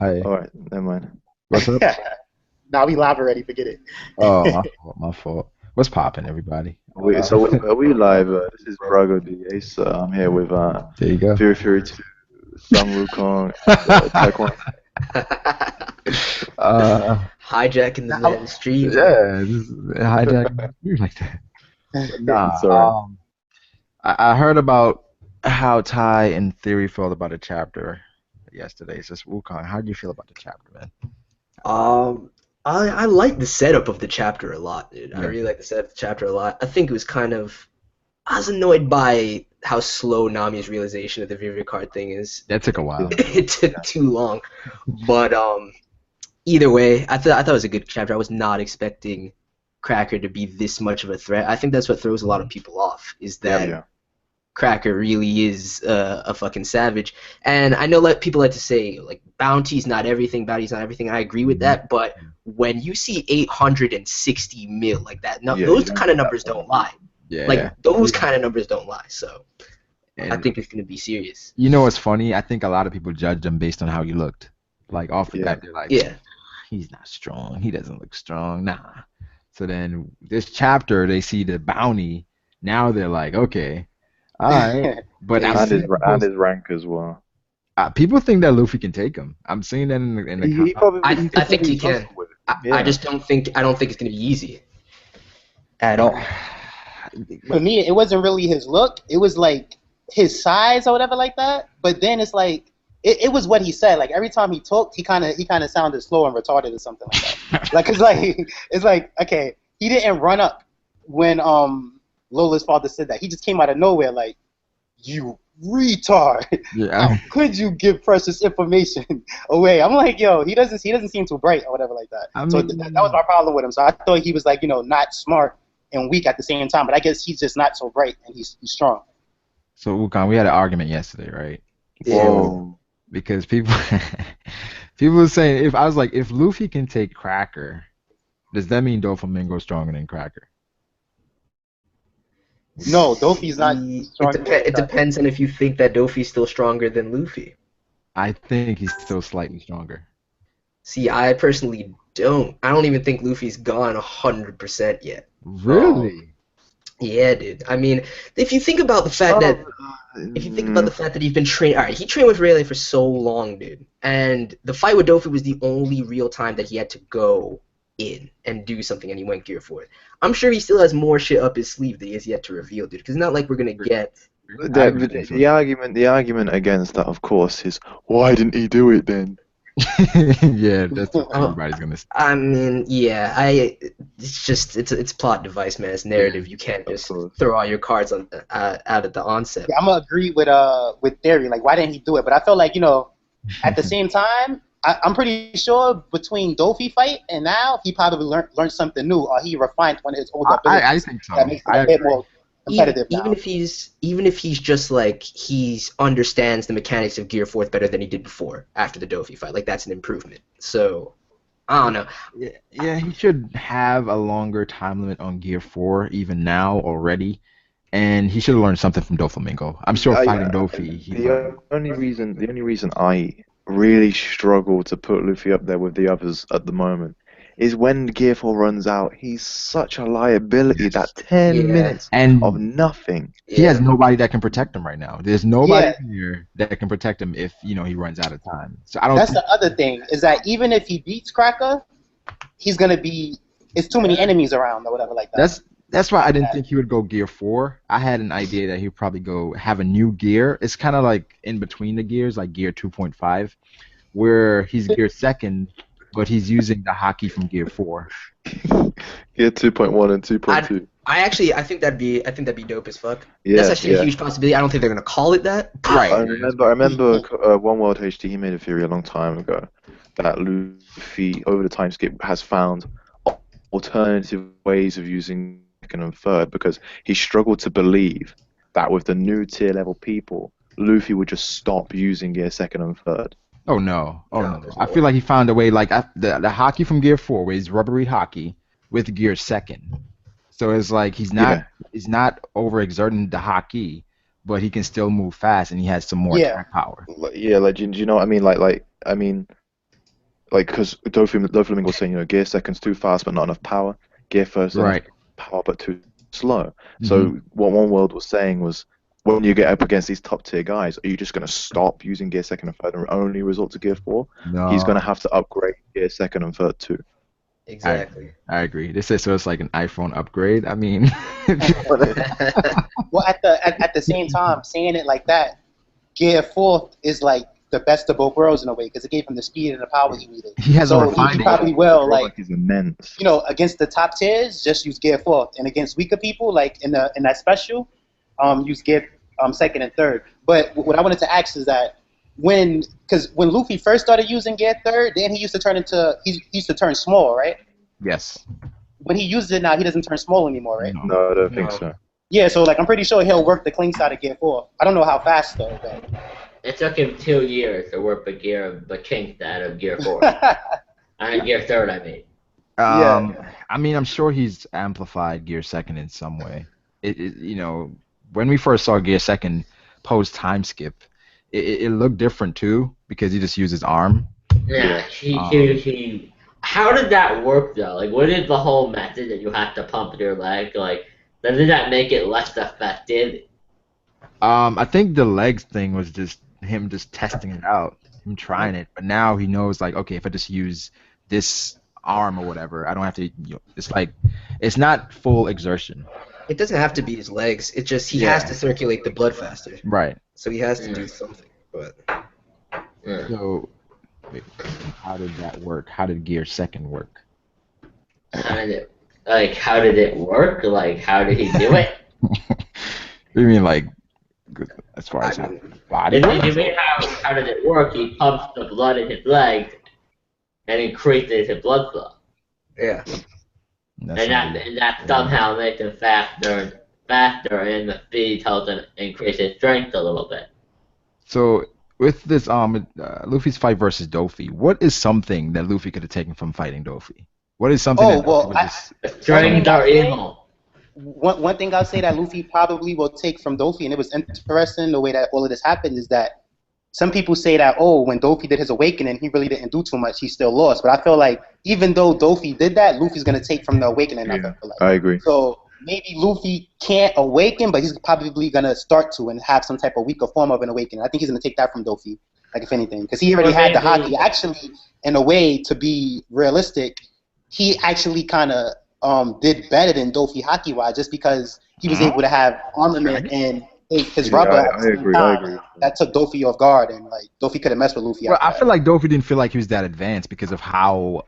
Hi. All right, never mind. What's up? Now we live already. Forget Oh, my it. fault. My fault. What's popping, everybody? Are we live? This is Brago the Ace. I'm here with There you go. Fury Fury 2, Sun Wukong, and Taekwondo. uh, Hijacking the Now, man's stream, man. yeah, just hijacking weird like that. But It's all right. I heard about how Ty and Theory felt about a chapter yesterday. It's just Wukong. How do you feel about the chapter, man? Um, I like the setup of the chapter a lot, dude. I Yeah, really like the setup of the chapter a lot. I think it was kind of I was annoyed by how slow Nami's realization of the Vivier card thing is. that took a while. Yeah, It took too long, but either way, I thought it was a good chapter. I was not expecting Cracker to be this much of a threat. I think that's what throws a lot of people off is yeah, that yeah. Cracker really is a fucking savage. And I know like people like to say like bounty's not everything, bounty's not everything. I agree with Mhm. that, but when you see 860 mil like that, no, Yeah, you those don't kind of get that numbers from. don't lie. Yeah. Like those kind of numbers don't lie. So I And think it's gonna be serious. you know what's funny? I think a lot of people judged him based on how he looked. Like off the Yeah, bat, they're like, Yeah. he's not strong. He doesn't look strong. Nah. So then this chapter, they see the bounty. Now they're like, okay, all right. But I'm Is and seeing people, his rank as well. people think that Luffy can take him. I'm seeing that in the He I could I think probably he can. struggle with I him. just don't think it's gonna be easy at all. for me, it wasn't really his look. It was like his size or whatever like that. But then it's like it was what he said. Like every time he talked, he kind of sounded slow and retarded or something like that. Like it's like okay, he didn't run up when Lola's father said that. He just came out of nowhere like you retard. How Yeah. could you give precious information away? I'm like, yo, he doesn't seem too bright or whatever like that. I So that was mean, my problem with him. So I thought he was like, not smart and weak at the same time. But I guess he's just not so bright and he's strong. so Wukong, we had an argument yesterday, right? Yeah. So Whoa. because people people were saying if I was like if Luffy can take Cracker, does that mean Doflamingo is stronger than Cracker? No, Dofi's not See, it stronger dep- than it Cracker. depends on if you think that Dofi's still stronger than Luffy. I think he's still slightly stronger. See, I personally don't. I don't even think Luffy's gone 100% yet. Um, Really? yeah, dude. I mean, if you think about the fact Oh, that if you think about the fact that he's been trained, all right, he trained with Rayleigh for so long, dude, and the fight with Dofi was the only real time that he had to go in and do something, and he went gear for it. I'm sure he still has more shit up his sleeve that he has yet to reveal, dude. Because it's not like we're gonna get. I the, agree with you. the the argument against that, of course, is why didn't he do it then? Yeah, that's what Uh, everybody's gonna say. I mean, yeah, it's just it's plot device, man. It's Yeah, narrative. You can't of just course. throw all your cards on out at the onset. Yeah, I'm gonna agree with Theory. Like, why didn't he do it? But I feel like at the same time, I'm pretty sure between Dofi fight and now, he probably learned something new, or he refined one of his older I abilities think that so. makes him I a bit agree. more even competitive even now. if he's just like he's understands the mechanics of Gear Fourth better than he did before after the Dofi fight. Like that's an improvement. So I don't know. Yeah, yeah, he should have a longer time limit on Gear 4 even now already, and he should have learned something from Doflamingo. I'm sure I, fighting Dofi, he learned. the only reason I really struggle to put Luffy up there with the others at the moment is when Gear 4 runs out, he's such a liability. That 10 Yeah, minutes of And nothing. he has yeah. nobody that can protect him right now. There's nobody Yeah, here that can protect him if, he runs out of time. So I don't that's think the other thing is that even if he beats Cracker, he's gonna be. It's too many enemies around or whatever like that. that's why I didn't Yeah, think he would go Gear 4. I had an idea that he'd probably go have a new gear. It's kind of like in between the gears, like Gear 2.5, where he's Gear second, but he's using the hockey from Gear 4. Gear 2.1 and I 2.2. I think that'd be dope as fuck. That's Yeah, actually a yeah. huge possibility. I don't think they're gonna call it that, Right. I but remember, I remember One World HD, he made a theory a long time ago that Luffy, over the time skip, has found alternative ways of using second and third because he struggled to believe that with the new tier level people, Luffy would just stop using gear second and third. Oh no. Oh no, no. there's I no feel way. like he found a way like the hockey from Gear 4 where he's rubbery hockey with Gear second. So it's like Yeah, he's not overexerting the hockey, but he can still move fast and he has some more yeah. attack power. yeah, like, do you know what I mean? Like, I mean, like because Doflamingo was saying, gear second's too fast but not enough power. Gear first enough power but too slow. So what One World was saying was, when you get up against these top tier guys, are you just going to stop using gear second and third and only resort to gear 4? No. He's going to have to upgrade gear second and third too. Exactly. I agree. They say so it's like an iPhone upgrade. I mean, Well, at the same time, saying it like that, gear 4 is like the best of both worlds in a way, because it gave him the speed and the power he needed. he has a So he refining. probably will, like, He's immense. against the top tiers, just use gear 4, and against weaker people, like in that special, use gear second and third. But what I wanted to ask is that because when Luffy first started using gear third, then he used to turn small, right? Yes. When he uses it now, he doesn't turn small anymore, right? No, I don't think so. Yeah, so like I'm pretty sure he'll work the clean side of gear 4. I don't know how fast though. But... It took him 2 years to work the kinks out of gear 4. And gear 3rd, I mean. I mean, I'm sure he's amplified gear second in some way. When we first saw gear second post time skip, it looked different too, because he just used his arm. Yeah, he how did that work though? Like, what is the whole method that you have to pump your leg? Like, doesn't that make it less effective? I think the legs thing was just him just testing it out, him trying it. But now he knows, like, okay, if I just use this arm or whatever, I don't have to. It's like, it's not full exertion. It doesn't have to be his legs. It just he has to circulate the blood faster. Right. So he has to do something. But so, how did that work? How did gear second work? How did it work? Like, how did he do it? What do you mean, like, as far as body? Did you mean how did it work? He pumps the blood in his legs and increases his blood flow. Yeah. And that somehow makes him faster, and the speed helps him increase his strength a little bit. So with this Luffy's fight versus Dofi, what is something that Luffy could have taken from fighting Dofi? What is something that Luffy would just... Strength are evil. One thing I'll say that Luffy probably will take from Dofi, and it was interesting the way that all of this happened, is that some people say that, when Dofi did his awakening, he really didn't do too much. He still lost. But I feel like even though Dofi did that, Luffy's going to take from the awakening. Yeah, I agree. So maybe Luffy can't awaken, but he's probably going to start to and have some type of weaker form of an awakening. I think he's going to take that from Dofi, like, if anything. Because he already had the haki. Actually, in a way, to be realistic, he actually kind of did better than Dofi haki-wise, just because he was able to have armament and his rubber at the same time. That took Dofi off guard, and like Dofi could have messed with Luffy. Well, I feel like Dofi didn't feel like he was that advanced because of how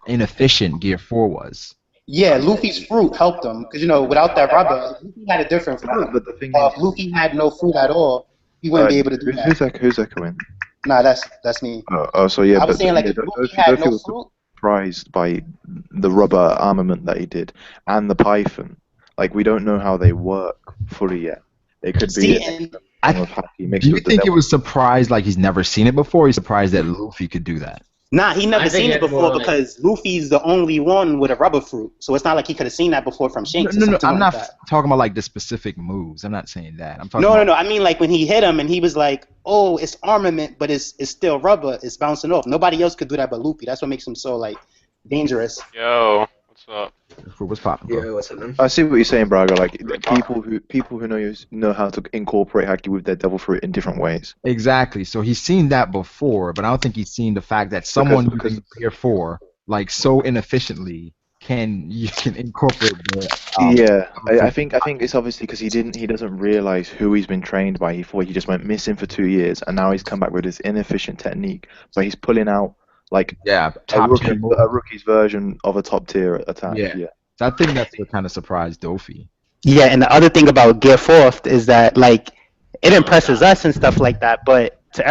inefficient Gear 4 was. Yeah, Luffy's fruit helped him, because without that rubber, Luffy had a different fruit. But the thing If Luffy had no fruit at all, he wouldn't be able to do that. Who's echoing? Nah, that's me. So yeah, I was saying, like, if Luffy had no was fruit. Surprised by the rubber armament that he did and the python. Like, we don't know how they work fully yet. They could be Do you think he was surprised, like he's never seen it before? He's surprised that Luffy could do that. Nah, he never seen it before because Luffy's the only one with a rubber fruit. So it's not like he could have seen that before from Shanks. No, I'm not talking about like the specific moves. I'm not saying that. I'm talking No. I mean, like, when he hit him and he was like, "Oh, it's armament, but it's still rubber. It's bouncing off." Nobody else could do that but Luffy. That's what makes him so, like, dangerous. Yo, what's up? What's poppin', bro? Yeah, what's up, man? I see what you're saying, Braga. Like, people who know how to incorporate haki with their devil fruit in different ways. Exactly. So he's seen that before, but I don't think he's seen the fact that someone using Gear 4 like so inefficiently you can incorporate the. I think it's obviously because he doesn't realize who he's been trained by. He thought he just went missing for 2 years, and now he's come back with this inefficient technique. So he's pulling out like a rookie's version of a top tier attack. Yeah. So I think that's what kind of surprised Dofi. Yeah, and the other thing about Gear 4 is that, like, it impresses us and stuff like that, but to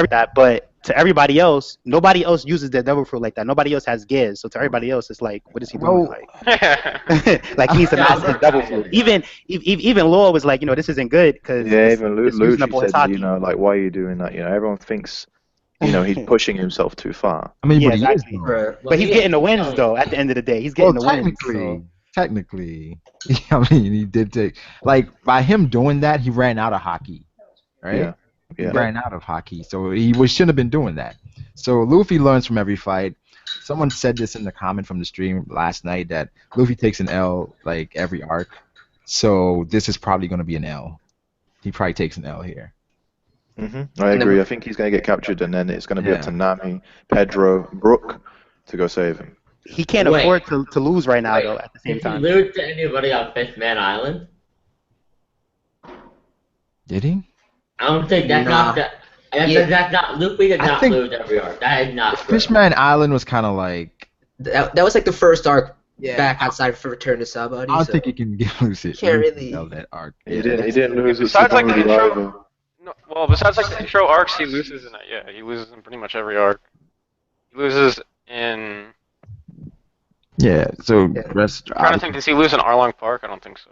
everybody else, nobody else uses their devil fruit like that. Nobody else has gears, so to everybody else, it's like, what is he doing? Like he needs to master his devil fruit. Even Law was like, this isn't good because even Luffy said, like, why are you doing that? Everyone thinks, he's pushing himself too far. I mean, exactly. But he's getting the wins though. At the end of the day, he's getting the wins. Technically, I mean, he did take, like, by him doing that, he ran out of haki, right? Yeah. He ran out of haki, so he shouldn't have been doing that. So Luffy learns from every fight. Someone said this in the comment from the stream last night that Luffy takes an L like every arc. So this is probably going to be an L. He probably takes an L here. I agree. I think he's going to get captured, and then it's going to be up to Nami, Pedro, Brook to go save him. He can't afford to lose right now, though, at the same time. Did he lose to anybody on Fishman Island? Did he? I don't think that's not that. That's not Luffy did not lose every arc. That is not. Fishman Island was kind of like that was like the first arc back outside for Return to Sabaody. I don't think he can lose it. Can't really. That arc. He didn't lose it. Besides like the intro. No, well, besides like the intro arcs, he loses in he loses in pretty much every arc. He loses in. Yeah. So rest. I'm trying to think. Does he lose in Arlong Park? I don't think so.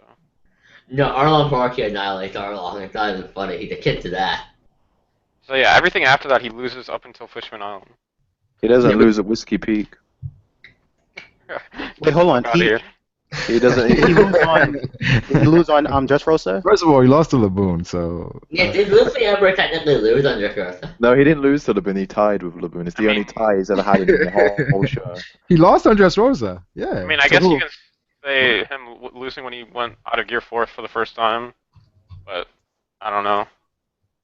No, Arlong Park, he annihilates Arlong. It's not even funny. He's a kid to that. So yeah, everything after that he loses up until Fishman Island. He doesn't lose at Whiskey Peak. Wait, hold on. He doesn't. He lose on Dressrosa? First of all, he lost to Laboon, so. Yeah, did Luffy ever technically lose on Dressrosa? No, he didn't lose to Laboon. He tied with Laboon. It's the only tie he's ever had in the whole show. He lost on Dressrosa. Yeah. I mean, I guess you can say him losing when he went out of Gear 4 for the first time, but I don't know.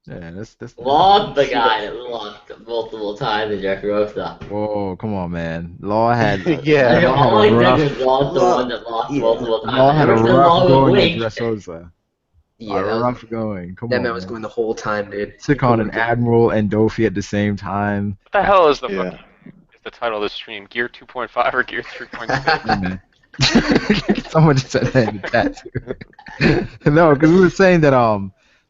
Yeah, that's. Law's the guy that lost multiple times in Dressrosa. Whoa, come on, man. Law had. Yeah. All I think is Law's the one that lost multiple times. Law had a rough going at Wink. Dressrosa. Yeah, that rough going. Come that on. man was going the whole time, dude. Took on an Admiral and Doflamingo at the same time. What the hell is is the title of this stream? Gear 2.5 or Gear 3.6? Someone just said that in the chat too. No, because we were saying that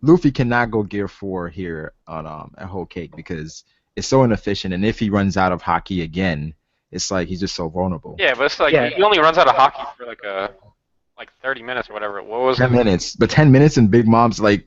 Luffy cannot go Gear 4 here on at Whole Cake because it's so inefficient, and if he runs out of hockey again, it's like he's just so vulnerable. Yeah, but it's like he only runs out of hockey for like 30 minutes or whatever. What was 10 minutes, but 10 minutes in Big Mom's like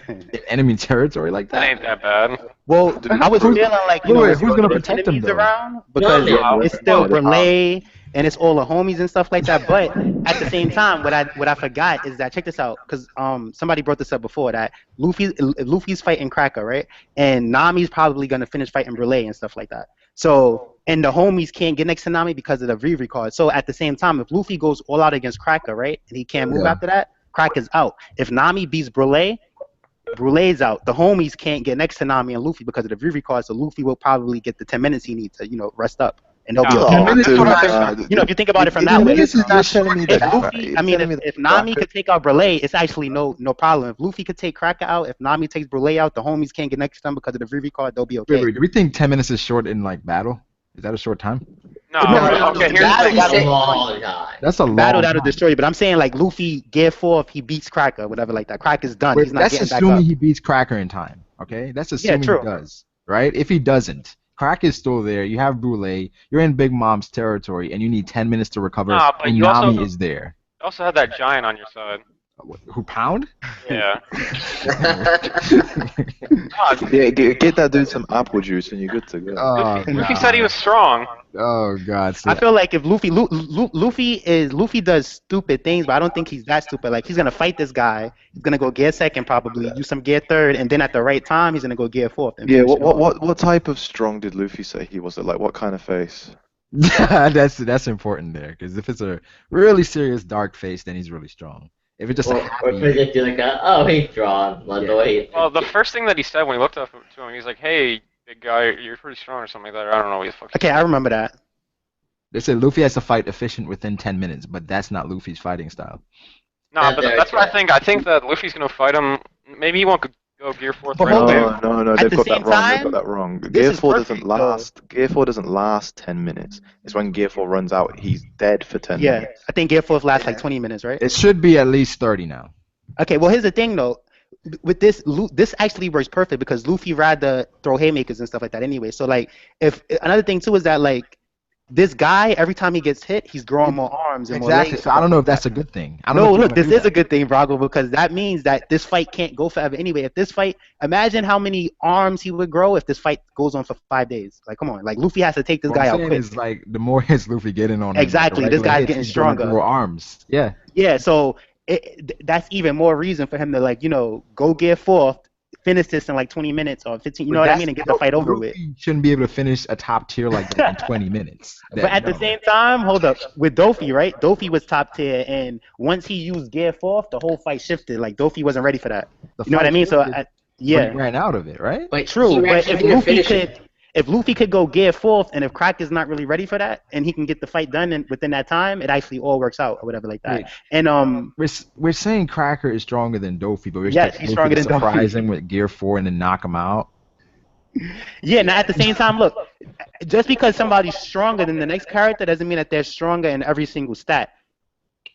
in enemy territory like that. That ain't that bad. Well, I was feeling like who's gonna protect him though? Around because it's still relay and it's all the homies and stuff like that. But at the same time, what I forgot is that check this out because somebody brought this up before that Luffy's fighting Cracker, right? And Nami's probably gonna finish fighting relay and stuff like that. So and the homies can't get next to Nami because of the Vivi card. So at the same time, if Luffy goes all out against Cracker, right, and he can't move after that, Cracker's out. If Nami beats Brulee's out. The homies can't get next to Nami and Luffy because of the Vivi card, so Luffy will probably get the 10 minutes he needs to, rest up. And they'll be okay. If you think about it from that way. This is not telling me that. Luffy, if Nami could take out Brulee, it's actually no problem. If Luffy could take Cracker out, if Nami takes Brulee out, the homies can't get next to them because of the Vivi card, they'll be okay. Wait, do we think 10 minutes is short in like battle? Is that a short time? No, okay, here's the thing. That's a long battle that'll destroy you, but I'm saying like Luffy Gear 4 if he beats Cracker, whatever like that. Cracker's done. Wait, he's not that's getting back assuming up. he beats Cracker in time, okay? That's assuming true. he does, right? If he doesn't, Cracker's still there, you have Brulee, you're in Big Mom's territory, and you need 10 minutes to recover, and Nami is there. You also had that giant on your side. Who, Pound? Yeah. Get that dude some apple juice and you're good to go. Luffy said he was strong. Oh God! I feel like if Luffy does stupid things, but I don't think he's that stupid. Like he's gonna fight this guy, he's gonna go Gear 2nd probably, do some Gear 3rd, and then at the right time he's gonna go Gear 4th. Yeah. What type of strong did Luffy say he was? Like what kind of face? That's important there, because if it's a really serious dark face, then he's really strong. If it's just he's strong. Well, the first thing that he said when he looked up to him, he's like, "Hey, big guy, you're pretty strong," or something like that. I don't know what the fuck. Okay, I remember that. They said Luffy has to fight efficient within 10 minutes, but that's not Luffy's fighting style. No, but that's what I think. I think that Luffy's gonna fight him. Maybe he won't go Gear 4 But right hold away. on. No, At they've the got same that wrong. time, They've got that wrong. this Gear is 4 perfect, doesn't last. Gear 4 doesn't last 10 minutes. It's when Gear 4 runs out, he's dead for 10 Yeah, minutes. I think Gear 4 lasts like 20 minutes, right? It should be at least 30 now. Okay, well here's the thing though. With this actually works perfect because Luffy rather throw haymakers and stuff like that anyway. So like, if another thing too is that like this guy every time he gets hit, he's growing more arms and more Exactly. legs. So I don't know if that's a good thing. Look, this is a good thing, Brago, because that means that this fight can't go forever anyway. If this fight, imagine how many arms he would grow if this fight goes on for 5 days. Like, come on, like Luffy has to take this guy out quick. Is like the more hits Luffy getting on him, exactly, this guy's getting stronger. More arms. Yeah. Yeah. So that's even more reason for him to go Gear 4, finish this in like 20 minutes or 15. You But know what I that's- mean? And get the fight over with. Luffy shouldn't be able to finish a top tier like that in 20 minutes. But at the same time, hold up. With Dofy, right? Dofy was top tier, and once he used Gear 4, the whole fight shifted. Like, Dofy wasn't ready for that. You know what I mean? So, he yeah. ran out of it, right? But True, he but actually if didn't Luffy finish it. could go Gear 4th, and if Cracker's not really ready for that, and he can get the fight done within that time, it actually all works out or whatever like that. Wait. And We're saying Cracker is stronger than Dofy, but we're Yes, expecting he's Luffy stronger to than Dofy. surprise him with Gear 4 and then knock him out. yeah, now at the same time, look, just because somebody's stronger than the next character doesn't mean that they're stronger in every single stat.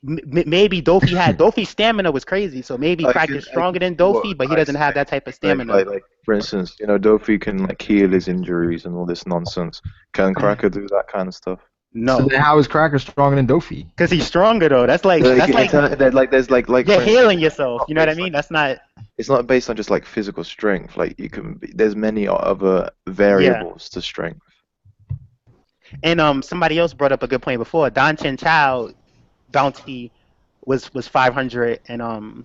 Maybe Dofy's stamina was crazy, so maybe Cracker's stronger than Dofy, but he doesn't have that type of stamina. Like for instance, Dofy can like heal his injuries and all this nonsense. Can Cracker do that kind of stuff? No, So then how is Cracker stronger than Dofy? because he's stronger though. That's like There's you're healing yourself. You know what I mean? That's not. It's not based on just like physical strength. Like there's many other variables to strength. And somebody else brought up a good point before. Don Chen Chao bounty was 500, and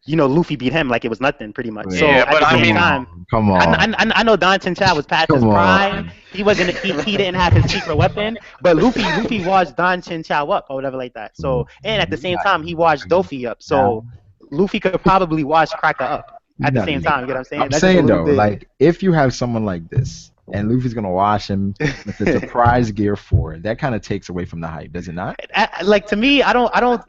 Luffy beat him like it was nothing, pretty much. So Yeah, at but the I same mean- time, Come on. I know Don Chen Chao was past his Come on. prime. He didn't have his secret weapon, but Luffy washed Don Chen Chao up or whatever like that. So and at the same time he washed Dofy up. So Luffy could probably wash Cracker up at the same time. You get what I'm saying? I'm That's saying just a though, little bit- like if you have someone like this and Luffy's gonna wash him with the surprise Gear 4, that kind of takes away from the hype, does it not? like to me, I don't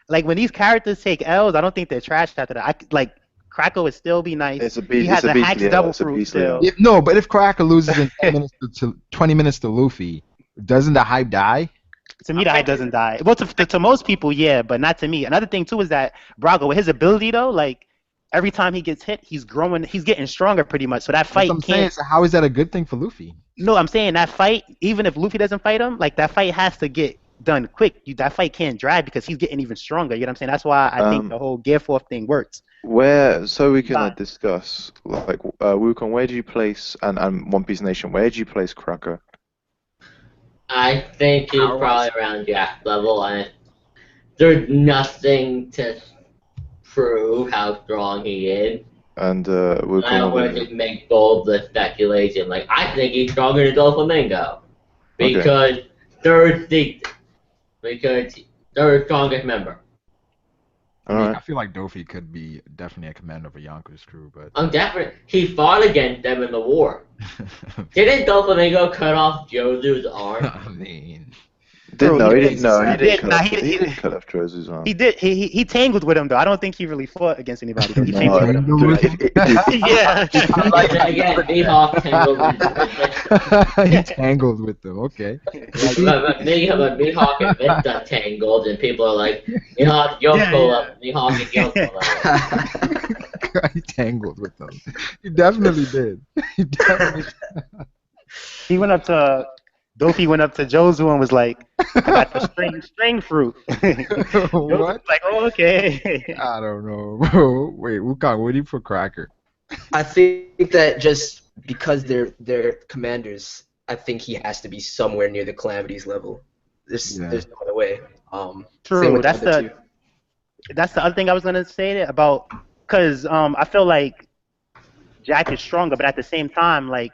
like when these characters take L's. I don't think they're trash after that. Cracker would still be nice. It's a He has a Hack's double fruit beastly still. L. But if Cracker loses in 20 minutes to Luffy, doesn't the hype die? To me, the hype doesn't die. Well, to most people, yeah, but not to me. Another thing too is that Braga, with his ability though, like every time he gets hit, he's growing. He's getting stronger pretty much. So that That's fight what I'm saying. So how is that a good thing for Luffy? No, I'm saying that fight, even if Luffy doesn't fight him, like that fight has to get done quick. That fight can't drag because he's getting even stronger. You know what I'm saying? That's why I think the whole Gear 4 thing works. So we can discuss like Wukong, where do you place and One Piece Nation, where do you place Cracker? I think he's probably around Jack level, and there's nothing to prove how strong he is. And I don't want to just make bold the speculation. Like, I think he's stronger than Doflamingo. Because third strongest member. I feel like Dofy could be definitely a commander of a Yonko's crew, but I'm definitely. He fought against them in the war. Didn't Doflamingo cut off Josu's arm? I mean, he didn't He cut off Josu's arm. He did. He tangled with him though. I don't think he really fought against anybody. Though. He No, tangled with him. Yeah. Again, Mihawk tangled with he tangled with them. Okay. but Mihawk and Vista tangled, and people are like, Mihawk, Yoko up. Mihawk and Yoko up. He tangled with them. He definitely did. He went up to. Dofy went up to Josu and was like, I got the string fruit. What? Like, oh, okay. I don't know, bro. Wait, Wukong, where do you put Cracker? I think that just because they're commanders, I think he has to be somewhere near the calamities level. There's no other way. Same True. with That's the other two. that's the other thing I was gonna say about, cause I feel like Jack is stronger, but at the same time, like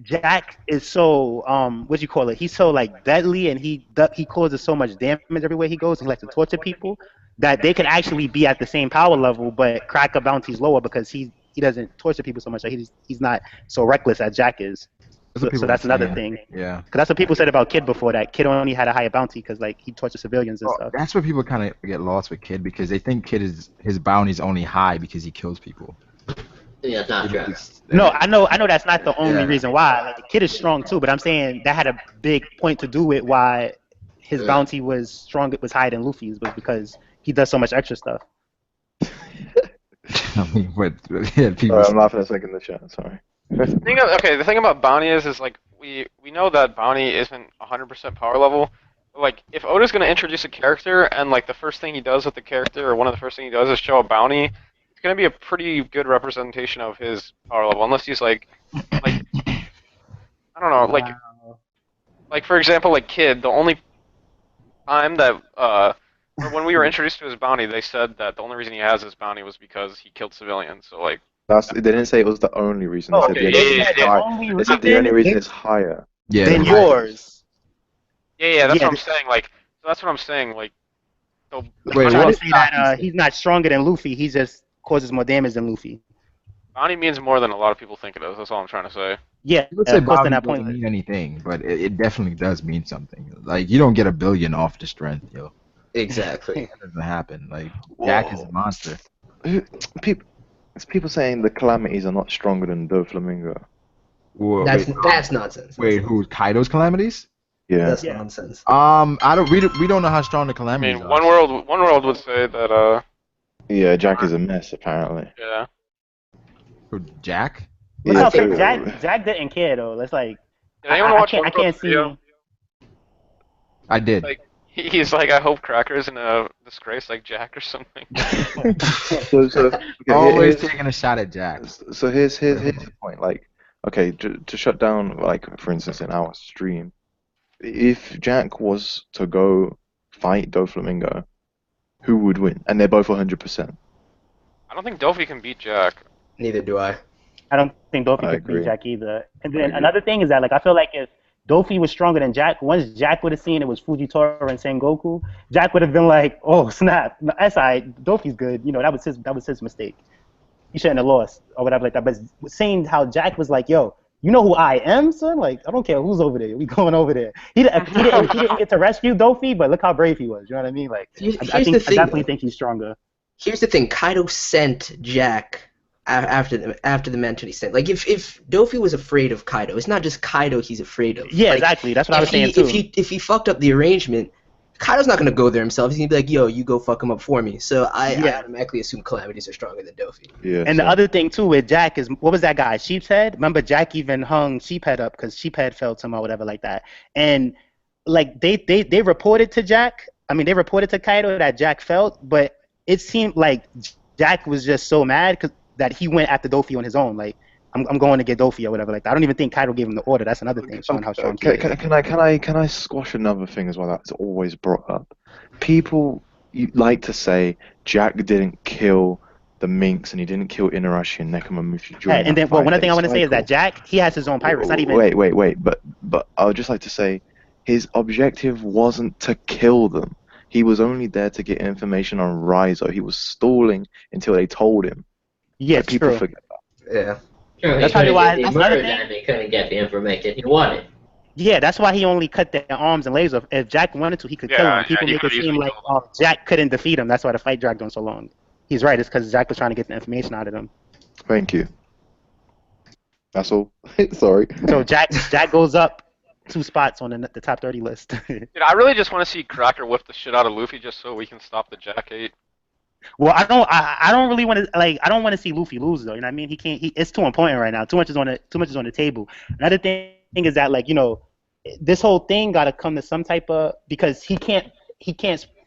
Jack is so what do you call it? He's so like deadly, and he causes so much damage everywhere he goes. He likes to torture people that they could actually be at the same power level, but Cracker bounty's lower because he doesn't torture people so much. Like he's not so reckless as Jack is. So that's another thing. Yeah. Because that's what people said about Kid before, that Kid only had a higher bounty because like he tortured civilians and stuff. That's where people kind of get lost with Kid, because they think his bounty's only high because he kills people. Yeah, it's not true. No, I know that's not the only reason why. Like, the Kid is strong too, but I'm saying that had a big point to do with why his bounty was strong. It was higher than Luffy's, was because he does so much extra stuff. I mean, people. I'm laughing a second in the chat. Sorry. The thing about bounty is like we know that bounty isn't 100% power level. Like if Oda's gonna introduce a character and like the first thing he does with the character, or one of the first things he does, is show a bounty, it's gonna be a pretty good representation of his power level. Unless he's like I don't know, like for example, like Kid, the only time that or when we were introduced to his bounty, they said that the only reason he has his bounty was because he killed civilians. So like They didn't say it was the only reason. They Oh, said the okay, only reason yeah, is yeah. high. They said the only reason is higher. Yeah. Then the high- yours. Yeah, that's Yeah, what I'm saying. Like, so that's what I'm saying. Like, so Wait, I'm Bonnie, trying what to is say that Sasuke he's not stronger than Luffy. He just causes more damage than Luffy. Bonnie means more than a lot of people think it does. That's all I'm trying to say. Yeah, You would say of course, then bounty that doesn't point. mean anything, but it definitely does mean something. Like you don't get a billion off the strength, yo. Exactly. That doesn't happen. Like Jack is a monster. People saying the calamities are not stronger than Doflamingo. Whoa, That's nonsense. wait, who's Kaido's calamities? Yeah. That's Yeah. nonsense. We don't know how strong the I calamities mean, are. one world would say that. Yeah, Jack is a mess apparently. Yeah. Who, Jack? Look Yeah, how so- Jack didn't care though. Let's like. Did anyone watch I can't see. video? I did. Like, he's like, I hope Cracker's in a disgrace like Jack or something. okay, Always here's- taking a shot at Jack. So here's the point. Like, okay, to shut down, like for instance, in our stream, if Jack was to go fight Doflamingo, who would win? And they're both 100%. I don't think Dofi can beat Jack. Neither do I. I don't think Dofi I could agree. beat Jack either. And I then agree. another thing is that like I feel like if Dofi was stronger than Jack, once Jack would have seen it was Fujitora and Sengoku, Jack would have been like, oh snap, that's alright, Dofi's good. You know, that was his mistake. He shouldn't have lost or whatever like that. But seeing how Jack was like, yo, you know who I am, son? Like, I don't care who's over there. We going over there. He didn't get to rescue Dofi, but look how brave he was. You know what I mean? Like, Here's I the thing, definitely though. think he's stronger. Here's the thing. Kaido sent Jack after the mention he sent. Like, if Dofi was afraid of Kaido, it's not just Kaido he's afraid of. Yeah, Like, exactly. That's what I was saying If too. he fucked up the arrangement, Kaido's not gonna go there himself. He's gonna be like, yo, you go fuck him up for me. So I automatically assume calamities are stronger than Dofi. Yeah. And the other thing too with Jack is, what was that guy? Sheepshead? Remember Jack even hung Sheephead up because Sheephead felt him or whatever like that. And like they reported to Jack. I mean, they reported to Kaido that Jack felt, but it seemed like Jack was just so mad that he went after Dofi on his own. Like, I'm going to get Dofi or whatever like that. I don't even think Kaido gave him the order. That's another thing, showing how strong he is. Can I squash another thing as well that's always brought up? People like to say Jack didn't kill the Minks and he didn't kill Inarashi and Nekomamushi during And then, that one thing I want to say is cycle. that Jack, he has his own pirates. Not even. Wait. But I would just like to say his objective wasn't to kill them. He was only there to get information on Raizo. He was stalling until they told him. Yeah, People true. forget that. Yeah. Sure, That's probably why- he that's another murdered thing. them and he couldn't get the information he wanted. Yeah, that's why he only cut their arms and legs off. If Jack wanted to, he could kill Yeah, him. People he make could it seem easily like kill Jack couldn't defeat him. That's why the fight dragged on so long. He's right. It's because Jack was trying to get the information out of them. Thank you. That's all. Sorry. So Jack goes up 2 spots on the top 30 list. Dude, I really just want to see Cracker whip the shit out of Luffy just so we can stop the Jack hate. Well, I don't really want to I don't want to see Luffy lose though. You know what I mean? It's too important right now. Too much is on the table. Another thing is that like, you know, this whole thing got to come to some type of, because he can't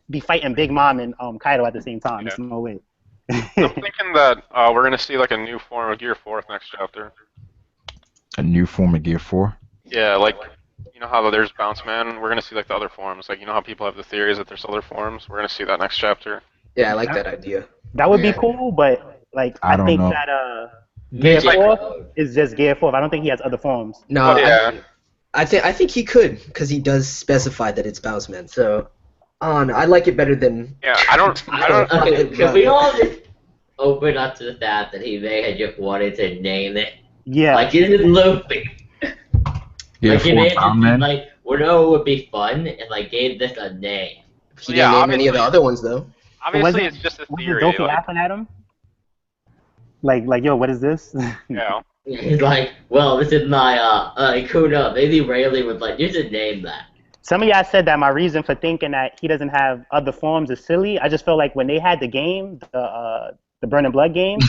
be fighting Big Mom and Kaido at the same time. There's no way. I'm thinking that we're gonna see like a new form of Gear 4 next chapter. A new form of Gear 4? Yeah, like, you know how there's Bounce Man? We're gonna see like the other forms. Like, you know how people have the theories that there's other forms? We're gonna see that next chapter. Yeah, I like that idea. That would be cool, but like I I don't think know. that Gear Midget 4 mode. is just Gear 4. I don't think he has other forms. No, Oh, yeah. I think he could, because he does specify that it's Bounce Man. So, I like it better than. Yeah, I don't. Okay, can we all just open up to the fact that he may have just wanted to name it? Yeah. Like, this is Luffy. Gear Like, he 4 made it Bound just, Man? like, we know it would be fun, and, like, gave this a name. He Yeah, didn't name any of the obviously- other ones though. Obviously, it's just a Was theory. Dofi Like, laughing at him? Like, yo, what is this? yeah. He's like, well, this is my, like, who knows? Maybe Rayleigh would, like, you should name that. Some of y'all said that my reason for thinking that he doesn't have other forms is silly. I just feel like when they had the game, the Burning Blood game,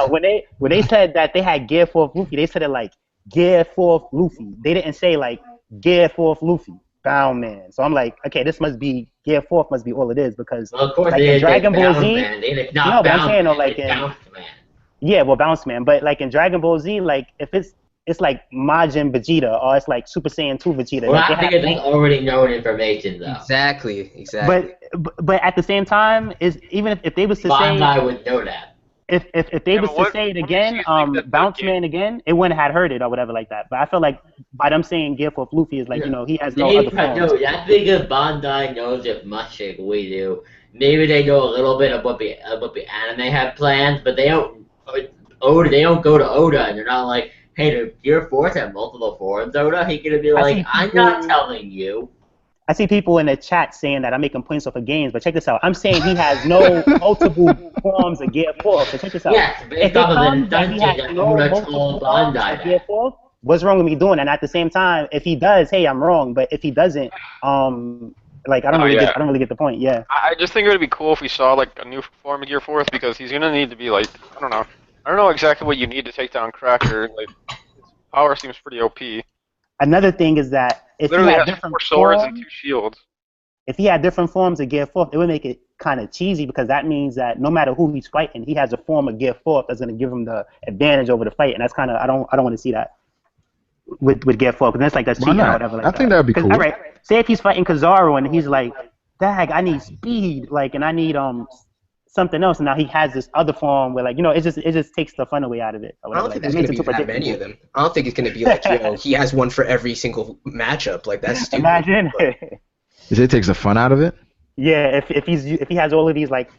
when they said that they had Gear 4 Luffy, they said it like Gear 4 Luffy. They didn't say like Gear 4 Luffy, Bound Man. So I'm like, okay, this must be Gear 4 must be all it is, because Well, of course, like they in didn't Dragon say Ball Bound Z, Man. They did no, not but I'm Bound saying, Man, like, they in- Bounce Man. yeah, well, Bounce Man. But like in Dragon Ball Z, like if it's like Majin Vegeta or it's like Super Saiyan 2 Vegeta. Well, like, I they think have- it's already known information, though. Exactly. but at the same time, is even if they was to say Bandai would know that. if they Yeah, was but to what say it makes again, you think that Bounce game- Man again, it wouldn't have heard it or whatever like that. But I feel like by them saying Gear 4 Luffy is like, he has no other forms. No, that's because Bandai knows as much as we do. Maybe they know a little bit of what the anime had planned, but they don't. Oda, they don't go to Oda and they're not like, hey, do Gear Force have multiple forms, Oda? He's gonna be like, I'm not telling you. I see people in the chat saying that I'm making points off of games, but check this out. I'm saying he has no multiple forms of Gear 4. So check this out. Yes, If based it off of the comes that he dungeon has that no Oda multiple told forms Bandai of Gear 4, what's wrong with me doing? And at the same time, if he does, hey, I'm wrong. But if he doesn't, like I don't really get the point. Yeah. I just think it would be cool if we saw like a new form of Gear Force because he's gonna need to be like I don't know exactly what you need to take down Cracker. Like his power seems pretty OP. Another thing is that if he Literally had has different 4 swords forms, and 2 shields. if he had different forms of Gear 4, it would make it kind of cheesy because that means that no matter who he's fighting, he has a form of Gear 4 that's going to give him the advantage over the fight, and that's kind of I don't want to see that with Gear 4 because that's like that's Why cheating or not? whatever. Like I think that'd be cool. All right, say if he's fighting Kizaru and he's like, "Dag, I need speed, like, and I need something else," and now he has this other form where like it just takes the fun away out of it. Or I don't think there's going to be that many of them. I don't think it's going to be like, he has one for every single matchup. Like, that's stupid. Imagine. You say it takes the fun out of it? Yeah, if he has all of these like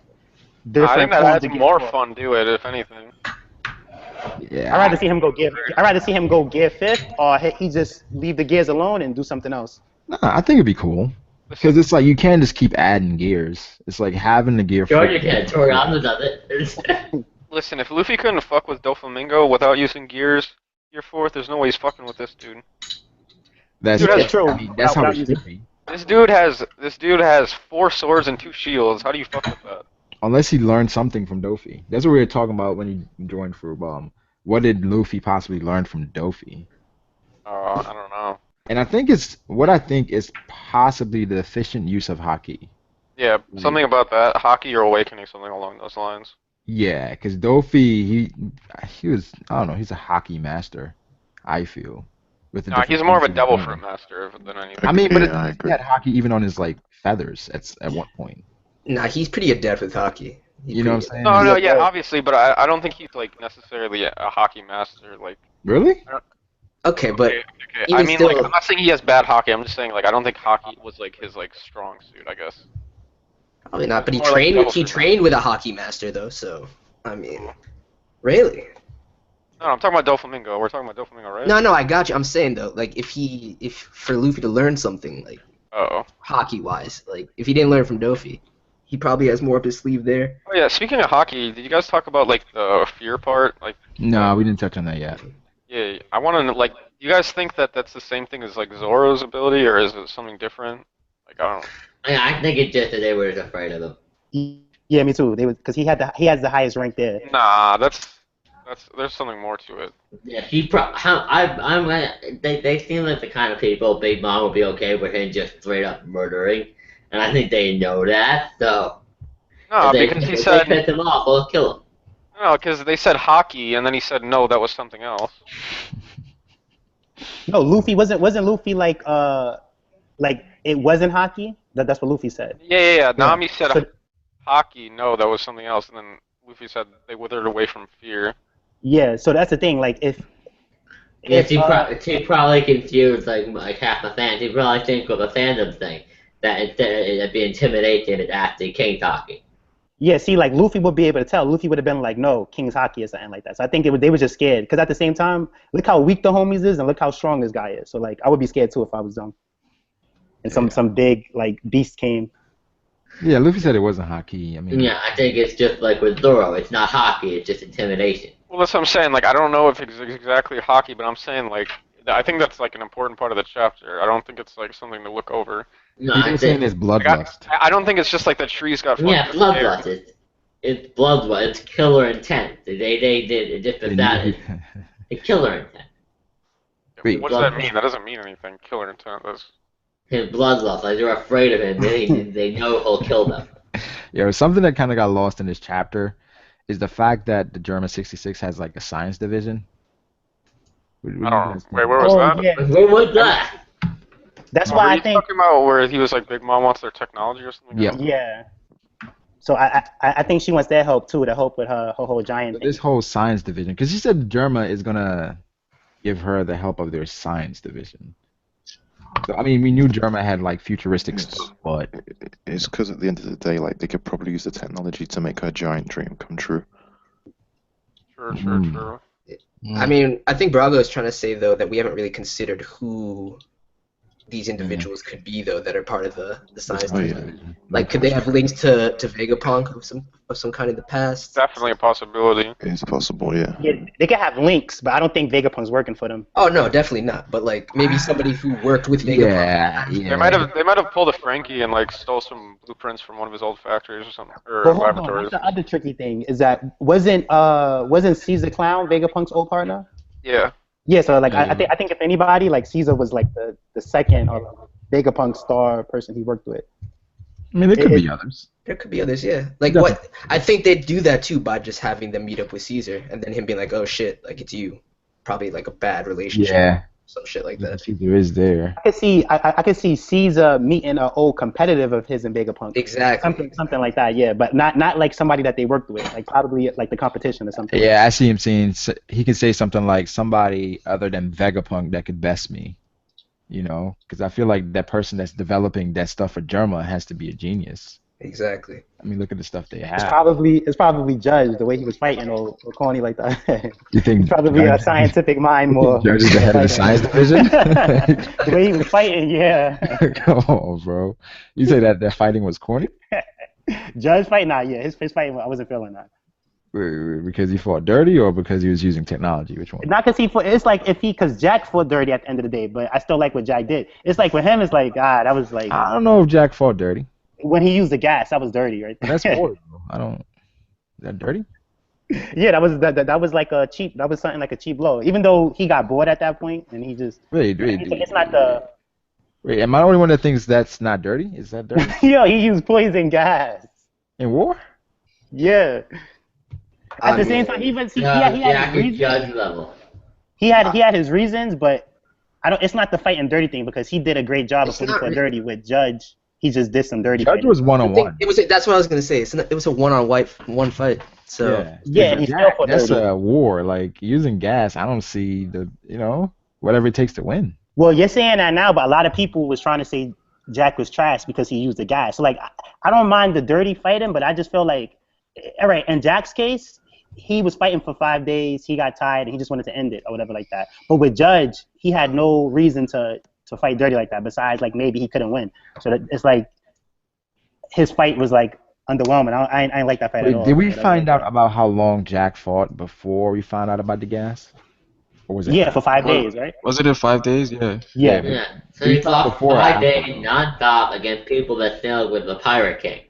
different I think that forms adds of Gear more 4. fun to it, if anything. Yeah. I'd rather see him go Gear 5th, or he just leave the gears alone and do something else. Nah, I think it'd be cool. Because it's like you can't just keep adding gears. It's like having the Gear Sure 4. you can. Toriyama does it. Listen, if Luffy couldn't fuck with Doflamingo without using Gear 4, there's no way he's fucking with this dude. That's Dude, true. I mean, that's how Without it should be. This dude has 4 swords and 2 shields. How do you fuck with that? Unless he learned something from Dofi. That's what we were talking about when he joined for what did Luffy possibly learn from Dofi? I don't know. And I think it's possibly the efficient use of haki. Yeah, something about that. Hockey or awakening, something along those lines. Yeah, because Dofi, he was, I don't know, he's a hockey master, I feel. No, he's more of a devil fruit master than anything. I mean, but I he agree. had hockey even on his like feathers at one point. Nah, he's pretty adept with hockey. You know what I'm saying? No, yeah, obviously, but I don't think he's like necessarily a hockey master. Like, Really? Okay, but okay. even I mean, still- like, I'm not saying he has bad hockey. I'm just saying, like, I don't think hockey was like his like strong suit. I guess. probably not. But he More like trained. devil He fruit. trained with a hockey master though. So I mean, really? No, I'm talking about Doflamingo. We're talking about Doflamingo, right? No, I got you. I'm saying though, like if for Luffy to learn something like Uh-oh. hockey wise, like if he didn't learn from Dofi, he probably has more up his sleeve there. Oh yeah. Speaking of hockey, did you guys talk about like the fear part? Like, No, we didn't touch on that yet. yeah, I want to like. Do you guys think that that's the same thing as like Zoro's ability, or is it something different? Like, I don't. I think it's just that they were just afraid of him. Yeah, me too. Because he has the highest rank there. Nah, there's something more to it. Yeah, they seem like the kind of people Big Mom would be okay with him just straight up murdering, and I think they know that. So No, if they, because he if said they piss him off, they'll kill him. no, because they said hockey, and then he said no, that was something else. No, Luffy wasn't Luffy like it wasn't hockey. That's what Luffy said. Yeah. Nami said So- hockey, no, that was something else, and then Luffy said they withered away from fear. Yeah, so that's the thing. Like if He probably confused like half the fans. He probably think of a fandom thing that instead of being intimidation, it's actually King talking. yeah, see, like Luffy would be able to tell. Luffy would have been like, "No, King's hockey" or something like that. So I think they were just scared because at the same time, look how weak the homies is and look how strong this guy is. So like I would be scared too if I was them. And some big like beast came. Yeah, Luffy said it wasn't hockey. I mean, Yeah, I think it's just like with Zoro. It's not hockey. It's just intimidation. Well, that's what I'm saying. Like, I don't know if it's exactly hockey, but I'm saying like I think that's like an important part of the chapter. I don't think it's like something to look over. No, he's I been saying think it's bloodlust. I don't think it's just like the trees got. yeah, fucking bloodlust. It's bloodlust. It's killer intent. They did it just for that. It's killer intent. Wait, What does that mean? That doesn't mean anything. Killer intent. That's. His bloodlust. Like they're afraid of him. They know he'll kill them. Yeah, something that kind of got lost in this chapter is the fact that the Germa 66 has like a science division. I don't know. Wait, where was that? Yeah. Where was that? That's Were why I you think. talking about where he was like Big Mom wants their technology or something? Yep. Yeah. So I think she wants their help too, to help with her whole giant thing. This whole science division, because she said Germa is gonna give her the help of their science division. So I mean, we knew Germa had like futuristic stuff, but It's because at the end of the day, like they could probably use the technology to make her giant dream come true. True. I mean, I think Brago is trying to say though that we haven't really considered who these individuals could be though that are part of the science Oh, division. yeah. Like, could they have links to Vegapunk of some kind in the past? Definitely a possibility. It's possible, yeah. Yeah, they could have links, but I don't think Vegapunk's working for them. Oh no, definitely not. But like maybe somebody who worked with Vegapunk. yeah. They might have pulled a Frankie and like stole some blueprints from one of his old factories or something, or But hold on, laboratories. that's the other tricky thing is that wasn't Caesar Clown Vegapunk's old partner? Yeah. Yeah, so like I think if anybody, like Caesar was like the second Vegapunk star person he worked with. I mean, there could be others. There could be others, yeah. Like Definitely. what? I think they'd do that too by just having them meet up with Caesar and then him being like, "Oh shit, like it's you." Probably like a bad relationship. Yeah, Some shit like that. Caesar is there. I could see Caesar meeting an old competitive of his and Vegapunk. Exactly. Something like that, yeah. But not like somebody that they worked with, like probably like the competition or something. Yeah, I see him saying he could say something like somebody other than Vegapunk that could best me. You know, because I feel like that person that's developing that stuff for Germa has to be a genius. Exactly. I mean, look at the stuff they It's have. probably Judge the way he was fighting or corny like that. You think He's probably a Judge- scientific mind more. Judge is the head of the science division? The way he was fighting, yeah. Come on, bro. You say that fighting was corny? Judge fight, nah, yeah. His fight, I wasn't feeling that. Because he fought dirty or because he was using technology? Which one? Not because he fought. It's like because Jack fought dirty at the end of the day, but I still like what Jack did. It's like with him, it's like that was like I don't know if Jack fought dirty. when he used the gas, that was dirty, right? That's horrible. I don't. Is that dirty? Yeah, that was like a cheap. That was something like a cheap blow. Even though he got bored at that point, and he just. Wait. It's not the. Wait, am I the only one that thinks that's not dirty? Is that dirty? Yo, he used poison gas. In war? Yeah. At the same time, he had his reasons. Judge level. He had his reasons, but it's not the fighting dirty thing because he did a great job of fighting dirty with Judge. He just did some dirty. Judge fighting. was one-on-one. That's what I was gonna say. It was a one fight. So Yeah, and he still fought that's dirty. a war. Like using gas, I don't see whatever it takes to win. Well, you're saying that now, but a lot of people was trying to say Jack was trash because he used the gas. So like, I don't mind the dirty fighting, but I just feel like, all right, in Jack's case, he was fighting for 5 days. He got tired and he just wanted to end it or whatever like that. But with Judge, he had no reason to fight dirty like that. Besides, like maybe he couldn't win. So it's like his fight was like underwhelming. I ain't like that fight at all. Did we find out about how long Jack fought before we found out about the gas? Or was it? Yeah, for 5 days, right? Was it in 5 days? Yeah. Yeah. Yeah. So he fought before or 5 after? days non-stop against people that sailed with the Pirate King.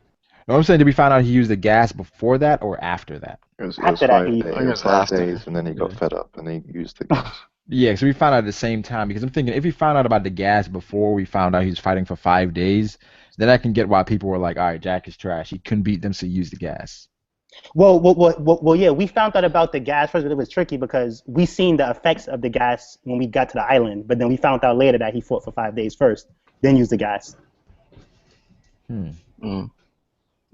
No, I'm saying, did we find out he used the gas before that or after that? It was After that, 5 he- days. I think it was 5 after. days, and then he got fed up, and he used the gas. Yeah, so we found out at the same time because I'm thinking if we found out about the gas before we found out he was fighting for 5 days, then I can get why people were like, all right, Jack is trash. He couldn't beat them, so he used the gas. Well, yeah, we found out about the gas first, but it was tricky because we seen the effects of the gas when we got to the island, but then we found out later that he fought for 5 days first, then used the gas.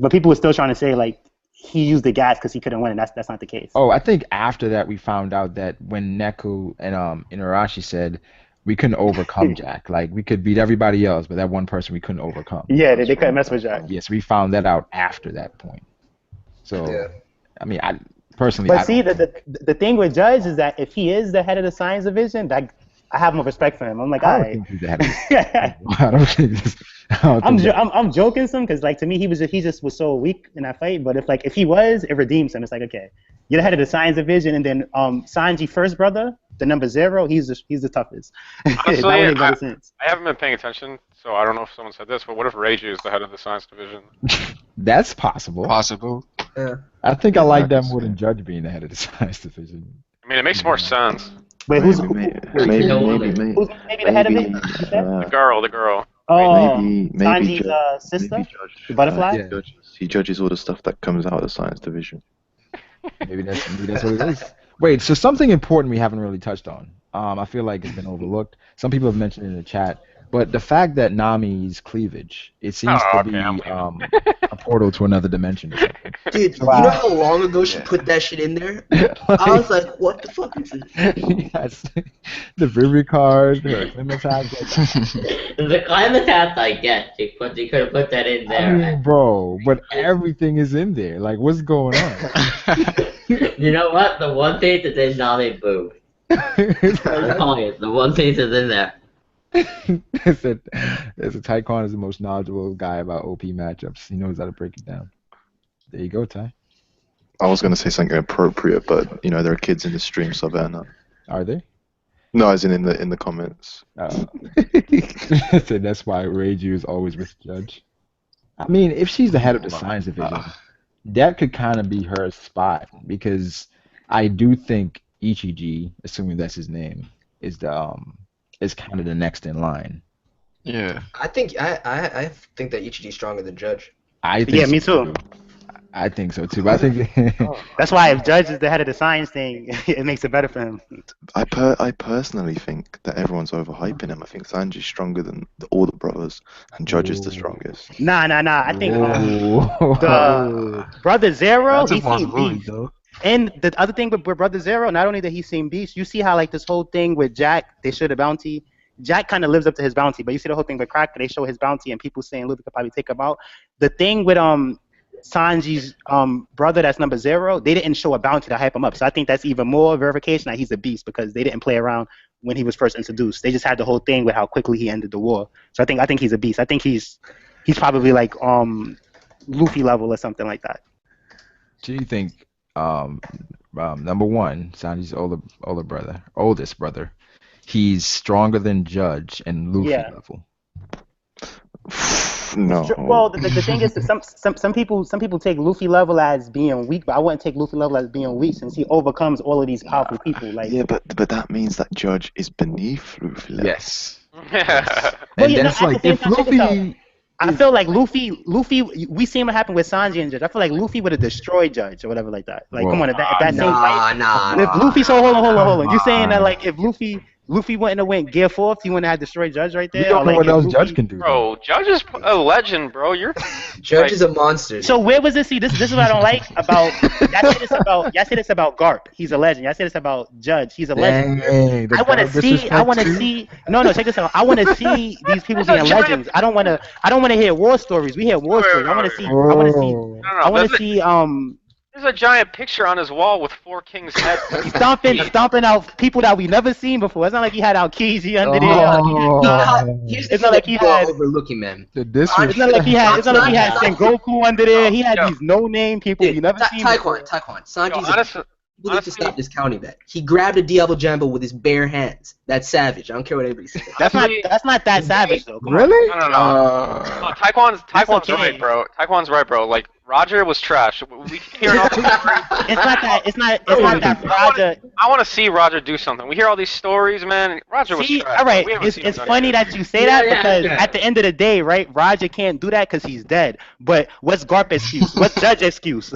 But people were still trying to say like he used the gas because he couldn't win, and that's not the case. Oh, I think after that we found out that when Neku and Inarashi said we couldn't overcome Jack, like we could beat everybody else, but that one person we couldn't overcome. Yeah, they couldn't mess with Jack. Yes, we found that out after that point. So, Yeah. I mean, I personally. But I see, don't- the thing with Judge is that if he is the head of the science division, that I have more respect for him. I'm like, I all don't right. think he's the head of I don't think. I'm joking some because like to me he just was so weak in that fight. But if he was, it redeems him. It's like okay, you're the head of the science division, and then Sanji first brother, the number 0, he's the toughest. Honestly, That would make better sense. I haven't been paying attention, so I don't know if someone said this, but what if Reiju is the head of the science division? That's possible. Possible. I think I like that more than Judge being the head of the science division. I mean, it makes more sense. Wait, who's maybe maybe the head of it? You said? The girl. Oh, maybe Sanji's Judge- sister, maybe Judge, the butterfly. Yeah. he judges all the stuff that comes out of the science division. Maybe that's what it is. Wait, so something important we haven't really touched on I feel like it's been overlooked. Some people have mentioned it in the chat, but the fact that Nami's cleavage, it seems to be I'm a portal to another dimension or something. Dude, So you know how long ago she Yeah. put that shit in there? I was like, what the fuck is this? yes, the Vivi card, her Clementine. The climate I get. They could have put that in I there. mean, bro, but everything is in there. Like, what's going on? You know what? The one piece that's in Nami boob. It's I'm like, telling you, the one piece is in there. it's a, Taekwon is the most knowledgeable guy about OP matchups. He knows how to break it down. There you go, Ty. I was going to say something appropriate, but you know there are kids in the stream, so better not. Are they? No, as in the comments. So that's why Reiju is always with Judge. I mean, if she's the head of the science division, that could kind of be her spot because I do think Ichiji, assuming that's his name, is kind of the next in line. Yeah. I think I think that Ichiji's stronger than Judge. I think Yeah, so me too. I think so too. But I think That's why if Judge is the head of the science thing, it makes it better for him. I personally think that everyone's overhyping him. I think Sanji's stronger than all the brothers, and Judge is the strongest. Nah. I think Whoa. the Brother Zero, That's a he's seen possibility, Beast. though. And the other thing with Brother Zero, not only that he's seen Beast, you see how like this whole thing with Jack, they show the bounty. Jack kind of lives up to his bounty, but you see the whole thing with Cracker, they show his bounty and people saying Luffy could probably take him out. The thing with Sanji's brother that's number 0, they didn't show a bounty to hype him up. So I think that's even more verification that he's a beast because they didn't play around when he was first introduced. They just had the whole thing with how quickly he ended the war. So I think he's a beast. I think he's probably like Luffy level or something like that. Do you think number 1, Sanji's oldest brother, he's stronger than Judge and Luffy Yeah. level? No. Well, the thing is that some people take Luffy level as being weak, but I wouldn't take Luffy level as being weak since he overcomes all of these powerful people. Like Yeah, but that means that Judge is beneath Luffy. level. Yes. Well, And yeah, no, that's at the like same if time, check this out. Luffy. I feel like Luffy, we seen what happened with Sanji and Judge. I feel like Luffy would have destroyed Judge or whatever like that. Like, Whoa. come on, if that same fight. Nah. If Luffy, so hold on. You saying that like if Luffy wouldn't have went Gear 4th, he wouldn't have destroyed Judge right there? We don't Or, know like, what if else Luffy- Judge can do. Bro, Judge is a legend, bro. You're Judge is a monster. So where was this? See, this is what I don't like about. Y'all say this about Garp. He's a legend. Y'all say this about Judge. He's a legend. Dang, I want to see. No, check this out. I want to see these people being legends. I don't want to hear war stories. We hear war stories. I want to see. I want to see. There's a giant picture on his wall with 4 kings' heads. Stomping out people that we never seen before. It's not like he had Aokiji under there. Here's It's the not like thing he that people are had- overlooking, man. It's not like he had Sengoku under there. He had these no-name people we never seen before. Taekwon. Sanji's honestly, we need to stop discounting that. He grabbed a Diablo Jambo with his bare hands. That's savage. I don't care what anybody says. That's not that savage though. Come on. Really? No. Taekwon's okay. right, bro. Taekwon's right, bro. Like Roger was trash. We hear all these stories. It's not that Roger. I want to see Roger do something. We hear all these stories, man. Roger was See, trash. all right, We haven't seen him it's do funny anything. that you say that because at the end of the day, right, Roger can't do that because he's dead. But what's Garp excuse? What's Judge excuse?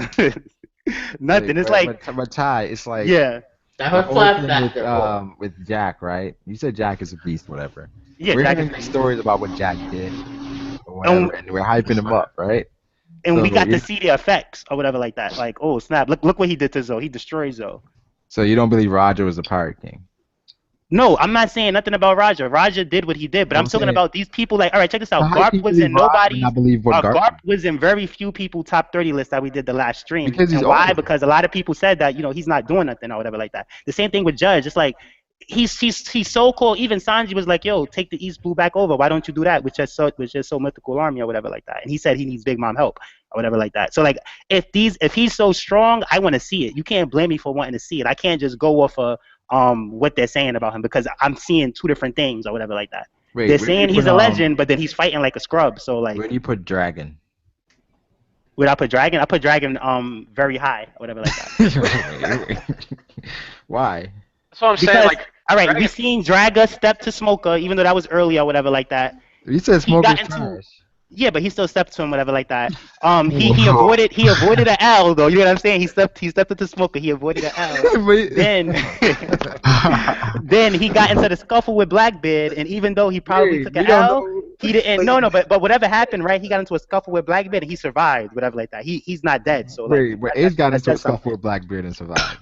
Nothing. It's like, but Ty, it's like yeah, That the was whole flashback. thing with Jack, right? You said Jack is a beast, whatever. yeah. We're Jack hearing is- these stories about what Jack did, or whatever, and we're hyping him up, right? and we So got you- to see the effects or whatever like that. Like, oh snap! Look what he did to Zoe. He destroyed Zoe. So you don't believe Roger was a pirate king? No, I'm not saying nothing about Roger. Roger did what he did, but I'm talking saying- about these people. Like, all right, check this out. So how can Garp you was in believe Roger nobody's. and not believe what Garp Garp was in very few people top 30 list that we did the last stream. Because he's and why? old. Because a lot of people said that he's not doing nothing or whatever like that. The same thing with Judge. It's like he's so cool. Even Sanji was like, "Yo, take the East Blue back over. Why don't you do that?" Which is so mythical army or whatever like that. And he said he needs Big Mom help or whatever like that. So like if he's so strong, I want to see it. You can't blame me for wanting to see it. I can't just go off of what they're saying about him because I'm seeing 2 different things or whatever like that. Wait, They're where do saying you he's put, a legend, but then he's fighting like a scrub. So like, Where do you put Dragon? would I put Dragon? I put Dragon very high or whatever like that. Why? That's what I'm saying. Because Like, all right, Dragon- we seen Draga step to Smoker, even though that was early or whatever like that. You said Smoker's got into- trash. Yeah, but he still stepped to him, whatever, like that. He avoided an L though. You know what I'm saying? He stepped into smoker. He avoided an L. Then then he got into the scuffle with Blackbeard, and even though he probably Wait, took we an don't L, know. he didn't. No, but whatever happened, right? He got into a scuffle with Blackbeard, and he survived, whatever, like that. He's not dead, so like Wait, Ace got that into a says scuffle something. with Blackbeard and survived.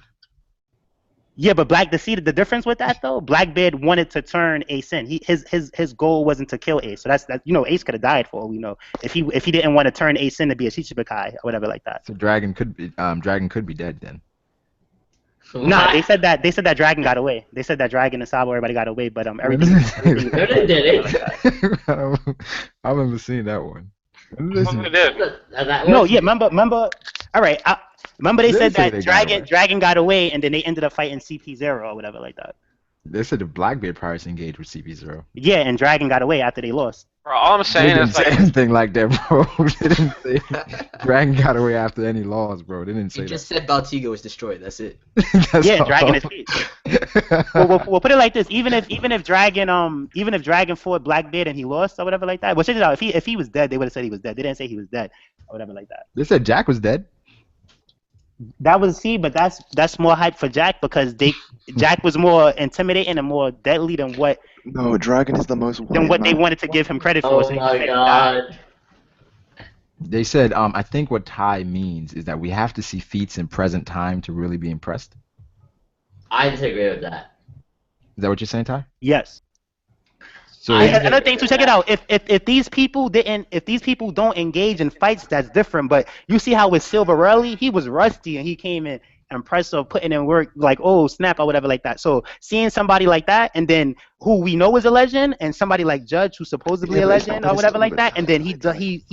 Yeah, but the difference with that though, Blackbeard wanted to turn Ace in. His goal wasn't to kill Ace. So that's Ace could have died for all we know. If he didn't want to turn Ace in to be a Shichibukai or whatever like that. So Dragon could be dead then. Nah, they said that Dragon got away. They said that Dragon and Sabo, everybody got away, but everything. No, they didn't. I remember seeing that one. They did. No, yeah, remember. All right, remember they They said say that they got away. Dragon got away, and then they ended up fighting CP0 or whatever like that. They said the Blackbeard pirates engaged with CP0. Yeah, and Dragon got away after they lost. Bro, all I'm They saying didn't is say like, anything like that, bro. They didn't say Dragon got away after any laws, bro. They didn't say He just said Baltigo was destroyed. That's it. that. That's Yeah, all. Dragon is peace. We'll put it like this: even if Dragon fought Blackbeard and he lost or whatever like that. Well, check it out. If he was dead, they would have said he was dead. They didn't say he was dead or whatever like that. They said Jack was dead. That was but that's more hype for Jack because Jack was more intimidating and more deadly than what No, Dragon is the most wanted they man. wanted to give him credit for. Oh So they my said he died. god. They said, I think what Tai means is that we have to see feats in present time to really be impressed. I disagree with that. Is that what you're saying, Tai? Yes. So I- And another thing to check it out. If these people don't engage in fights, that's different. But you see how with Silverelli, he was rusty and he came in impressive, putting in work like oh snap or whatever like that. So seeing somebody like that, and then who we know is a legend, and somebody like Judge who's supposedly Yeah, a but it's legend not- or whatever but like it's- that, and then he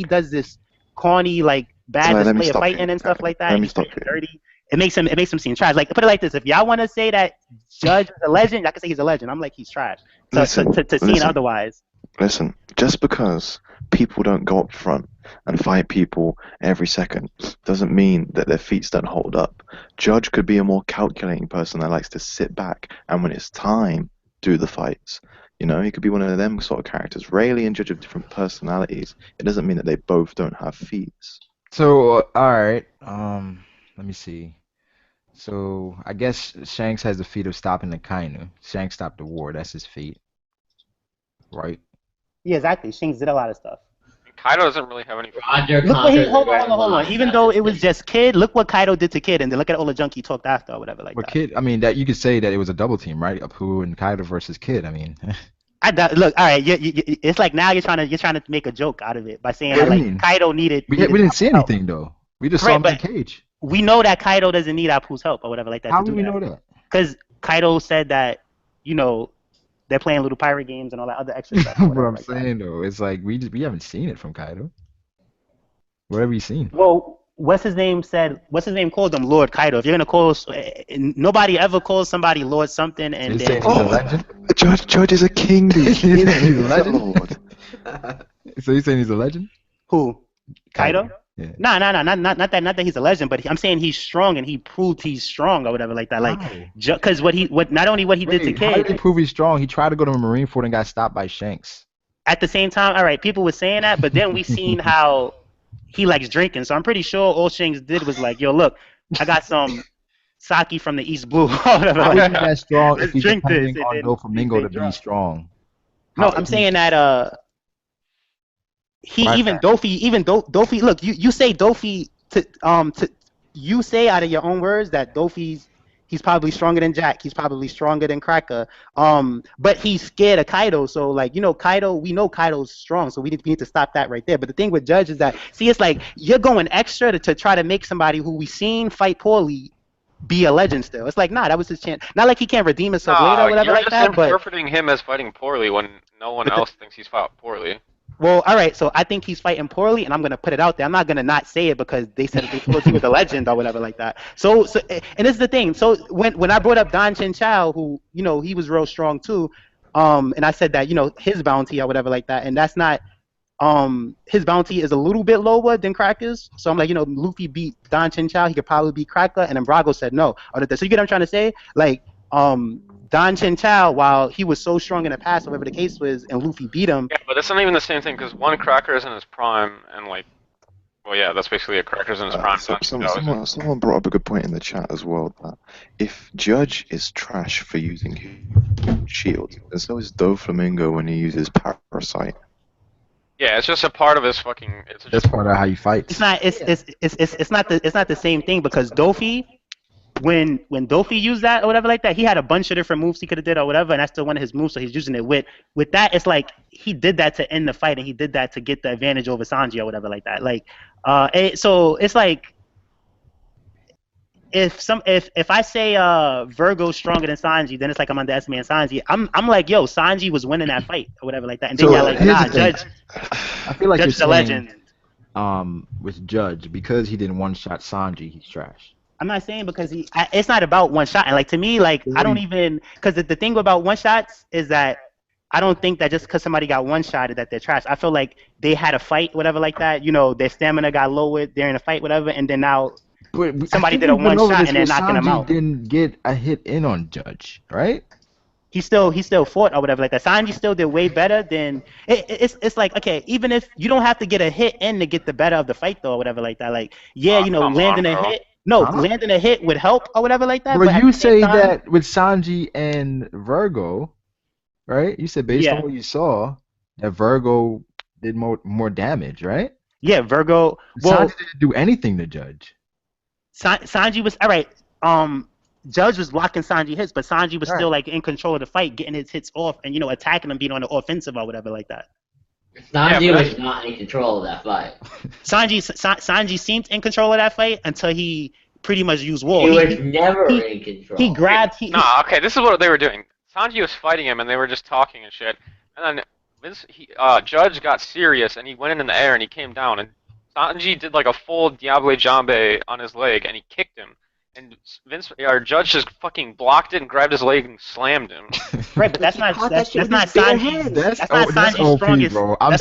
does this corny like bad Sorry, let me display of stop fighting you. and stuff like that. Let and me he's stop fighting you. dirty. It makes him seem trash. Like put it like this: if y'all want to say that Judge is a legend, I can say he's a legend. I'm like he's trash. So Listen, to seeing listen. otherwise. Listen, just because people don't go up front and fight people every second doesn't mean that their feats don't hold up. Judge could be a more calculating person that likes to sit back and when it's time, do the fights. You know, he could be one of them sort of characters. Rayleigh and Judge have different personalities. It doesn't mean that they both don't have feats. all right. Let me see. So I guess Shanks has the feat of stopping the Kainu. Shanks stopped the war. That's his feat, right? Yeah, exactly. Shanks did a lot of stuff. Kaido doesn't really have any. Roger Look what he conquers hold the on. Grand Line. Even though it was just Kid, look what Kaido did to Kid, and then look at all the junk he talked after or whatever like But that. Kid, I mean, that you could say that it was a double team, right? Apu and Kaido versus Kid. I mean, Look, all right. It's like now you're trying to make a joke out of it by saying What that do you like mean? Kaido needed. we needed didn't see help. anything though. We just Right, saw him in but- the cage. We know that Kaido doesn't need Apu's help or whatever like that. How to do do we that. know that? Because Kaido said that they're playing little pirate games and all that other extra stuff. or What whatever I'm like that. saying though, it's like we haven't seen it from Kaido. What have we seen? Well, what's his name called him Lord Kaido. If you're gonna call, nobody ever calls somebody Lord something, and You're then saying he's a legend? Judge is a king, dude. He's a legend? Lord. So you're saying he's a legend? who? Kaido? Yeah. No, not that he's a legend, but I'm saying he's strong and he proved he's strong or whatever like that. Like, How? because not only what he did to Wait, how did he Kid, prove he's strong? He tried to go to Marineford and got stopped by Shanks. at the same time, all right, people were saying that, but then we seen how he likes drinking. So I'm pretty sure all Shanks did was like, yo, look, I got some sake from the East Blue or whatever. How Like is he that. that strong Let's if he's drink this, depending and on then Doflamingo stay to be drunk. strong? No, How I'm is saying that he My even bad. Dofi. Look, you say Dofi to you say out of your own words that he's probably stronger than Jack. He's probably stronger than Cracker. But he's scared of Kaido. So like Kaido, we know Kaido's strong. So we need to stop that right there. But the thing with Judge is that it's like you're going extra to try to make somebody who we seen fight poorly be a legend still. It's like that was his chance. Not like he can't redeem himself later or whatever you're like just that. But interpreting him as fighting poorly when no one else thinks he's fought poorly. well, all right. So I think he's fighting poorly, and I'm gonna put it out there. I'm not gonna not say it because they said they told he was a legend or whatever like that. So and this is the thing. So when I brought up Don Chin Chow, who he was real strong too, and I said that his bounty or whatever like that, and that's not his bounty is a little bit lower than Cracker's. So I'm like Luffy beat Don Chin Chow, he could probably beat Cracker, and then Brago said no. So you get what I'm trying to say? Like Don Chen Chao, while he was so strong in the past, whatever the case was, and Luffy beat him. Yeah, but that's not even the same thing because one Cracker is in his prime, and like, well, yeah, that's basically a Cracker's in his prime. Someone brought up a good point in the chat as well. That if Judge is trash for using shield, then so is Doflamingo when he uses Parasite. Yeah, it's just a part of his fucking. It's That's just part of how you fight. It's not. It's not the same thing because Dofi, when Dofi used that or whatever like that, he had a bunch of different moves he could have did or whatever, and that's still one of his moves. So he's using it with that. It's like he did that to end the fight, and he did that to get the advantage over Sanji or whatever like that. Like, so it's like if I say Virgo's stronger than Sanji, then it's like I'm underestimating Sanji. I'm like, yo, Sanji was winning that fight or whatever like that, and then you're like, nah, Judge. I feel like Judge you're the saying, legend. With Judge, because he didn't one-shot Sanji, he's trash. I'm not saying because it's not about one shot. And like to me, like I don't even because the thing about one shots is that I don't think that just because somebody got one shot that they're trash. I feel like they had a fight, whatever like that. You know, their stamina got lowered during a fight, whatever, and then now somebody did a one shot and they're knocking him out. Didn't get a hit in on Judge, right? He still fought or whatever like that. Sanji still did way better than it's like okay, even if you don't have to get a hit in to get the better of the fight though or whatever like that. Like yeah, you know, landing a hit. No, landing a hit would help or whatever like that. But you say that with Sanji and Virgo, right? You said based on what you saw that Virgo did more damage, right? Yeah, Virgo. Well, Sanji didn't do anything to Judge. Sanji was all right. Judge was blocking Sanji hits, but Sanji was still like in control of the fight, getting his hits off, and you know attacking him, being on the offensive or whatever like that. Sanji was not in control of that fight. Sanji seemed in control of that fight until he pretty much used war. He was never in control. He grabbed. Okay, this is what they were doing. Sanji was fighting him, and they were just talking and shit. And then Judge got serious, and he went in the air, and he came down, and Sanji did like a full Diable Jambe on his leg, and he kicked him. And Judge just fucking blocked it and grabbed his leg and slammed him. Right, but that's not Sanji. That's not Sanji's strongest. Bro. I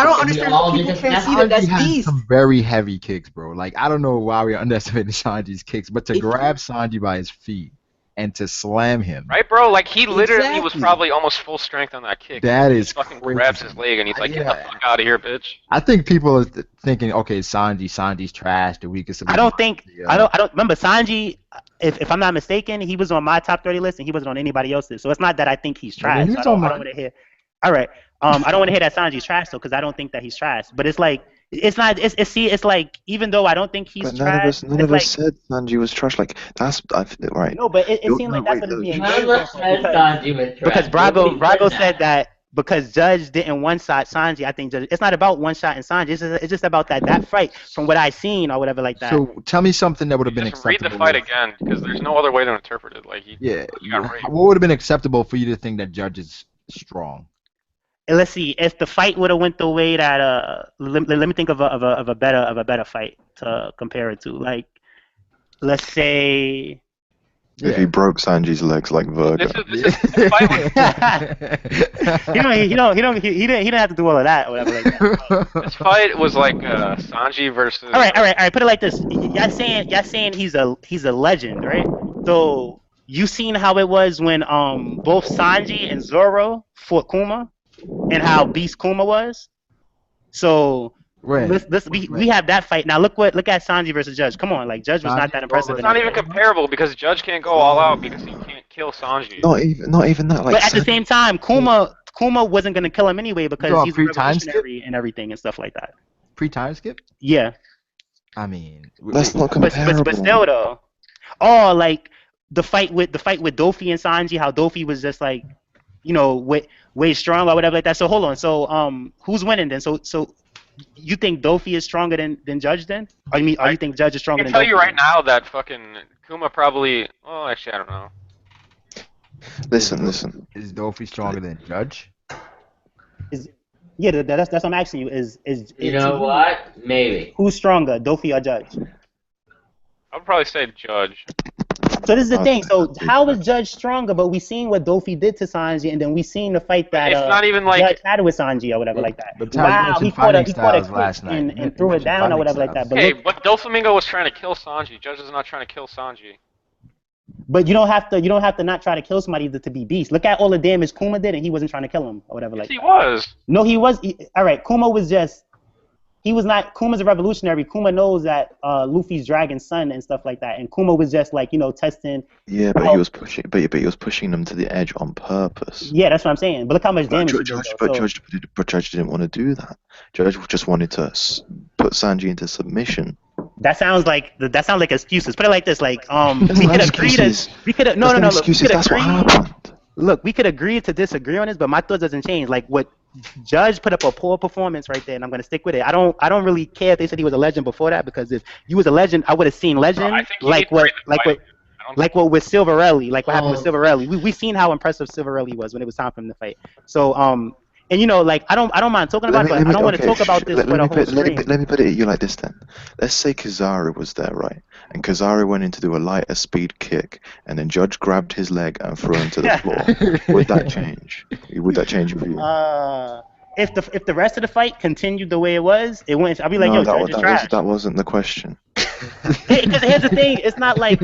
don't understand how people can't see that. That's beast. Some very heavy kicks, bro. Like I don't know why we're underestimating Sanji's kicks, but to grab Sanji by his feet and to slam him. Right, bro? Like he literally was probably almost full strength on that kick. That is fucking crazy. Grabs his leg and he's like, get the fuck out of here, bitch. I think people are thinking, okay, Sanji's trash, the weakest of the I don't remember Sanji, if I'm not mistaken, he was on my top 30 list and he wasn't on anybody else's. So it's not that I think he's trash. I don't want to hear. All right. I don't want to hear that Sanji's trash though, because I don't think that he's trash. But it's like it's like even though I don't think he's trash. None of us said Sanji was trash. Like that's right. No, but it seemed like that's what it's being None of us said Sanji was trash. Because Brago said that because Judge didn't one-shot Sanji. I think Judge. It's not about one-shot and Sanji. It's just about that fight from what I've seen or whatever like that. So tell me something that would have been Just acceptable. read the fight again, because there's no other way to interpret it. Like what would have been acceptable for you to think that Judge is strong? And let's see if the fight would have went the way that let me think of a better fight to compare it to. Like let's say if he broke Sanji's legs like Virgo. This fight was, he didn't have to do all of that or whatever like that. This fight was like Sanji versus. All right. Put it like this. Y'all saying he's a legend, right? So you seen how it was when both Sanji and Zoro fought Kuma, and how beast Kuma was. So we have that fight now. Look at Sanji versus Judge. Come on, like Judge was not that impressive. It's not even comparable because Judge can't go all out because he can't kill Sanji. Not even that. Like, but at the same time, Kuma wasn't gonna kill him anyway because he's revolutionary and everything and stuff like that. Pre-time skip? Yeah. I mean, that's not comparable. But still though, like the fight with Dofi and Sanji, how Dofi was just like, you know, way stronger or whatever like that. So hold on. So who's winning then? So you think Dofi is stronger than Judge then? Or you think Judge is stronger than Dofi? I can tell you right now that fucking Kuma probably. Oh, actually, I don't know. Listen. Is Dofi stronger than Judge? That's what I'm asking you. Is you know what? Maybe. Who's stronger, Dofi or Judge? I would probably say Judge. So this is the thing. So how is Judge stronger? But we seen what Dofi did to Sanji, and then we seen the fight that it's not even like Judge had with Sanji or whatever like that. But wow, he caught a kick last night and threw it down or whatever like that. But Doflamingo was trying to kill Sanji. Judge is not trying to kill Sanji. But you don't have to not try to kill somebody to be beast. Look at all the damage Kuma did, and he wasn't trying to kill him or whatever. Yes, Like he that. was. No, he was. All right, Kuma was just. He was not. Kuma's a revolutionary. Kuma knows that Luffy's dragon son and stuff like that. And Kuma was just like testing. Yeah, but he was pushing. But he was pushing them to the edge on purpose. Yeah, that's what I'm saying. But look how much damage he did. Judge didn't want to do that. Judge just wanted to put Sanji into submission. That sounds like excuses. Put it like this: like we could agree to. We could no. Excuses. That's what happened. Look, we could agree to disagree on this, but my thought doesn't change. Like what Judge put up a poor performance right there, and I'm gonna stick with it. I don't really care if they said he was a legend before that, because if you was a legend, I would have seen legend like what with Silverelli, like what happened with Silverelli. We seen how impressive Silverelli was when it was time for him to fight. So and like I don't mind talking about it, but I don't want to talk about this for the whole stream. Let me put it at you like this then. Let's say Kizaru was there, right? And Kizaru went in to do a lighter speed kick, and then Judge grabbed his leg and threw him to the floor. Would that change? Would that change your view? If the rest of the fight continued the way it was, it wouldn't. I'd be like, Judge is trash. That wasn't the question. Because here's the thing, it's not like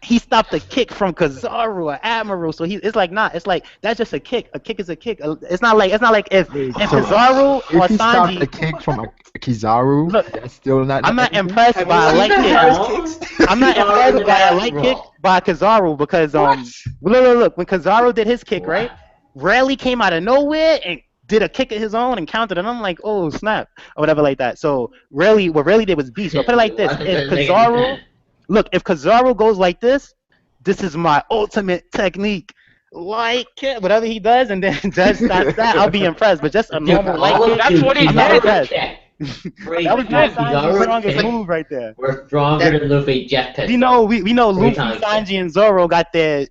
he stopped a kick from Kizaru or Admiral, so it's like it's like that's just a kick. A kick is a kick. It's not like if Kizaru or If he stopped Sanji. the kick from Kizaru, Look, that's still not. I'm not impressed by a light kick. I'm not impressed by a light kick by Kizaru because look when Kizaru did his kick, right? Rayleigh came out of nowhere and did a kick of his own and countered, and I'm like, oh snap, or whatever like that. So what Rayleigh did was beast. So put it like this: if Kizaru goes like this is my ultimate technique. Like whatever he does, and then Judge stops that, I'll be impressed. But just a normal light kick, That's what he I'm not did. impressed. That was my strongest move right there. We're stronger than Luffy jet pistol. We know Luffy, times Sanji, and Zoro got their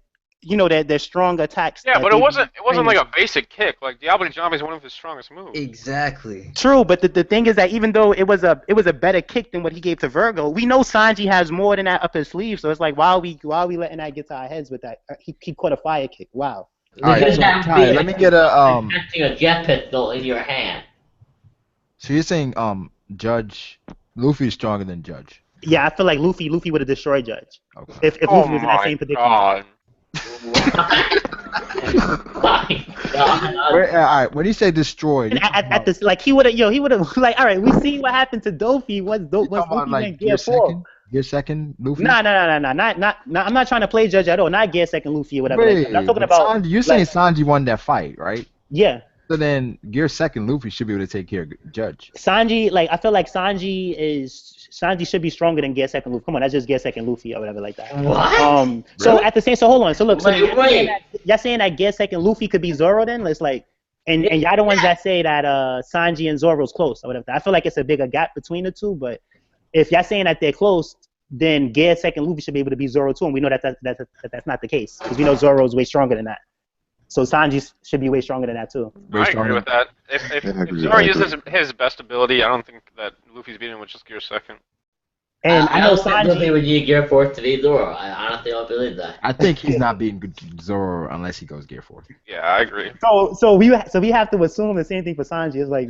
strong attacks. Yeah, but it wasn't like a basic kick. Like Diablo Jump is one of his strongest moves. Exactly. True, but the thing is that even though it was a better kick than what he gave to Virgo, we know Sanji has more than that up his sleeve. So it's like, why are we letting that get to our heads with that? He caught a fire kick. Wow. All right, so, Kai, let me get a Testing a jet pistol in your hand. So you're saying Luffy is stronger than Judge? Yeah, I feel like Luffy would have destroyed Judge Okay. if Luffy was in that same predicament. God. My God. All right, when you say destroyed, And at this, like he would have like, all right, we seen what happened to Dofy once Luffy like went Gear 4. Gear second, Luffy. No, not. I'm not trying to play Judge at all. Not Gear second Luffy or whatever. Wait, I'm talking but about. Sanji, you're saying Sanji won that fight, right? Yeah. So then Gear second Luffy should be able to take care of Judge. Sanji, like I feel like Sanji should be stronger than Gear second Luffy. Come on, that's just Gear second Luffy or whatever like that. What? So Really? at the same, so hold on. So look, Wait. y'all saying that Gear second Luffy could be Zoro then? Let's like, and y'all the ones that say that Sanji and Zoro's close or whatever. I feel like it's a bigger gap between the two, but if y'all saying that they're close, then Gear second Luffy should be able to be Zoro too, and we know that's not the case because we know Zoro's way stronger than that. So Sanji should be way stronger than that too. I agree with that. If Zoro uses his best ability, I don't think that Luffy's beating him with just Gear second. And I know don't think Luffy Sanji. would need Gear 4 to beat Zoro. I honestly don't believe that. I think he's not beating Zoro unless he goes Gear 4. Yeah, I agree. So we have to assume the same thing for Sanji. It's like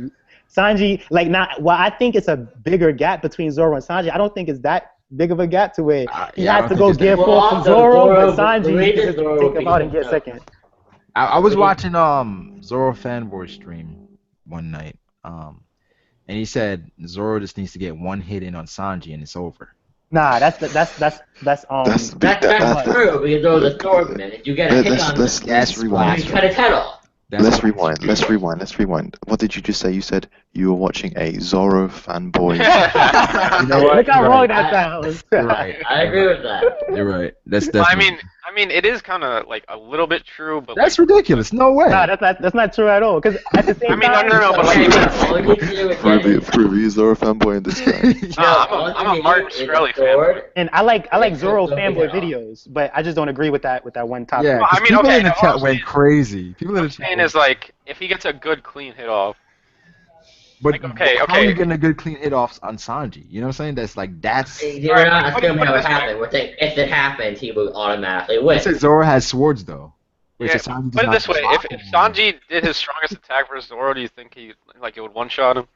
Sanji, like not. Well, I think it's a bigger gap between Zoro and Sanji. I don't think it's that big of a gap to where he yeah, I has don't to go think it's Gear that 4 Well, from also, Zoro, Zoro- but Sanji the he reason can Zoro take him beat out and him get up. second. I was watching Zoro fanboy stream one night, and he said Zoro just needs to get one hit in on Sanji and it's over. Nah, that's That's true because Zoro's a swordsman. If you get a hit on him, Let's rewind. you cut his head off. Let's rewind. What did you just say? You said you were watching a Zoro fanboy. You know what? Look how You're wrong right. that sounds. You're right. I agree with that. You're right. That's I mean, it is kind of like a little bit true, but that's like, ridiculous. No way. Nah, that's not true at all. Because at the same I mean, time, no, but Okay, like, all you need to do is get it. Prove he's Zoro fanboy in this guy. nah, I'm a Martin Shkreli fanboy. and I like Like, Zoro don't fanboy get off. videos, but I just don't agree with that one topic. Yeah, Well, I 'cause mean, people okay, in the no, chat I'm went saying- crazy. People in What the I'm chat saying went- is like, if he gets a good clean hit off, but like, okay, how are okay. you getting a good clean hit off on Sanji? You know what I'm saying? That's. You're not assuming that would happen. We're saying if it happens, he will automatically I win. said Zoro has swords though. Wait, yeah, so Sanji does put it not this way: block if him? Sanji did his strongest attack versus Zoro, do you think it would one shot him?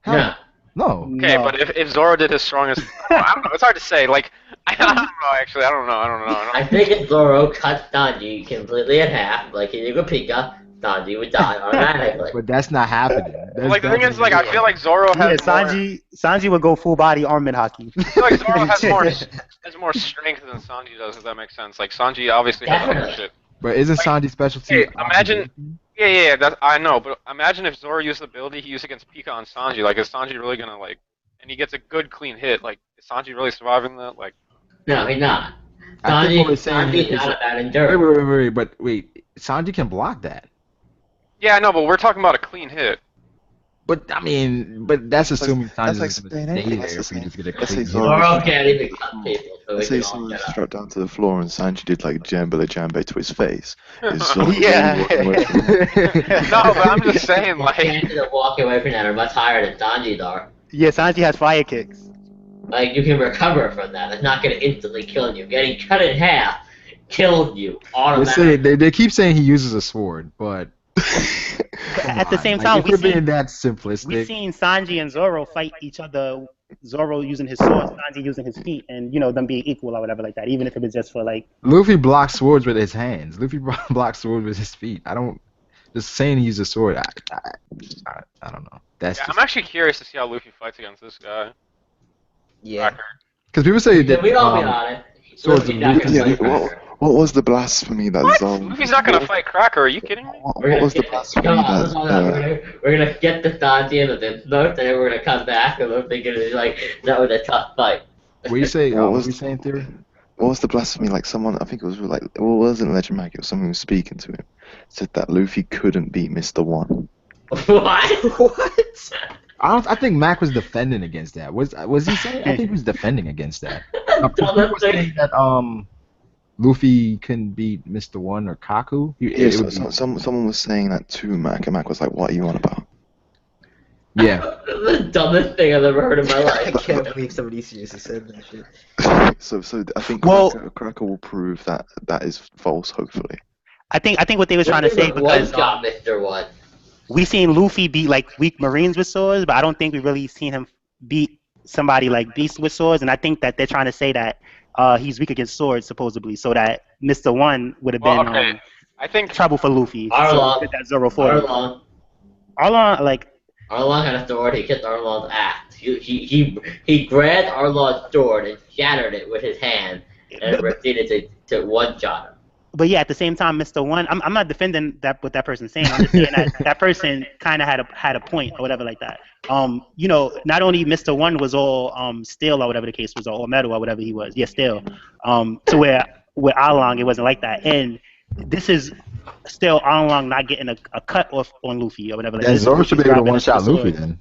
No. No. Okay, No. but if Zoro did his strongest, I don't know. It's hard to say. Like, I don't know. Actually, I don't know. I think if Zoro cut Sanji completely in half, like he did with Pika, Sanji would die automatically. But that's not happening. Well, like the thing is, like I feel like Zoro Yeah, has more. Sanji would go full body armament hockey. I feel like Zoro has more strength than Sanji does. If that makes sense. Like Sanji obviously has other shit. But isn't Sanji's specialty? Hey, imagine. Yeah, that I know, but imagine if Zoro used the ability he used against Pika on Sanji. Like, is Sanji really gonna like? And he gets a good clean hit. Like, is Sanji really surviving that? Like, No, he's not. I think what we're saying Sanji's is not a bad endurance. wait. Sanji can block that. yeah, I know, but we're talking about a clean hit. But I mean, that's assuming That's Sanji's like going to saying stay anything. there That's if we just get a let's say clean hit. Zoro- Zoro can't even cut people, so Let's we say can all someone get up. struck down to the floor and Sanji did like Jinbei to his face. Is Zoro Yeah. really walking away from it? No, but I'm just saying, The like, chances of walking away from that are much higher than Sanji's are. Yeah, Sanji has fire kicks. Like, you can recover from that. It's not going to instantly kill you. Getting cut in half kills you automatically. They keep saying he uses a sword, but At the on, same like, time, if we we're being seen, that we simplistic. seen Sanji and Zoro fight each other. Zoro using his sword, Sanji using his feet, and them being equal or whatever like that. Even if it was just for like. Luffy blocks swords with his hands. Luffy blocks swords with his feet. I don't. Just saying he uses a sword. I don't know. That's yeah, just I'm actually curious to see how Luffy fights against this guy. Yeah. because people say that We all be on it. swords Luffy's and not gonna Yeah, fight what, Cracker. what was the blasphemy that What? Zoro? Luffy's not gonna fight Cracker. Are you kidding me? What was the blasphemy Come on, that? let's hold on. We're gonna get the Sanji and the Death and then we're gonna come back and Luffy's gonna be like, that was a tough fight. what do you say? What What was- were you saying, Theory? What was the blasphemy? Like someone, I think it was like, well, it wasn't Legend Mag. It was someone who was speaking to him. Said that Luffy couldn't beat Mr. One. What? What? I think Mac was defending against that. Was he saying? I think he was defending against that. People were saying that Luffy couldn't beat Mr. One or Kaku. Yeah, someone was saying that to Mac, and Mac was like, "What are you on about?" Yeah. The dumbest thing I've ever heard in my I life. can't believe somebody seriously said that shit. So I think Well- Cracker will prove that that is false. Hopefully. I think what they were trying to say because got Mr. One. we seen Luffy beat like weak Marines with swords, but I don't think we really seen him beat somebody like Beast with swords. And I think that they're trying to say that he's weak against swords supposedly, so that Mr. One would have Well, been okay. I think trouble for Luffy. Arlong. So that Zoro fought him. Arlong like had a sword, he kicked Arlong's ass. He grabbed Arlong's sword and shattered it with his hand and proceeded to one-shot him. But yeah, at the same time, Mr. One, I'm not defending that what that person's saying. I'm just saying that that person kind of had a point or whatever like that. Not only Mr. One was all steel or whatever the case was, or all metal or whatever he was. Yeah, steel. To where with Arlong it wasn't like that. And this is still Arlong not getting a cut off on Luffy or whatever. Like Yeah, this. Zoro should be able to Dropping one shot the sword. Luffy then.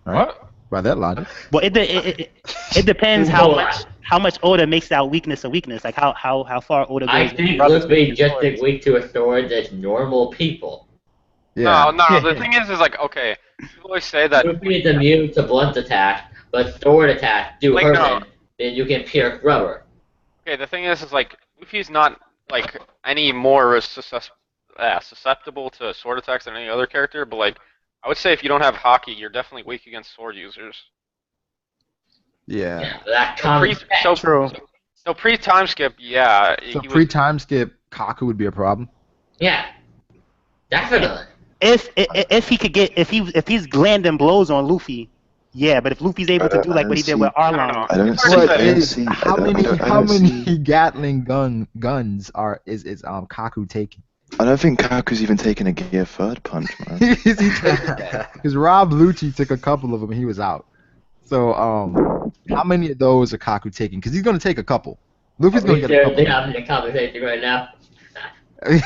Right? By that logic. Well, it depends how much Oda makes that weakness a weakness. Like how far Oda goes. I think Luffy just is weak to a sword as normal people. Yeah. No. The thing is like, okay, people always say that. Luffy is immune to blunt attacks, but sword attacks do Like, hurt no. him. Then you can pierce rubber. Okay, the thing is like, Luffy's not like any more susceptible to sword attacks than any other character, but like, I would say if you don't have hockey, you're definitely weak against sword users. Yeah. That So comes True. So pre-time skip, yeah. So he was- pre-time skip, Kaku would be a problem. Yeah, definitely. If he could get if he's landing blows on Luffy, yeah. But if Luffy's able to do like what he did with Arlong, I don't It's hard to see. I say. don't see. How many Gatling guns is Kaku taking? I don't think Kaku's even taken a gear third punch, man. Is he taking that? Because Rob Lucci took a couple of them and he was out. So how many of those are Kaku taking? Because he's gonna take a couple. Luffy's gonna get a They're couple. having a conversation right now. They're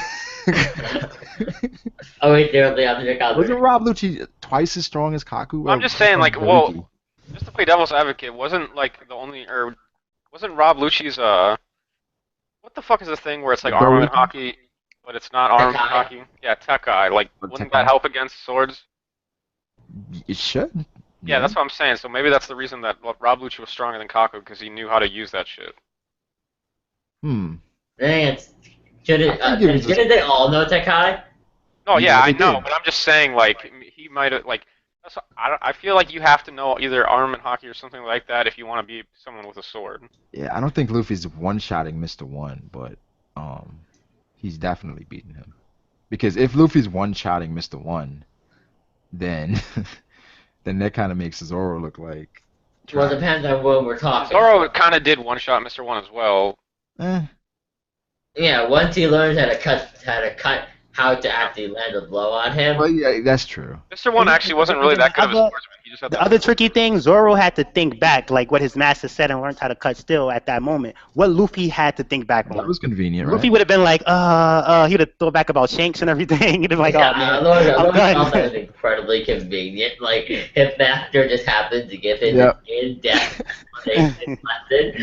having a Wasn't conversation. Rob Lucci twice as strong as Kaku? I'm just saying, like, well, just to play devil's advocate, wasn't like the only, or wasn't Rob Lucci's what the fuck is the thing where it's like Go armament Luffy? hockey, but it's not armament Tekai. hockey? Yeah, Tekai. Like, wouldn't Tekai? that help against swords? It should. Yeah, that's what I'm saying. So maybe that's the reason that Rob Lucci was stronger than Kaku, because he knew how to use that shit. Hmm. Dang it. Shouldn't they all know Tekai? No, Yeah, yeah, I they know, did. but I'm just saying, like, he might have, like, I feel like you have to know either arm and hockey or something like that if you want to be someone with a sword. Yeah, I don't think Luffy's one-shotting Mr. One, but he's definitely beating him. Because if Luffy's one-shotting Mr. One, then then that kind of makes Zoro look like Well, it trash. depends on when we're talking. Zoro kind of did one-shot Mr. One as well. Eh, Yeah, once he learns how to actually land a blow on him. well, yeah, that's true. Mr. One actually wasn't really that good of a swordsman. He just had The other tricky thing, Zoro had to think back, like what his master said, and learned how to cut steel at that moment. What Luffy had to think back That on. was convenient, Luffy right? would have been like, he'd have thought back about Shanks and everything. He'd have been like, Yeah, oh man, I I'm found done. that incredibly convenient. Like, his master just happened to give him Yep. an in-depth lesson.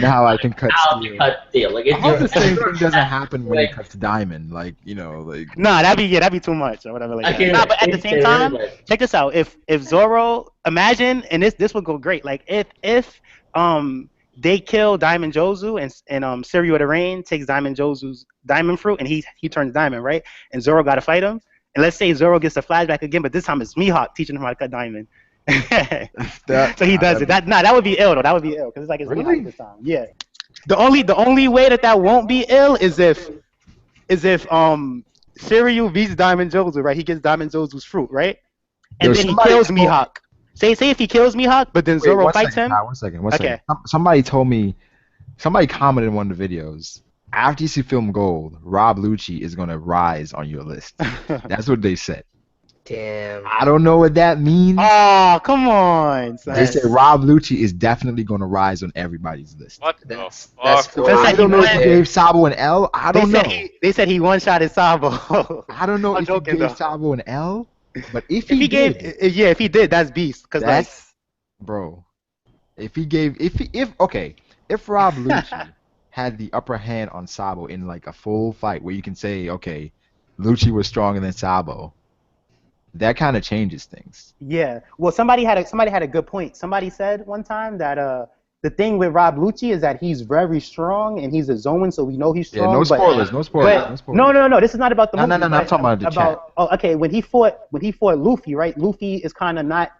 Now I can cut How to steel. cut steel. Like, I hope the same thing doesn't happen when he Like, cuts diamond. Like, like Nah, that'd be too much or whatever. Like I that. can Nah, but at the same time, like, check this out. If Zoro, imagine, and this would go great. Like if they kill Diamond Jozu and Suryo the Rain takes Diamond Jozu's diamond fruit and he turns diamond, right? And Zoro got to fight him. And let's say Zoro gets a flashback again, but this time it's Mihawk teaching him how to cut diamond. So he does it. That would be ill though. That would be ill because it's like it's Really? Mihawk this time. Yeah. The only way that won't be ill is if Shiryu beats Diamond Jozu, right? He gets Diamond Jozu's fruit, right? And Yo, then he somebody kills told- Mihawk. Say if he kills Mihawk, but then Wait, Zoro one fights second, him. Kyle, one second. Okay. Somebody told me, somebody commented in one of the videos, after you see film Gold, Rob Lucci is going to rise on your list. That's what they said. Damn. I don't know what that means. Oh, come on. son. They said Rob Lucci is definitely going to rise on everybody's list. What That's the that's fuck? cool. That's I like don't know if he he gave Sabo an L. I don't know. They said he one-shotted Sabo. I don't know I'm if he joking, gave though. Sabo an L, but If he did, that's beast. Cause like, that's bro. If Rob Lucci had the upper hand on Sabo in like a full fight where you can say, okay, Lucci was stronger than Sabo, that kind of changes things. yeah. Well, somebody had a good point. Somebody said one time that the thing with Rob Lucci is that he's very strong and he's a Zoan, so we know he's Yeah, strong. no but- spoilers, no spoilers, But no spoilers. no. This is not about the No, movie. no, I'm talking about the chat. Oh, okay. When he fought Luffy, right? Luffy is kind of not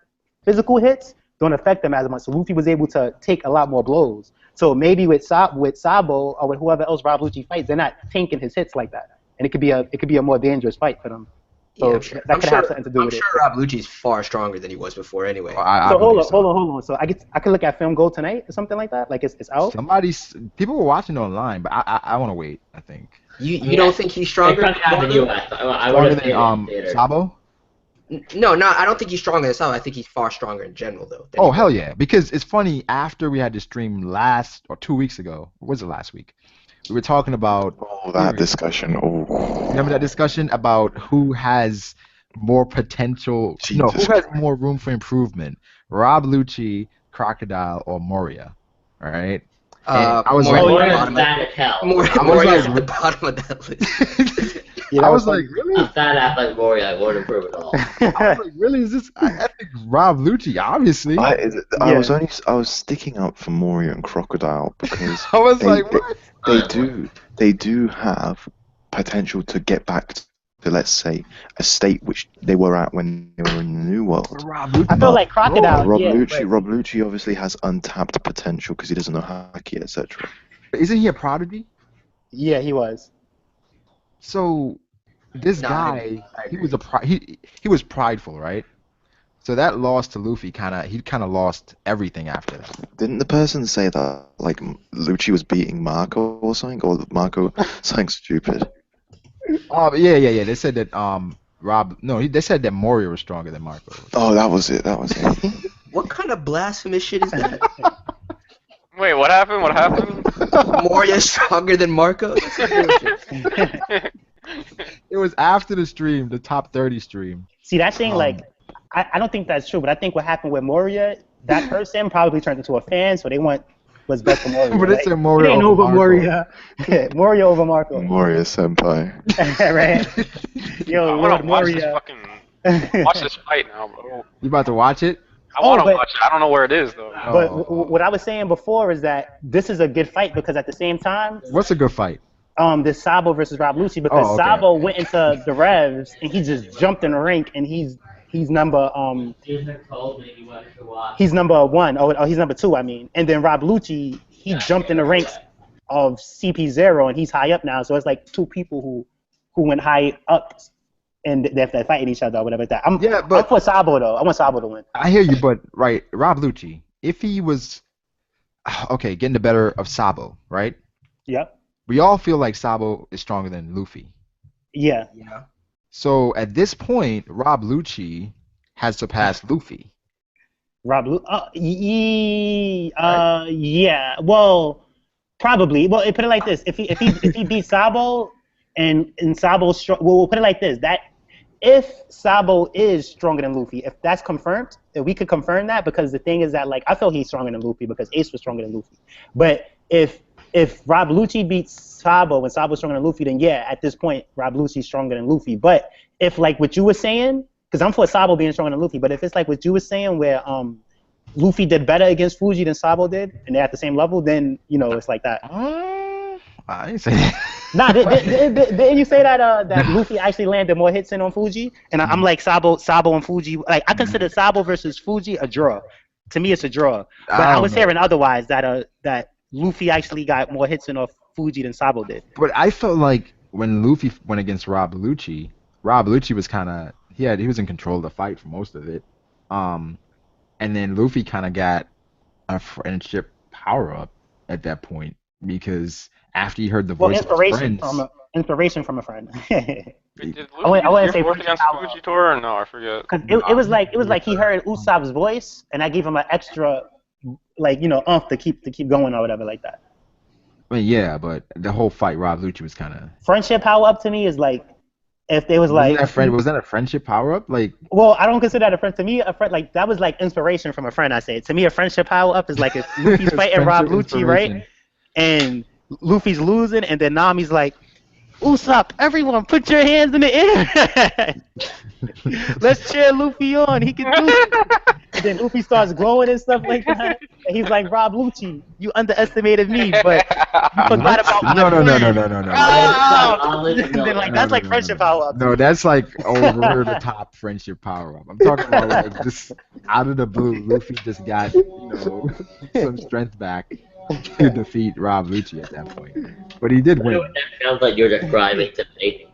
physical hits don't affect them as much. So Luffy was able to take a lot more blows. So maybe with Sabo or with whoever else Rob Lucci fights, they're not tanking his hits like that, and it could be a more dangerous fight for them. So Yeah, I'm sure, that could have something to do I'm with it. sure Rob Lucci's far stronger than he was before anyway. So hold on. So I can look at Film Gold tonight or something like that. Like it's out. People were watching online, but I want to wait. I think You don't think he's stronger? It comes out in the US. I stronger would have than Sabo. No, I don't think he's stronger than Sabo. I think he's far stronger in general, though. Oh hell yeah! Because it's funny. After we had the stream 2 weeks ago, or was it last week? We were talking about that discussion. Remember that discussion about who has more potential? No, who has more room for improvement? Rob Lucci, Crocodile, or Moria? All right. I was Moria's bad as hell. Moria's at the bottom of that list. I was like, really? I'm fat ass like Moria. I won't improve at all. I was like, really? Is this? I think Rob Lucci, obviously. I was sticking up for Moria and Crocodile because I was like, what? They do have potential to get back to, let's say, a state which they were at when they were in the New World. I feel like Crocodile. Rob yeah, Lucci obviously has untapped potential because he doesn't know haki, etc. Isn't he a prodigy? Yeah, he was. So this guy, he was prideful, right? So that loss to Luffy he kind of lost everything after that. Didn't the person say that like Lucci was beating Marco or something, or Marco something stupid? Yeah. They said that they said that Moria was stronger than Marco. Oh, that was it. What kind of blasphemous shit is that? Wait, what happened? Moria's stronger than Marco? It was after the stream, the top 30 stream. See, that thing, I don't think that's true, but I think what happened with Moria, that person probably turned into a fan, so they want what's best for Moria. But it's a Moria over over Marco. Moria. Moria over Marco. Moria senpai. Right? Yo, I want to watch Moria. watch this fight now, bro. You about to watch it? I want to watch it. I don't know where it is though. But what I was saying before is that this is a good fight because at the same time, What's a good fight? this Sabo versus Rob Lucci because Sabo went into the revs and he just jumped in the ring and he's He's number Jason told me he wanted to watch. he's number 1. Oh, he's number 2. I mean, and then Rob Lucci, he jumped in the ranks of CP0, and he's high up now. So it's like two people who went high up, and they're fighting each other or whatever. I'm for Sabo though. I want Sabo to win. I hear you, but right, Rob Lucci, if he was getting the better of Sabo, right? Yep. We all feel like Sabo is stronger than Luffy. Yeah. Yeah. So at this point, Rob Lucci has surpassed Luffy. Rob yeah. Well, probably. Well, put it like this: if he beat Sabo and Sabo's strong, well, we'll put it like this: that if Sabo is stronger than Luffy, if that's confirmed, if we could confirm that, because the thing is that like I feel he's stronger than Luffy because Ace was stronger than Luffy. But if Rob Lucci beats Sabo and Sabo's stronger than Luffy, then yeah, at this point Rob Lucci's stronger than Luffy. But if like what you were saying, because I'm for Sabo being stronger than Luffy, but if it's like what you were saying where Luffy did better against Fuji than Sabo did, and they're at the same level, then it's like that. I didn't say that. Nah, didn't you say that that Luffy actually landed more hits in on Fuji? And I'm like Sabo and Fuji. Like I consider Sabo versus Fuji a draw. To me, it's a draw. But I was hearing otherwise that Luffy actually got more hits in off Fuji than Sabo did. But I felt like when Luffy went against Rob Lucci was kind of he was in control of the fight for most of it. And then Luffy kind of got a friendship power up at that point because after he heard the voice of his friends. Inspiration from a friend. Did Luffy I wouldn't say work against Fuji Tor or no? I forget. Because it was like he heard Usopp's voice, and I gave him an extra, to keep going or whatever like that. I mean, yeah, but the whole fight, Rob Lucci was kind of friendship power up to me is like if they was like was that a friendship power up? Like, well, I don't consider that a friend. To me, a friend like that was like inspiration from a friend. I say to me, a friendship power up is like if Luffy's fighting Rob Lucci, right, and Luffy's losing, and then Nami's like, Usopp, everyone, put your hands in the air. Let's cheer Luffy on. He can do it. And then Luffy starts glowing and stuff like that. And he's like, Rob Lucci, you underestimated me, but you forgot about my No. And then like that's like friendship power up. No, that's like over the top friendship power up. I'm talking about like just out of the blue, Luffy just got some strength back to defeat Rob Lucci at that point. But he did win. That sounds like you're describing to me.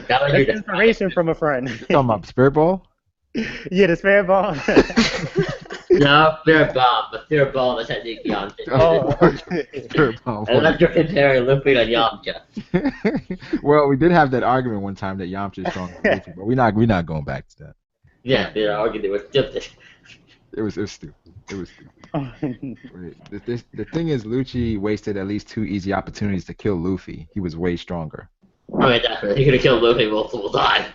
That's inspiration from a friend. You talking about Spirit Ball? Yeah, the Spirit Ball. No, Spirit Bomb. The Spirit Bomb is technically Yamcha. Spirit Ball. Unless you're comparing Luffy to Yamcha. Well, we did have that argument one time that Yamcha is stronger than Luffy, but we're not going back to that. Yeah, the argument was stupid. It was stupid. The thing is, Lucci wasted at least 2 easy opportunities to kill Luffy. He was way stronger. I mean, definitely. He could have killed Luffy multiple times.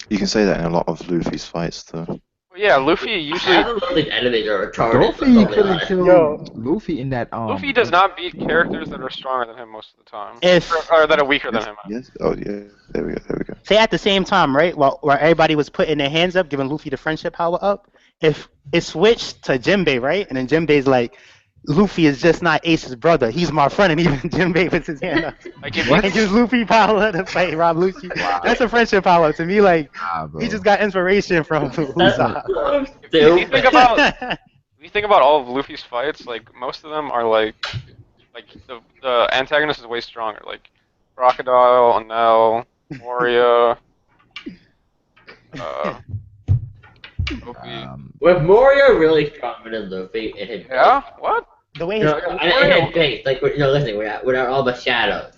You can say that in a lot of Luffy's fights, though. Well, yeah, Luffy usually. I don't think enemies are retarded. Luffy couldn't kill Luffy in that. Luffy does not beat characters that are stronger than him most of the time, If or that are weaker than him. Yes. Oh yeah. There we go. say at the same time, right? While everybody was putting their hands up, giving Luffy the friendship power up. If it switched to Jinbei, right? And then Jinbei's like, Luffy is just not Ace's brother. He's my friend, and even Jinbei puts his hand up. And gives Luffy power to fight Rob Lucci. Wow. That's a friendship power to me. Like he just got inspiration from Usopp. If you think about all of Luffy's fights, like most of them are like the antagonist is way stronger. Like Crocodile, Enel, Moria. Was Moria really stronger than Luffy in his Yeah? What? The way in his face, like listen, we're all the shadows.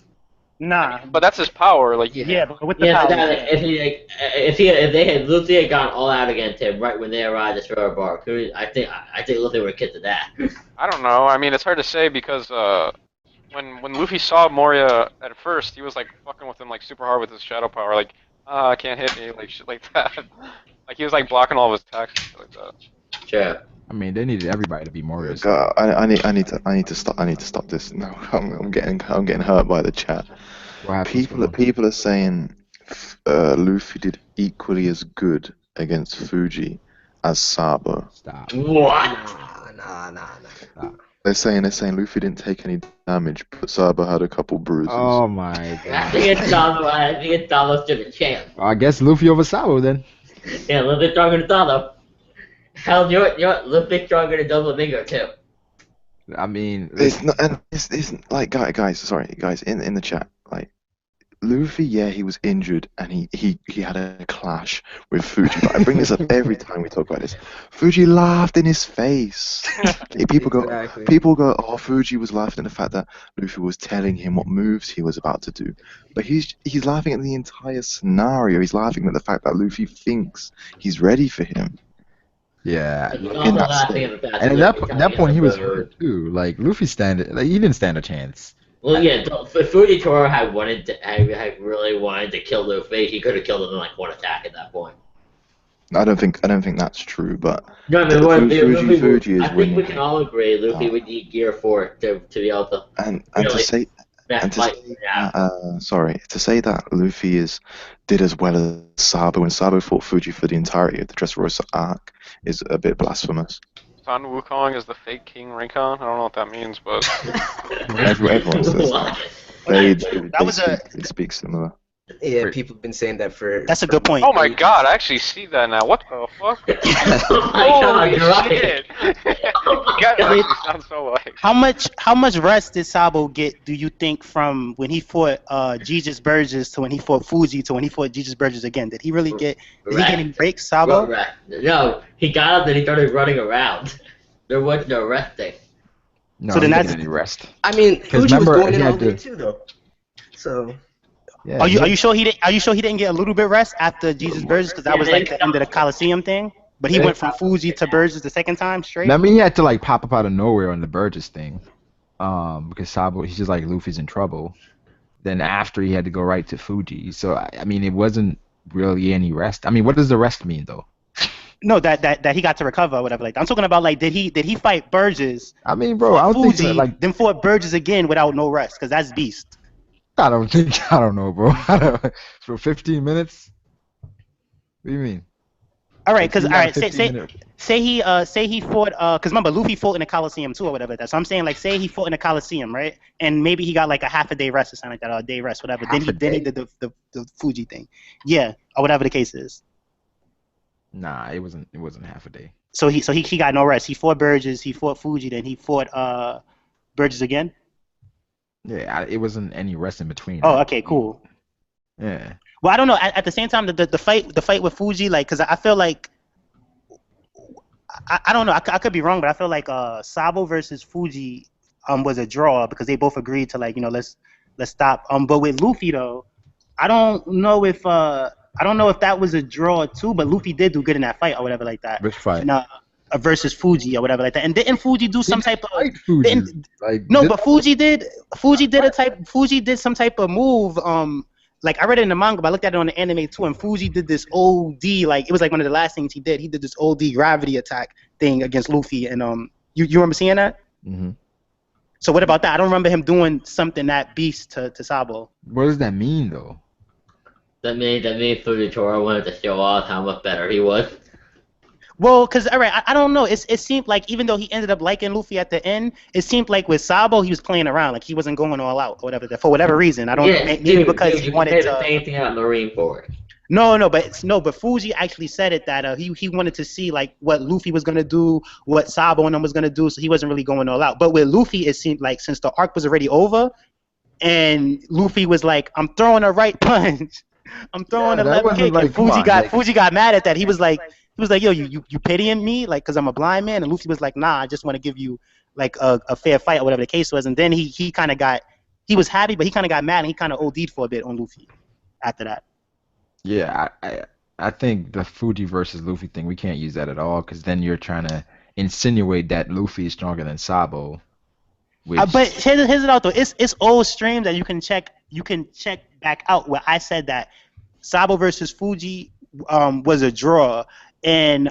Nah. But that's his power, like yeah, but with the power. If Luffy had gone all out against him right when they arrived at Shore Bar, I think Luffy would have kicked to that. I don't know. I mean, it's hard to say because when Luffy saw Moria at first, he was like fucking with him like super hard with his shadow power, like can't hit me, like shit like that. Like he was like blocking all of his attacks and shit like that. Sure. I mean, they needed everybody to be Moria. God, I need to stop this. No, I'm getting hurt by the chat. People are saying Luffy did equally as good against Fuji as Sabo. Stop. What? Nah. They're saying Luffy didn't take any damage, but Sabo had a couple bruises. Oh my god. I think it's Sabo stood a chance. I guess Luffy over Sabo then. Yeah, a little bit stronger than Sabo. Hell, you're a little bit stronger than Doflamingo too. I mean, It's not, and it's like guys, in the chat, like Luffy, yeah, he was injured and he had a clash with Fuji. But I bring this up every time we talk about this. Fuji laughed in his face. Exactly. People go, oh, Fuji was laughing at the fact that Luffy was telling him what moves he was about to do. But he's laughing at the entire scenario. He's laughing at the fact that Luffy thinks he's ready for him. yeah. But he's in also that laughing state. at the fact And at Luffy that telling point, him he was the hurt too. Like Luffy he didn't stand a chance. Well, yeah, if Fujitora had really wanted to kill Luffy, he could have killed him in like one attack at that point. I don't think that's true, but No, I mean, Fuji is I think winning. we can all agree Luffy would need Gear 4 to be able to and really to say fight. to say that Luffy did as well as Sabo, and Sabo fought Fuji for the entirety of the Dressrosa arc is a bit blasphemous. Sun Wukong is the fake King Rincon. I don't know what that means, but Everyone says that. They speak similar. Yeah, people have been saying that for. That's a good point. oh my god, I actually see that now. What the fuck? Oh my god, you're right. Shit. That actually sounds so like. How much rest did Sabo get? Do you think from when he fought Jesus Burgess to when he fought Fuji to when he fought Jesus Burgess again? Did he really get? Did he get any breaks, Sabo? No, he got up and he started running around. There was no resting. No, So he then didn't that's- get any rest. I mean, 'Cause Fuji was remember, going in he all had day to- too, though. So. Yeah, Are you sure he didn't? Are you sure he didn't get a little bit rest after Jesus Burgess? Because that was like the end of the Coliseum thing. But he went from Fuji to Burgess the second time straight. Remember, he had to like pop up out of nowhere on the Burgess thing, because Sabo, he's just like Luffy's in trouble. Then after he had to go right to Fuji, so I mean, it wasn't really any rest. I mean, what does the rest mean though? No, that he got to recover or whatever. Like I'm talking about like did he fight Burgess? I mean, bro, I don't Fuji, think like then fought Burgess again without no rest because that's beast. I don't know, bro. For 15 minutes? What do you mean? All right, because all right, 15 minutes. say he fought because remember Luffy fought in the Coliseum too or whatever like that. So I'm saying like say he fought in the Coliseum, right? And maybe he got like a half a day rest or something like that, or a day rest, whatever. Then he did the Fuji thing, yeah, or whatever the case is. Nah, it wasn't half a day. So he got no rest. He fought Burgess, he fought Fuji, then he fought Burgess again. Yeah, it wasn't any rest in between. Oh, okay, cool. Yeah. Well, I don't know. At the same time, the fight with Fuji, like, cause I feel like I don't know. I could be wrong, but I feel like Sabo versus Fuji was a draw because they both agreed to like let's stop. But with Luffy though, I don't know if that was a draw too. But Luffy did do good in that fight or whatever like that. Which fight? Versus Fuji or whatever like that. And didn't Fuji do some type of? Fuji. But Fuji did some type of move. Like I read it in the manga, but I looked at it on the anime too. And Fuji did this OD, like it was like one of the last things he did. He did this OD gravity attack thing against Luffy, and you remember seeing that? Mm-hmm. So what about that? I don't remember him doing something that beast to Sabo. What does that mean though? That means Fujitora wanted to show off how much better he was. Well, because all right, I don't know. It seemed like even though he ended up liking Luffy at the end, it seemed like with Sabo he was playing around, like he wasn't going all out or whatever. For whatever reason, I don't know. Maybe because he wanted to. Anything out Marine for it. But Fuji actually said it that he wanted to see like what Luffy was gonna do, what Sabo and them was gonna do, so he wasn't really going all out. But with Luffy, it seemed like since the arc was already over, and Luffy was like, "I'm throwing a right punch, I'm throwing a left kick," and Fuji got mad at that. He was like, "Yo, you pitying me, like, cause I'm a blind man?" And Luffy was like, "Nah, I just want to give you like a fair fight or whatever the case was." And then he kind of he was happy, but he kind of got mad and he kind of OD'd for a bit on Luffy after that. Yeah, I think the Fuji versus Luffy thing, we can't use that at all, because then you're trying to insinuate that Luffy is stronger than Sabo. But here's it out though. It's old streams that you can check back out where I said that Sabo versus Fuji was a draw, and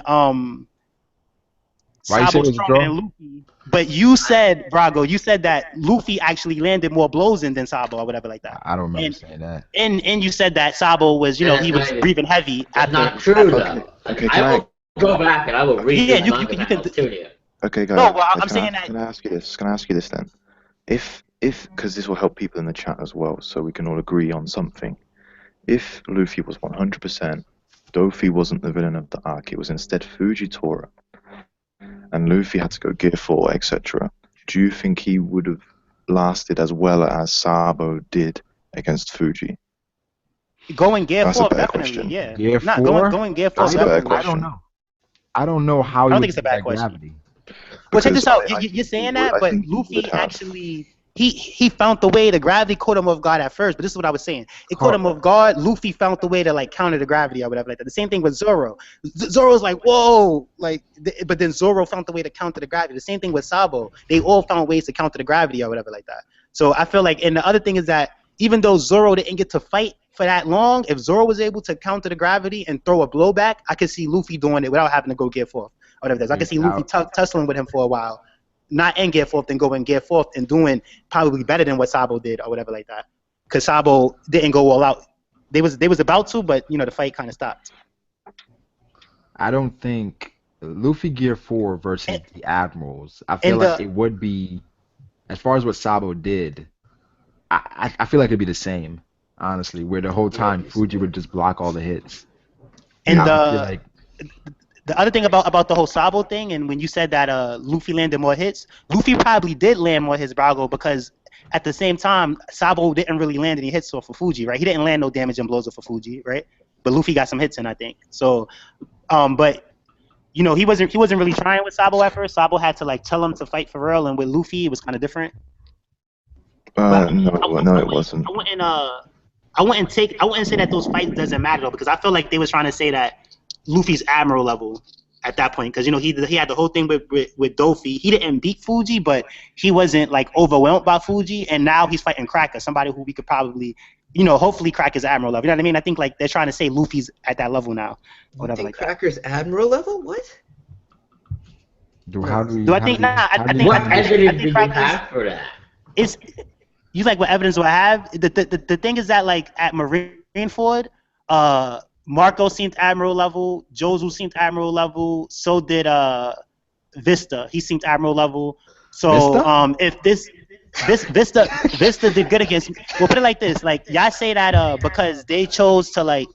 Sabo stronger than Luffy. But you said, Brago, that Luffy actually landed more blows than Sabo or whatever like that. I don't remember saying that. And you said that Sabo was, he was breathing heavy. That's not true though. Okay, I will go back and I will read you can to you. Okay, guys. No, well, I'm saying that. Can I ask you this then? If because this will help people in the chat as well, so we can all agree on something. If Luffy was 100% Dofi wasn't the villain of the arc. It was instead Fujitora, and Luffy had to go Gear 4, etc. Do you think he would have lasted as well as Sabo did against Fuji? Going Gear That's a 4, better definitely, question. yeah. Gear Not 4? going Gear 4, That's a better definitely. I don't question. know. I don't know how I you don't would think it's a beat bad that question. gravity. Well, check Because this out. I You're think saying he that, would- I but think he would Luffy have. actually he found the way. The gravity caught him off guard at first, but this is what I was saying. It caught him off guard. Luffy found the way to like counter the gravity or whatever like that. The same thing with Zoro. Zoro's like, whoa, like, but then Zoro found the way to counter the gravity. The same thing with Sabo. They all found ways to counter the gravity or whatever like that. So I feel like, and the other thing is that even though Zoro didn't get to fight for that long, if Zoro was able to counter the gravity and throw a blowback, I could see Luffy doing it without having to go Gear 4 or whatever it is. I could see Luffy tussling with him for a while. Not in Gear 4, then go in Gear 4 and doing probably better than what Sabo did or whatever like that. Because Sabo didn't go all out. They was about to, but you know the fight kind of stopped. I don't think Luffy Gear 4 versus the Admirals. I feel like it would be, as far as what Sabo did, I feel like it'd be the same, honestly, where the whole time Fuji would just block all the hits. And I feel like the other thing about the whole Sabo thing, and when you said that Luffy landed more hits, Luffy probably did land more hits, Brago, because at the same time, Sabo didn't really land any hits off of Fuji, right? He didn't land no damage and blows off of Fuji, right? But Luffy got some hits in, I think. So, but you know, he wasn't really trying with Sabo at first. Sabo had to like tell him to fight for real, and with Luffy, it was kind of different. No, it wasn't. I wouldn't say that those fights doesn't matter though, because I feel like they was trying to say that Luffy's Admiral level at that point, because you know he had the whole thing with Dofi. He didn't beat Fuji, but he wasn't like overwhelmed by Fuji, and now he's fighting Cracker, somebody who we could probably, you know, hopefully crack his Admiral level. You know what I mean? I think like they're trying to say Luffy's at that level now. Whatever. You think like Cracker's Admiral level? What? how do we? Do I think? Nah, I think. What evidence do you Cracker's have for that? It's you like what evidence do I have? The thing is that like at Marineford, Marco seemed Admiral level, Jozu seemed Admiral level, so did Vista. He seemed Admiral level. So Vista? If Vista did good against me. Well, put it like this: like y'all say that because they chose to like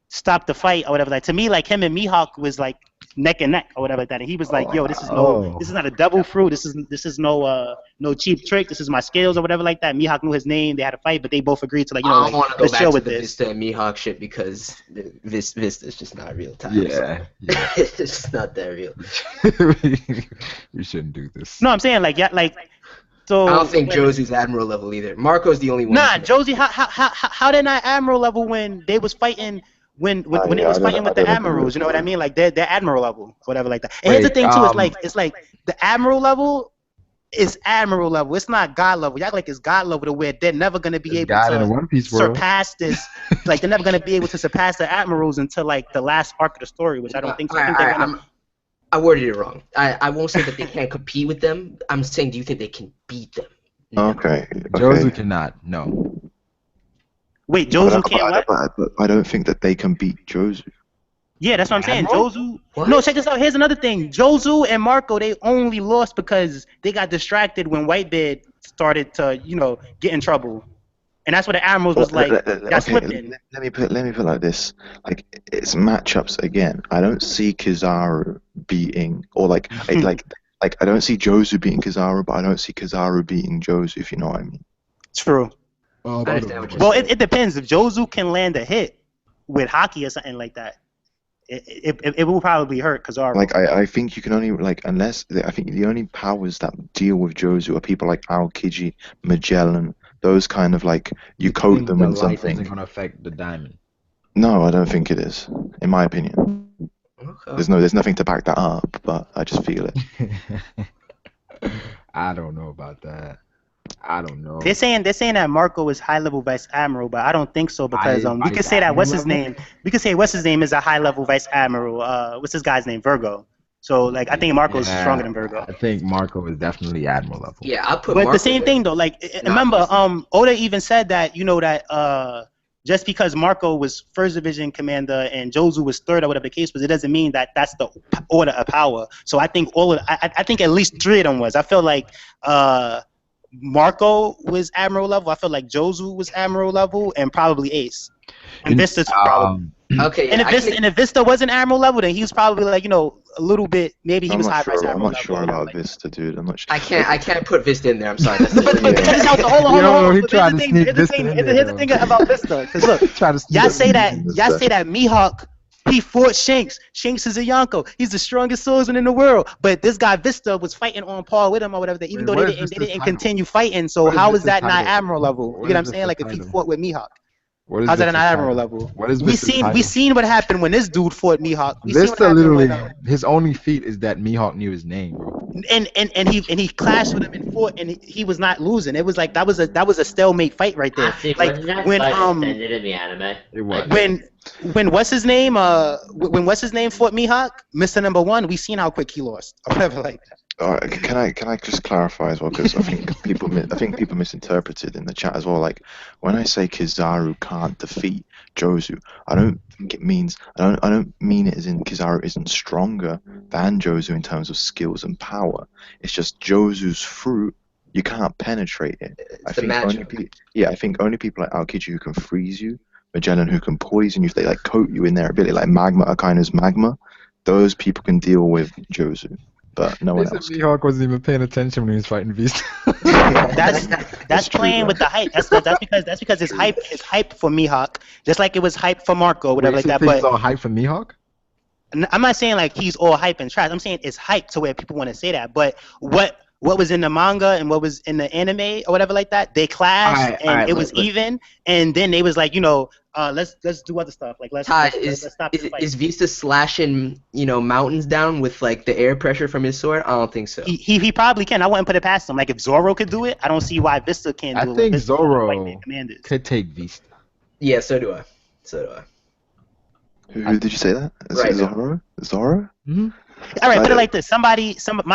stop the fight or whatever. Like to me, like him and Mihawk was like neck and neck or whatever like that. And he was like, "Yo, this is not a double fruit. This is no cheap trick. This is my skills or whatever like that." Mihawk knew his name. They had a fight, but they both agreed to like, you know, I don't want to go let's back chill to with the this. Vista and Mihawk shit because Vista's just not real time. Yeah. It's just not that real. We shouldn't do this. No, I'm saying like, yeah, like. So I don't think Josu's Admiral level either. Marco's the only one. Nah, Josie, how they not Admiral level when they was fighting when they was fighting with the Admirals? You know what I mean? Like they're Admiral level, whatever like that. And here's the thing too, it's like the Admiral level is Admiral level. It's not God level. Y'all like it's God level to where they're never gonna be able God in a One to Piece world. surpass this. Like they're never gonna be able to surpass the Admirals until like the last arc of the story, which I don't think so. I think they're gonna. I worded it wrong. I won't say that they can't compete with them. I'm saying, do you think they can beat them? No. Okay. Jozu cannot. No. Wait, Jozu can't what? But I don't think that they can beat Jozu. Yeah, that's what I'm saying. Admiral? Jozu. What? No, check this out. Here's another thing. Jozu and Marco, they only lost because they got distracted when Whitebeard started to, you know, get in trouble. And that's what the Admirals was like, got slipping. Let me put it like this. Like it's matchups again. I don't see Kizaru beating or like I don't see Jozu beating Kizaru, but I don't see Kizaru beating Jozu, if you know what I mean. True. I understand what you're Well, saying. it depends. If Jozu can land a hit with hockey or something like that, it will probably hurt Kizaru. Like I think you can only I think the only powers that deal with Jozu are people like Aokiji, Magellan, those kind of like you coat them in the light something. isn't gonna affect the diamond. No, I don't think it is. In my opinion, Okay. there's nothing to back that up, but I just feel it. I don't know about that. I don't know. They're saying that Marco is high level vice admiral, but I don't think so because we could say that what's his name? We could say what's his name is a high level vice admiral. What's this guy's name? Virgo. So like I think Marco is stronger than Virgo. I think Marco is definitely Admiral level. Yeah, I'll put But Marco the same there. thing though, like remember, Oda even said that, you know, that just because Marco was first division commander and Jozu was third or whatever the case was, it doesn't mean that that's the order of power. So I think I think at least three of them was. I feel like Marco was Admiral level. I feel like Jozu was Admiral level, and probably Ace. And Vista too, probably. Okay, And yeah, if Vista wasn't Admiral level, then he was probably like, a little bit. Maybe he I'm was not high sure. price I'm Admiral not level. sure about Vista, dude. I'm not sure. I can't put Vista in there. I'm sorry. That's But Yeah. check this out. Hold Yo, on. he But tried to sneak here's the Vista thing. in Here's there, the thing about Vista. Because look, Try to sneak y'all say that Vista. Mihawk, he fought Shanks. Shanks is a Yonko. He's the strongest swordsman in the world. But this guy Vista was fighting on par with him or whatever. Even Wait, though what they is didn't Vista's title? continue fighting. So What is how is Vista's that not title? Admiral level? You What get what is I'm saying? Vista's Like if he title? fought with Mihawk. What is How's that an Vista's Admiral title? level? What is We Vista's seen title? what happened when this dude fought Mihawk. We seen what Vista happened literally, when, his only feat is that Mihawk knew his name, bro. and he clashed with him and fought, and he was not losing. It was like that was a stalemate fight right there. Honestly, Like wasn't that when fight extended in the anime? It was. when what's his name when what's his name fought Mihawk, Mr. Number One, we seen how quick he lost or whatever like that. Can I just clarify as well, because I think people misinterpreted in the chat as well. Like when I say Kizaru can't defeat Jozu, I don't think it means I don't mean it as in Kizaru isn't stronger than Jozu in terms of skills and power. It's just Jozu's fruit, you can't penetrate it. It's the magic. I think only people like Aokiji who can freeze you, Magellan who can poison you, if they like coat you in their ability, like magma, Akaino's magma, those people can deal with Jozu. But no one else. Mihawk wasn't even paying attention when he was fighting Beast. That's true, playing though. with the hype. That's because his hype for Mihawk, just like it was hype for Marco, whatever like that. But It's all hype for Mihawk? I'm not saying like he's all hype and trash. I'm saying it's hype to where people want to say that. But what was in the manga and what was in the anime or whatever like that, they clashed and it was even. And then they was like, let's do other stuff. Like let's stop the fight. Is Vista slashing mountains down with like the air pressure from his sword? I don't think so. He probably can. I wouldn't put it past him. Like if Zoro could do it, I don't see why Vista can't do it. I think Vista Zoro could take Vista. Yeah, so do I. Who did you say that? Right. Zoro? Mm-hmm. All right, put it like this. My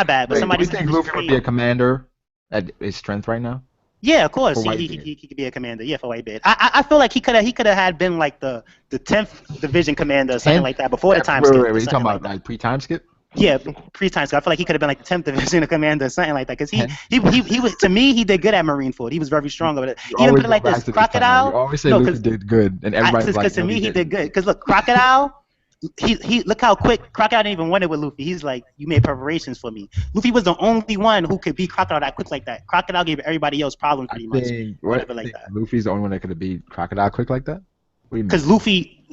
bad, but Wait, somebody do you think Luffy would be a commander at his strength right now? Yeah, of course. For He could be a commander. Yeah, for Whitebeard. I feel like he could have had been like the 10th division commander or something like that before the time skip. Wait, you talking about like pre-time skip? Yeah, pre-time skip. I feel like he could have been like the 10th division commander or something like that. Because he was, to me, he did good at Marineford. He was very strong over it. Even put it like this, Crocodile. You always say Luffy did good, and everybody's like, because to me he did good. Because look, Crocodile. He look how quick Crocodile didn't even win it with Luffy. He's like, you made preparations for me. Luffy was the only one who could beat Crocodile that quick like that. Crocodile gave everybody else problems pretty much. Whatever like that. Luffy's the only one that could have beat Crocodile quick like that? Because Luffy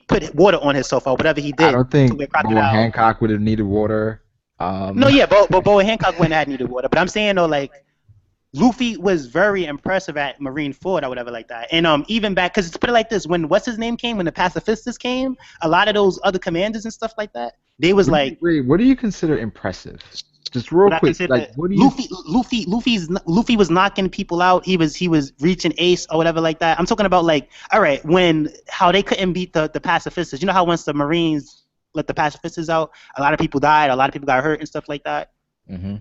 put water on himself or whatever he did. I don't think Boa Hancock would have needed water. No, yeah, but Boa Hancock wouldn't have needed water. But I'm saying though, like, Luffy was very impressive at Marineford or whatever like that. And even back, because to put it like this, when what's his name came, when the pacifistas came, a lot of those other commanders and stuff like that, they was like. Wait, what do you consider impressive? Just real quick, like what do you? Luffy was knocking people out. He was reaching ace or whatever like that. I'm talking about like, all right, how they couldn't beat the pacifistas. You know how once the Marines let the pacifistas out, a lot of people died, a lot of people got hurt and stuff like that. Mm-hmm.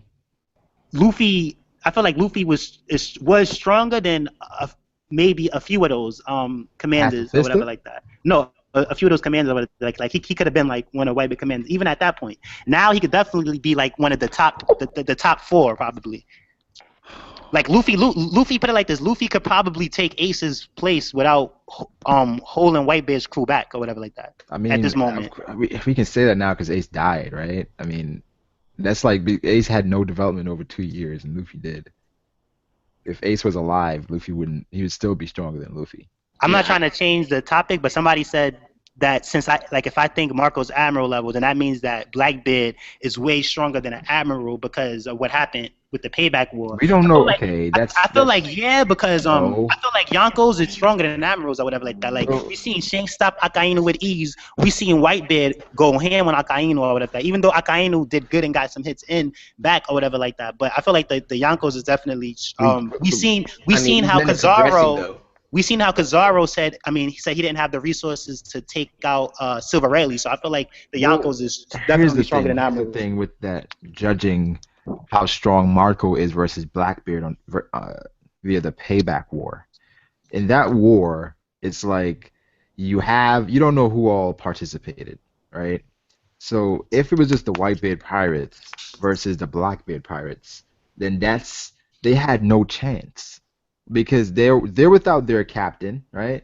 Luffy. I feel like Luffy was stronger than maybe a few of those commanders or whatever like that. No, a few of those commanders, like he could have been like one of Whitebeard commanders even at that point. Now he could definitely be like one of the top the top 4 probably. Like Luffy put it like this. Luffy could probably take Ace's place without holding Whitebeard's crew back or whatever like that. I mean, at this moment, we can say that now because Ace died, right? I mean. That's like Ace had no development over 2 years, and Luffy did. If Ace was alive, Luffy wouldn't. He would still be stronger than Luffy. I'm not trying to change the topic, but somebody said that if I think Marco's Admiral level, then that means that Blackbeard is way stronger than an Admiral because of what happened with the Payback War. We don't know. Like, okay, I feel like because I feel like Yonkos is stronger than Admirals or whatever like that. Like we seen Shanks stop Akainu with ease. We seen Whitebeard go ham on Akainu or whatever. Even though Akainu did good and got some hits in back or whatever like that. But I feel like the Yonkos is definitely we seen how Kizaru. We seen how Kizaru said. I mean, he said he didn't have the resources to take out Silver Rayleigh. So I feel like the Yonkos is definitely stronger than Admiral. Here's the thing with that judging how strong Marco is versus Blackbeard via the Payback War. In that war, it's like you don't know who all participated, right? So if it was just the Whitebeard pirates versus the Blackbeard pirates, then that's they had no chance because they're without their captain, right?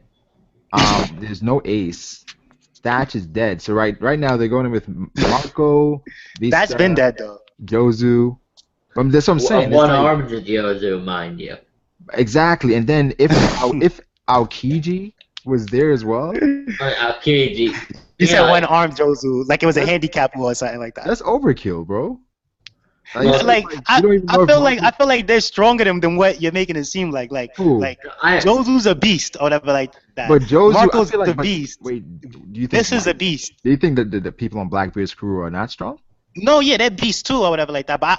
There's no ace. Thatch is dead. So right now they're going in with Marco, That's been Vista, dead though. Jozu. That's what I'm saying. It's One like, armed Yozu, mind you. exactly. And then if Aokiji was there as well, Aokiji. You said one armed Jozu, like it was a handicap or something like that. that's overkill, bro. Well, it's Like you I don't even know if Marco- feel like they're stronger than what you're making it seem like. Like Who? Jozu's a beast or whatever like that. But Jozu, Marco's I feel like, the beast. Wait, do you think This is a beast. Do you think that the people on Blackbeard's crew are not strong? No, yeah, they're beasts too or whatever like that. But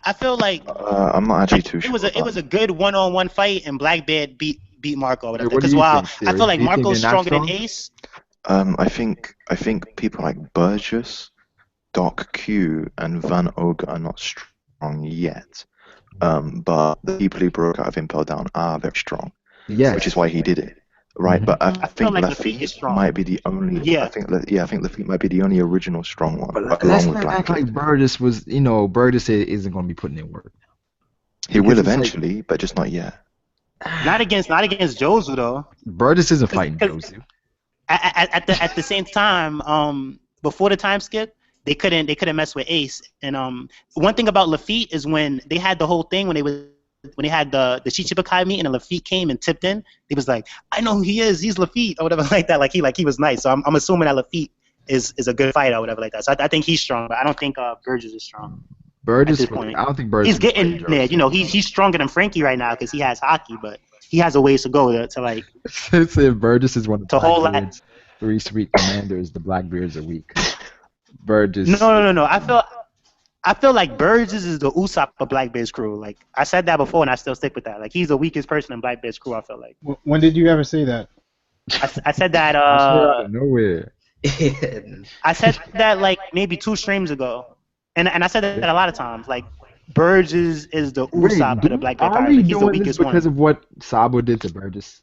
I feel like I'm not actually too sure. it was a good one-on-one fight and Blackbeard beat Marco or whatever. What do Because you while think, I Siri? feel like Do you think Marco's they're not stronger than strong? Ace. I think people like Burgess, Doc Q, and Van Ogre are not strong yet. But the people who broke out of Impel Down are very strong. Yes. Which is why he did it. Right, Mhm. but I feel think like Lafitte Lafitte is strong. might be the only. Yeah. I think Lafitte might be the only original strong one, But along let's with not act Blackbeard. like Burgess was, Burgess isn't going to be putting in work. He will because it's like- eventually, but just not yet. Not against Jozu though. Burgess isn't fighting 'cause- Jozu. At the same time, before the time skip, they couldn't mess with Ace. And one thing about Lafitte is when they had the whole thing when they had the Shichibukai meeting and Lafitte came and tipped in, he was like, I know who he is, he's Lafitte or whatever like that. Like he was nice. So I'm assuming that Lafitte is a good fighter or whatever like that. So I think he's strong, but I don't think Burgess is strong. Burgess, this point. I don't think Burgess. He's is getting fighting there. Jozu. He's stronger than Frankie right now because he has hockey, but he has a ways to go to like Say if Burgess is one of To hold that- Blackbeard's 3 sweet commanders, the Blackbeards are weak. Burgess. No. I feel like Burgess is the Usopp of Blackbeard's crew. Like I said that before, and I still stick with that. Like he's the weakest person in Blackbeard's crew. I feel like When did you ever say that? I said that. Out of nowhere. I said that like maybe 2 streams ago, and I said that a lot of times. Like Burgess is the Usopp of the Blackbeard Are Pirates. we Like, he's the doing this weakest because one. of what Sabo did to Burgess?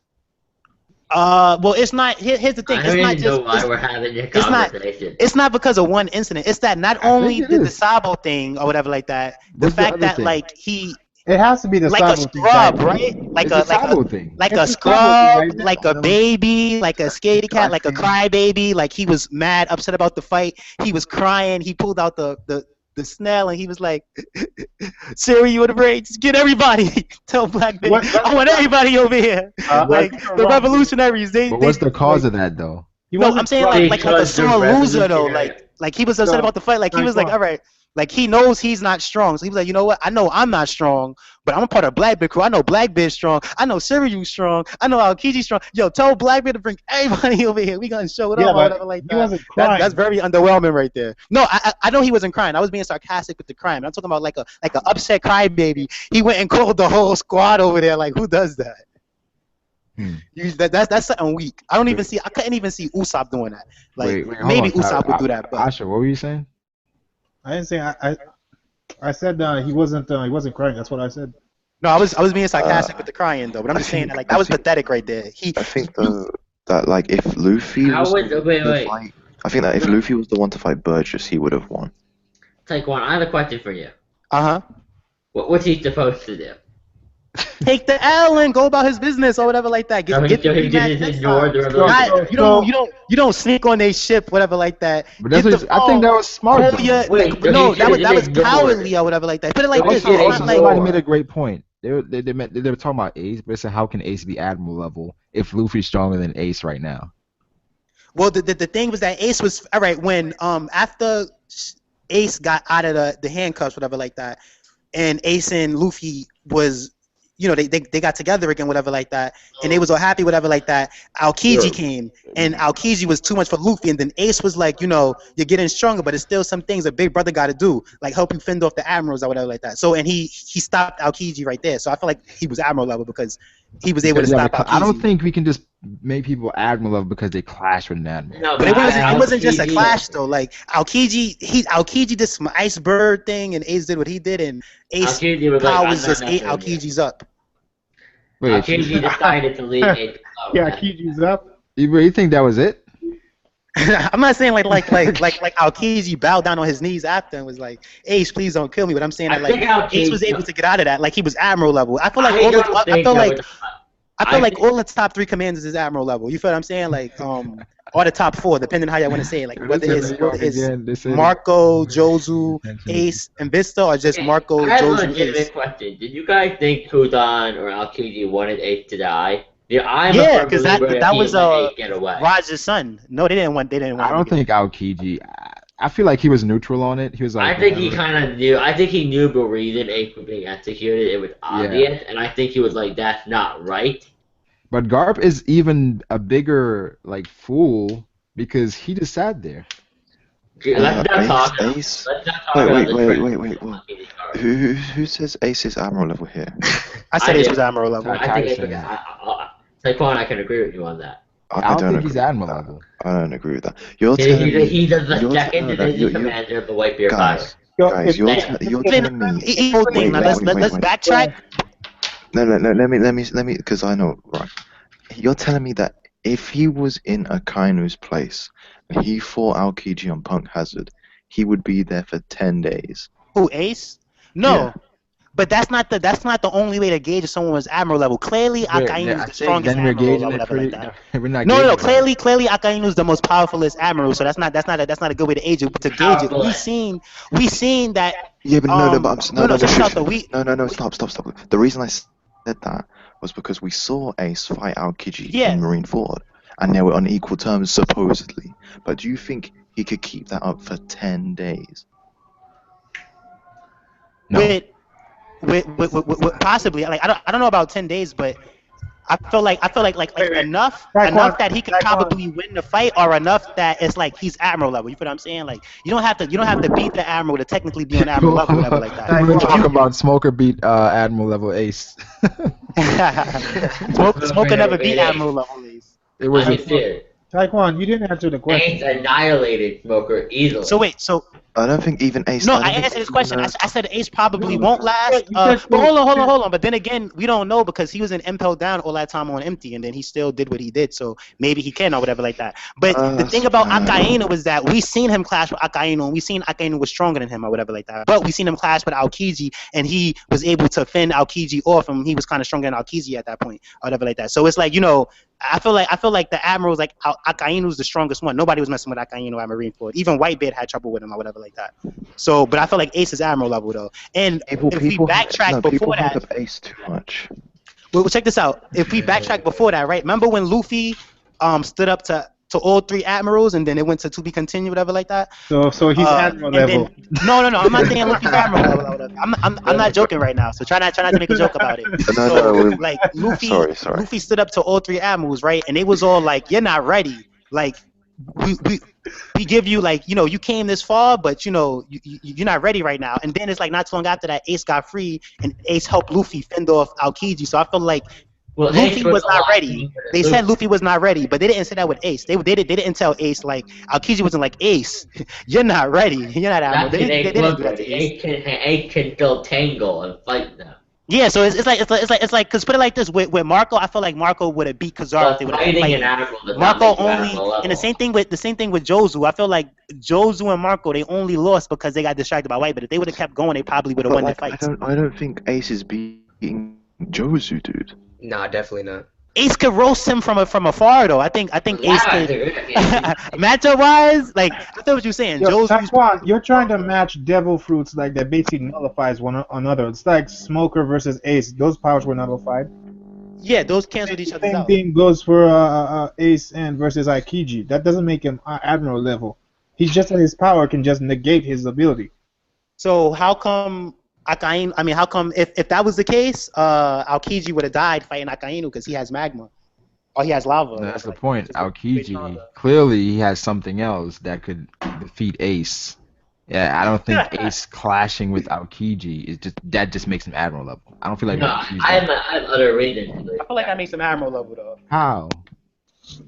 Well, it's not. Here's the thing. I It's don't not even know just. why we're having this it's not- conversation. It's not because of one incident. It's that not I only think it did the is. Sabo thing or whatever like that. The What's the fact other that thing? like he It has to be the like a Sabo thing, scrub, guys. right? Like It's a a Sabo thing. like It's a a scrub, Sabo thing, right? like a baby, like a scaredy cat, like a crybaby. Like he was mad, upset about the fight. He was crying. He pulled out the snail and he was like, "Siri, you in the brain? Just get everybody. Tell Blackbeard. I want everybody over here. Like the revolutionaries. But what's the cause of that, though? No, I'm saying like a Because sore they're loser though. revolutionary. Like he was upset about the fight. Like he was like, all right. Like he knows he's not strong, so he was like, you know what? I know I'm not strong, but I'm a part of Blackbeard crew. I know Blackbeard's strong. I know Siryu's strong. I know Aokiji's strong. Yo, tell Blackbeard to bring everybody over here. We gonna show it Yeah, up or but whatever like he that. wasn't crying. That's very underwhelming right there. No, I know he wasn't crying. I was being sarcastic with the crying. I'm talking about like a upset crybaby. He went and called the whole squad over there. Like who does that? That's something weak. I couldn't even see Usopp doing that. Like Wait, hold maybe on, Usopp would do that, but Asha, what were you saying? I didn't say I said he wasn't crying. That's what I said. no, I was being sarcastic with the crying though. But I'm just saying that like that was pathetic right there. I think that like if Luffy How was would- the wait, one to wait. fight, I think that if Luffy was the one to fight Burgess, he would have won. Taekwon, I have a question for you. Uh-huh. What's he supposed to do? Take the L and go about his business or whatever like that. So he Get the just rematch next ignore time. the revolution. Not, you don't sneak on their ship, whatever like that. But that's Get what the I think that was smart. Oh though. yeah, Wait, like, so no, he that was should've ignored cowardly it. or whatever like that. Put it like Also, this. also, It's Also, not like somebody made a great point. They were talking about Ace, but they said how can Ace be Admiral level if Luffy's stronger than Ace right now? well, the thing was that Ace was all right when after Ace got out of the handcuffs, whatever like that, and Ace and Luffy was. They got together again, whatever like that, and they was all happy, whatever like that. Aokiji came, and Aokiji was too much for Luffy, and then Ace was like, you're getting stronger, but it's still some things a big brother got to do, like help you fend off the admirals or whatever like that. So, and he stopped Aokiji right there. So I feel like he was admiral level because he was able to stop Aokiji. I don't think we can just make people Admiral level because they clash with an Admiral. No, But it wasn't just a Aokiji- clash though. Like Aokiji did some iceberg thing, and Ace did what he did, and Ace Aokiji was like, I'm powers not just ate messing with you. Aokiji's up. Wait, Aokiji decided to leave Ace alone. Yeah, Kiji's up. you think that was it? I'm not saying like Aokiji bowed down on his knees after and was like, Ace, please don't kill me. But I'm saying that like Ace was able to get out of that. Like he was Admiral level. I feel like all the top 3 commanders is Admiral level. You feel what I'm saying? Like or the top 4, depending on how you want to say it. Like whether it's Marco, Jozu, Ace, and Vista, or just Marco, I have a Jozu, legitimate Ace. question. Did you guys think Kudan or Aokiji wanted Ace to die? I'm Yeah, a because firm believer that he was let Ace get away. Raj's son. No, they didn't want. I don't think Aokiji. I feel like he was neutral on it. He was like. I think he kind of knew. I think he knew the reason Ace was being executed. It was obvious, and I think he was like, "That's not right." But Garp is even a bigger like fool because he just sat there. Let's not talk. Ace. Let's not talk about Wait. Who says Ace is Admiral level here? I said Ace was Admiral level. I think Saquon, I can agree with you on that. I don't think he's Admiral level. I don't agree with that. You're telling me he's the second division commander of the Whitebeard Pirates. Guys, you're telling me. Let's backtrack. No. Let me, because I know, right? You're telling me that if he was in Akainu's place and he fought Aokiji on Punk Hazard, he would be there for 10 days. Who, Ace? No. Yeah. But that's not the only way to gauge if someone was Admiral level. Clearly, Akainu's the strongest Admiral or whatever like that. No. Clearly, Akainu's the most powerfulest Admiral. So that's not a good way to gauge it. But to gauge it, we seen that. Yeah, but stop. The reason I said that was because we saw Ace fight Aokiji in Marineford, and they were on equal terms supposedly. But do you think he could keep that up for 10 days? No. With possibly, like I don't know about 10 days, but I feel like enough that he could probably win the fight, or enough that it's like he's Admiral level. You feel what I'm saying? Like you don't have to beat the Admiral to technically be on Admiral level, whatever like that. We're talking about Smoker beat Admiral level Ace. Smoker never beat Admiral level Ace. It was Taekwon, you didn't answer the question. Ace annihilated Smoker easily. So I don't think even Ace. No, I answered his question. I said Ace probably won't last. But hold on. But then again, we don't know because he was impelled down all that time on empty, and then he still did what he did. So maybe he can or whatever like that. But the thing about Akainu was that we seen him clash with Akainu, and we seen Akainu was stronger than him or whatever like that. But we seen him clash with Aokiji, and he was able to fend Aokiji off, and he was kind of stronger than Aokiji at that point or whatever like that. So it's like, you know, I feel like the Admiral's like Akainu's the strongest one. Nobody was messing with Akainu at Marineford. Even Whitebeard had trouble with him or whatever like that. So, but I feel like Ace is Admiral level though. And if we backtrack before that, hype up Ace too much. Well, check this out. If we backtrack before that, right? Remember when Luffy stood up to all 3 admirals, and then it went to be continued, whatever like that. So he's Admiral level. No. I'm not saying Luffy's Admiral level. I'm not joking right now. So try not to make a joke about it. Like Luffy stood up to all 3 admirals, right? And they was all like, "You're not ready. Like we give you, like, you know, you came this far, but you know you're not ready right now." And then it's like not too long after that, Ace got free, and Ace helped Luffy fend off Aokiji. So I feel like Luffy was not ready. They said Luffy was not ready, but they didn't say that with Ace. They didn't tell Ace, like, Aokiji wasn't like, "Ace, you're not ready. You're not Admiral." They didn't do that to Ace. Ace can still tangle and fight them. Yeah, so it's like because put it like this, with Marco, I feel like Marco would have beat Kizaru if they would have played. Marco only, and the same thing with Jozu. I feel like Jozu and Marco, they only lost because they got distracted by White. But if they would have kept going, they probably would have won the fight. I don't think Ace is beating Jozu, dude. Nah, definitely not. Ace could roast him from afar though. I think Ace could. Matchup wise, like I thought what you were saying. Taekwon, you're trying to match devil fruits like that basically nullifies one another. It's like Smoker versus Ace. Those powers were nullified. Yeah, those canceled each other out. Same thing goes for Ace and versus Aokiji. That doesn't make him Admiral level. He's just that his power can just negate his ability. So how come Akainu? I mean, how come if that was the case, Aokiji would have died fighting Akainu because he has magma, or he has lava. That's the point. Aokiji clearly he has something else that could defeat Ace. Yeah, I don't think Ace clashing with Aokiji is just makes him Admiral level. I don't feel like. No, I have other reasons. I feel like that makes him Admiral level though. How?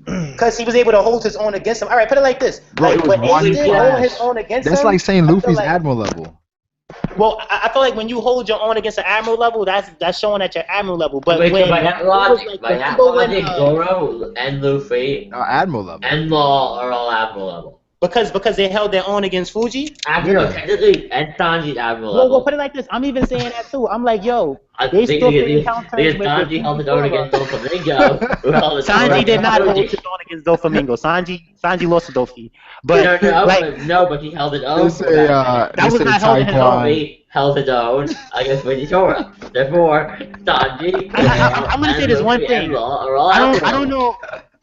Because he was able to hold his own against him. All right, put it like this. Bro, like when Ace did hold his own against him. That's like saying Luffy's like, Admiral level. Well, I feel like when you hold your own against an admiral level, that's showing at your admiral level. But Wait, when by that it was logic, like, by that remember when logic, Zoro and Luffy Admiral level. and Law are all Admiral level. because they held their own against Fuji. Admiral, Yeah. technically, and Sanji's Admiral Well, level. put it like this. I'm even saying that too. I'm like, yo, I they think still because encounters with Sanji held his own Fujitora. against Doflamingo. who held his own Sanji did against not hold Fuji. his own against Doflamingo. Sanji lost to Dofi. But But he held his own. They say, that was they not say held in his own. Taekwon. Luffy held his own against Fujitora. Therefore, Sanji, I'm gonna say this one thing. and Law are all I Admiral don't level. know.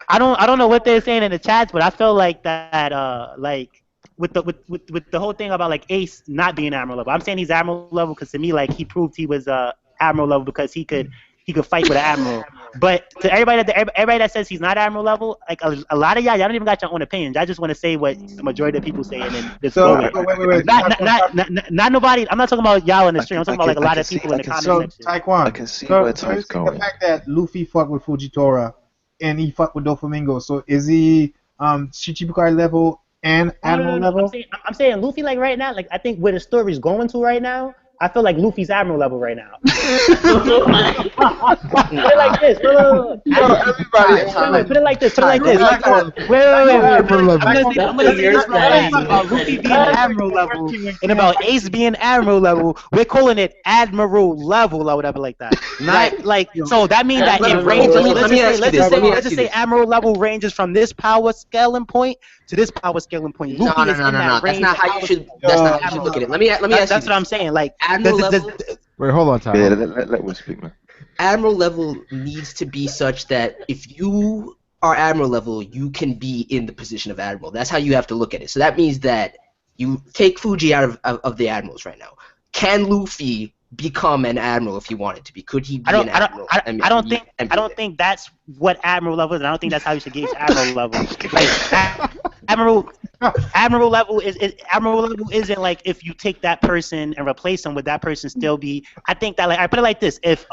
I don't know what they're saying in the chats, but I feel like that like with the whole thing about like Ace not being admiral level. I'm saying he's admiral level because to me like he proved he was admiral level because he could fight with an admiral. But to everybody that says he's not admiral level, like a lot of y'all don't even got your own opinions. I just want to say what the majority of people say and then just So go with it. wait. Not nobody. I'm not talking about y'all in the stream. I'm talking about like a lot of people in the comment So section. Taekwon, I can see so where you Ty's see going. the fact that Luffy fought with Fujitora and he fought with Doflamingo. So is he Shichibukai level and Admiral No. level? I'm saying Luffy like right now, like I think where the story's going to right now, I feel like Luffy's admiral level right now. Put it like this. Look. Put it like this. Wait. I'm gonna say this about Luffy being admiral level and about Ace being admiral level. We're calling it admiral level or whatever like that. Not like so that means that it ranges. Let's just say admiral level ranges from this power scaling point to this power scaling point. Luffy is in that range. That's not how you should. That's not how you should look at it. Let me ask you. That's what I'm saying. Like Admiral level. Wait, hold on, Ty. Yeah, let Will speak, man. Admiral level needs to be such that if you are admiral level, you can be in the position of admiral. That's how you have to look at it. So that means that you take Fuji out of the admirals right now. Can Luffy become an admiral if he wanted to be? Could he be an admiral? I don't think that's what admiral level is, and I don't think that's how you should gauge admiral level. Like admiral level isn't like if you take that person and replace them, would that person still be? I think that like I put it like this: if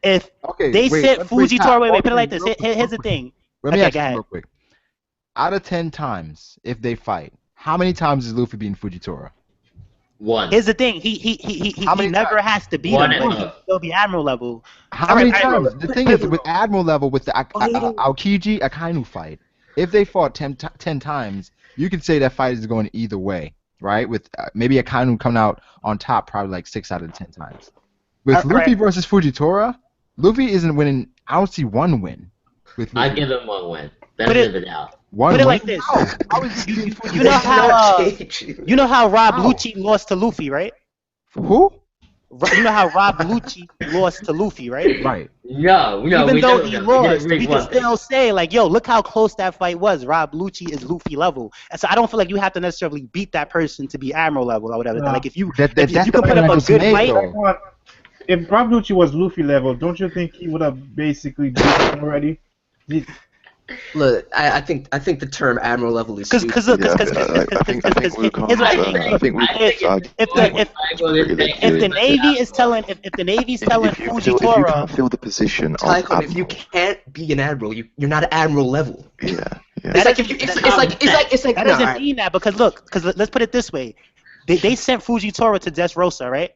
they sent Fujitora, wait, put it like this. Here's the thing. Let me ask you real quick. Out of 10 times, if they fight, how many times is Luffy beating Fujitora? One. Here's the thing. He never has to beat him, but he'll still be admiral level. How many times? The thing is, with admiral level, with the Aokiji Akainu fight, if they fought 10 times, you could say that fight is going either way, right? With maybe Akainu coming out on top probably like 6 out of 10 times. With Luffy versus Fujitora, Luffy isn't winning. I don't see one win. With Luffy. I give him one win. Benefit of the doubt. Put it like this. You know how Rob Lucci lost to Luffy, right? Who? You know how Rob Lucci lost to Luffy, right? Right. No. Even though he lost, we can still say like, yo, look how close that fight was. Rob Lucci is Luffy level, and so I don't feel like you have to necessarily beat that person to be admiral level or whatever. No. Like if you can put up a good fight. If Rob Lucci was Luffy level, don't you think he would have basically beat him already? Look, I think the term admiral level is because stupid. if the Navy is telling Fujitora, you can't feel the position of admiral. If you can't be an admiral, you're not admiral level. Yeah. It's like that doesn't mean that because let's put it this way, they sent Fujitora to Dressrosa, right?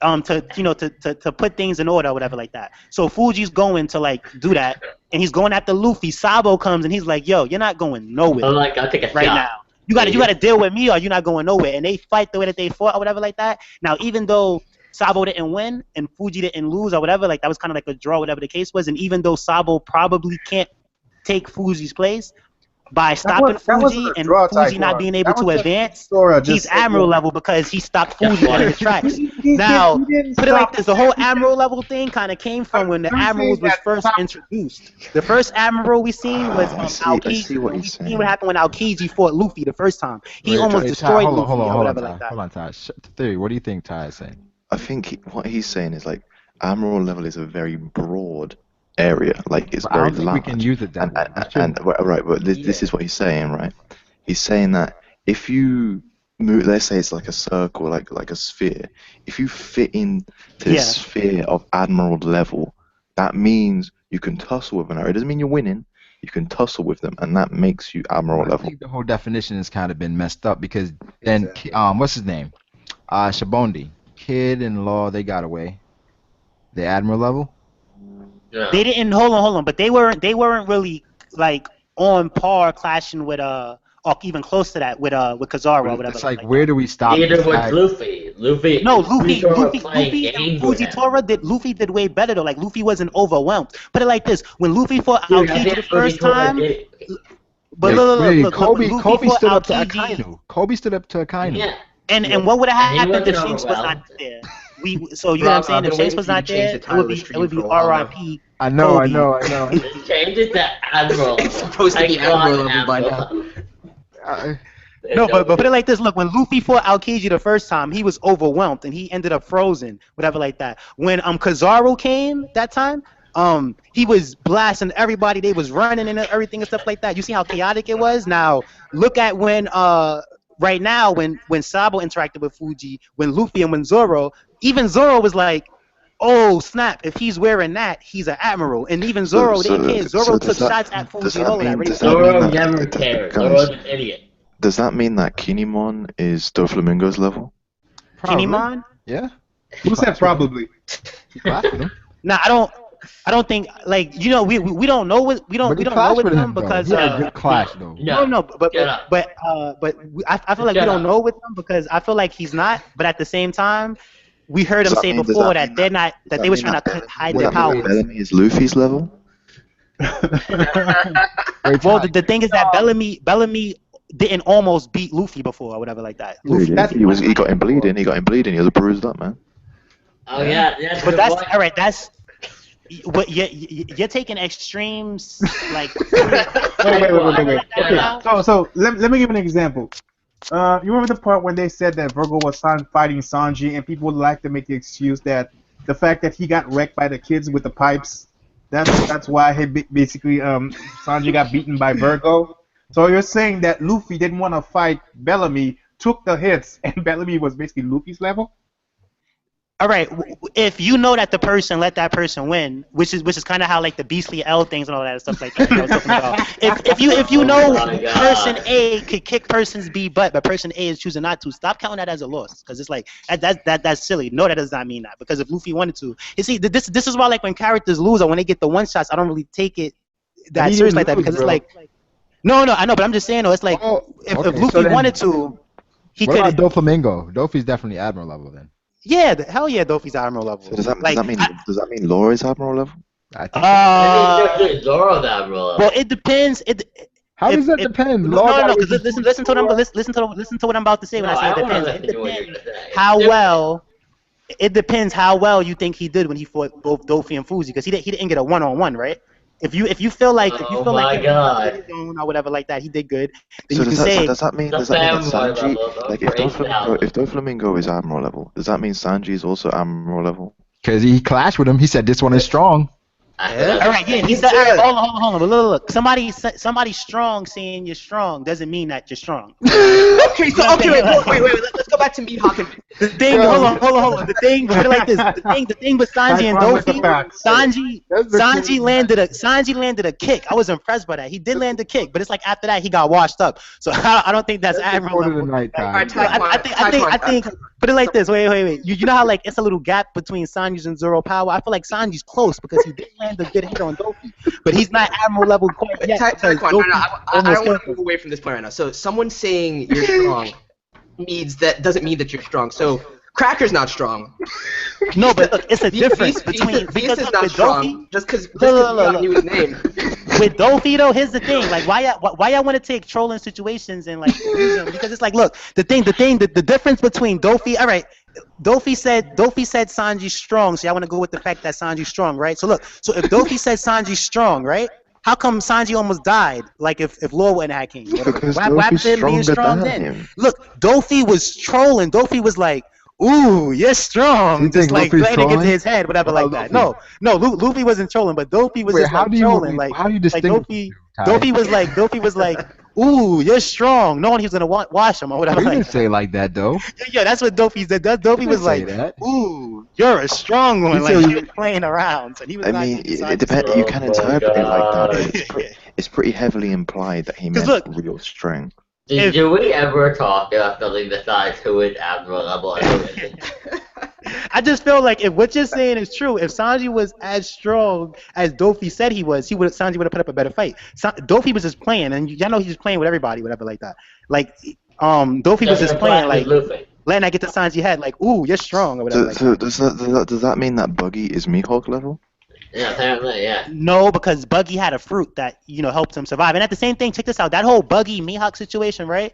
To put things in order or whatever like that. So Fuji's going to like do that, and he's going after Luffy. Sabo comes and he's like, "Yo, you're not going nowhere. I'll take a right shot. now. You gotta deal with me, or you're not going nowhere." And they fight the way that they fought or whatever like that. Now, even though Sabo didn't win and Fuji didn't lose or whatever, like that was kind of like a draw, whatever the case was. And even though Sabo probably can't take Fuji's place, by stopping Fuji and Fuji not being able to advance, he's admiral level because he stopped Fuji in his tracks. Now, put it like this: the whole admiral level thing kind of came from when the admirals was first introduced. The first admiral we seen was Aokiji. We seen what happened when Aokiji fought Luffy the first time. He almost destroyed Luffy or whatever like that. Hold on, Ty. Theory, what do you think Ty is saying? I think what he's saying is like admiral level is a very broad area, like it's very large. We can use it then. But this is what he's saying, right? He's saying that if you move, let's say it's like a circle, like a sphere. If you fit into this sphere of admiral level, that means you can tussle with an arrow. It doesn't mean you're winning. You can tussle with them, and that makes you admiral level. I think the whole definition has kind of been messed up because then, what's his name? Shabondi. Kid and Law, they got away. The Admiral level. Yeah. They didn't hold on, but they weren't really like on par clashing with or even close to that with Kizaru or whatever. It's like where do we stop? Neither was besides- Luffy. Luffy. No, Luffy were and playing games with him. Luffy did way better though. Like Luffy wasn't overwhelmed. Put it like this: when Luffy fought Dude, I Aokiji think the first Fujitora time, did it. but Yeah, look, Kobe Luffy Kobe fought stood up to Aokiji, Akainu. Kobe stood up to Akainu. Yeah. and what would have And he happened if wasn't Shanks was not overwhelmed. there? So you know what I'm saying? If Shanks was not there, it would be R.I.P. I know. Just change it to Admiral. It's supposed to be Thank God, Admiral level by Admiral. No, but put it like this: look, when Luffy fought Aokiji the first time, he was overwhelmed and he ended up frozen, whatever like that. When Kizaru came that time, he was blasting everybody. They was running and everything and stuff like that. You see how chaotic it was. Now look at when right now when Sabo interacted with Fuji, when Luffy and when Zoro, even Zoro was like, oh snap! If he's wearing that, he's an admiral. And even Zoro, they didn't care. Zoro took shots at Fuji and all of that. Really. Zoro never cared. Zoro's an idiot. Does that mean that Kinemon is Doflamingo's level? Kinemon? Yeah. Who said probably? He clashed with him. Nah, I don't think like we don't know what we don't know clashed with with them though. because He had a good clash though. no, but I feel like we Shut don't up. know with them because I feel like he's not. But at the same time, we heard him Does that say mean- does before that that mean they're not Does that that they was mean trying that- to hide does their that mean that powers. Bellamy is Luffy's level? Well, the thing is that Bellamy didn't almost beat Luffy before or whatever like that. Dude, he got him bleeding. He was bruised up, man. Oh yeah, that's But the that's point. all right. That's what you're taking extremes like. Wait. Yeah. Okay, so let me give an example. You remember the part when they said that Virgo was fighting Sanji, and people would like to make the excuse that the fact that he got wrecked by the kids with the pipes, that's why basically Sanji got beaten by Virgo. So you're saying that Luffy didn't want to fight Bellamy, took the hits, and Bellamy was basically Luffy's level? All right, if you know that the person let that person win, which is kind of how like the beastly L things and all that stuff like that I was talking about. If you know Oh my God. person A could kick person's B butt, but person A is choosing not to, stop counting that as a loss because it's like that's silly. No, that does not mean that because if Luffy wanted to, you see this is why like when characters lose or when they get the one shots, I don't really take it that He serious didn't like that lose, because it's bro. like no I know, but I'm just saying though it's like if Okay, Luffy so then- wanted to, he What could. about Doflamingo? Dofi's definitely Admiral level then. Yeah, hell yeah, Dofi's Admiral level. So does that Like, does that mean Law is Admiral level? I think. Maybe Zoro's Admiral. Well, it depends. How does that if- depend? No, Law no, got because with- listen to what I'm about to say when No, I say I it don't wanna depends. It listen to what you're depends gonna say. how well. It depends how well you think he did when he fought both Dofi and Fuji, because he didn't get a one-on-one, right? If you feel like Oh my God. or whatever like that, he did good. Then So you can does say that mean that Sanji, like if Doflamingo is Admiral level, does that mean Sanji is also Admiral level? Because he clashed with him. He said this one is strong. all right, yeah. He said, all right, hold on. But look. Somebody strong saying you're strong doesn't mean that you're strong. Okay, so wait. Let's go back to Mihawk and The thing, hold on. The thing, put it like this. The thing with Sanji and That's the Dofi, facts. Sanji landed a kick. I was impressed by that. He did land a kick, but it's like after that he got washed up. So I don't think that's Admiral Order the level. night time. Alright, I think. Put it like this. Wait. You know how like it's a little gap between Sanji's and Zoro power. I feel like Sanji's close because he did land a good hit on Dofi, but he's not Admiral level quite yet. because Taekwon, Dofi I almost don't want killed to him. move away from this point right now. So someone saying you're strong doesn't mean that you're strong. So Cracker's not strong. No, but look, it's a difference Beast between is because not with strong. Dofi, Just because Look. you knew his name. with Dofi though, here's the thing. Like, why y'all want to take trolling situations and like use them? Because it's like, look, the difference between Dofi. All right, Dofi said Sanji's strong, so y'all want to go with the fact that Sanji's strong, right? So look, so if Dofi said Sanji's strong, right? How come Sanji almost died? Like if Law wouldn't have came. Because What happened to him being Dofi's strong stronger than then? him. Look, Dofi was trolling. Dofi was like, ooh, you're strong. You Just think like Luffy's letting it get to trolling? his head, whatever What like about that. Luffy? No, Luffy wasn't trolling, but Dofi was Wait, just how like do you trolling. Like distinguish? Dofi was like, ooh, you're strong. Knowing he was gonna wash him or whatever. He Like didn't say it like that though. yeah, that's what Dofi said. Dofi was say like, that. ooh, you're a strong one. He Like said he you- was playing around, and he was I not mean, getting it Sanji's depends. strong. You can Oh my interpret it like God. that. It's pretty heavily implied that he 'Cause meant look- real strength. Do we ever talk about something besides who is Admiral level and who isn't? I just feel like if what you're saying is true, if Sanji was as strong as Dofi said he was, Sanji would have put up a better fight. Dofi was just playing, and y'all know he's just playing with everybody, whatever like that. Like, Dofi was just playing, like, letting that get to Sanji's head, like, ooh, you're strong, or whatever. So does that mean that Buggy is Mihawk level? Yeah, apparently, yeah. No, because Buggy had a fruit that helped him survive, and at the same thing, check this out: that whole Buggy Mihawk situation, right?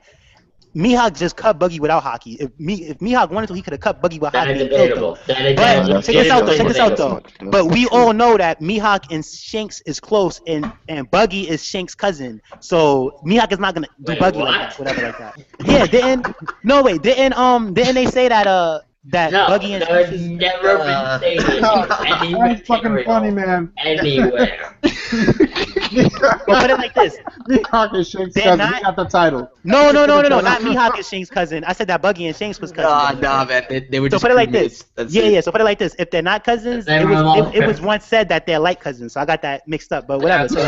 Mihawk just cut Buggy without Haki. If Mihawk wanted to, he could have cut Buggy with Haki. That is debatable. But check this out though. But we all know that Mihawk and Shanks is close, and Buggy is Shanks' cousin. So Mihawk is not gonna do Buggy like that, whatever like that. Yeah, didn't they say that Buggy and Shanks is never been stated anywhere. That's fucking funny, man. Anywhere. But put it like this. Mihawk and Shanks' cousin. He got the title. No, not Mihawk and Shanks' cousin. I said that Buggy and Shanks was cousins. Nah, man. They were so just put it like this. That's Yeah. So put it like this. If they're not cousins, it was once said that they're like cousins. So I got that mixed up. But whatever. So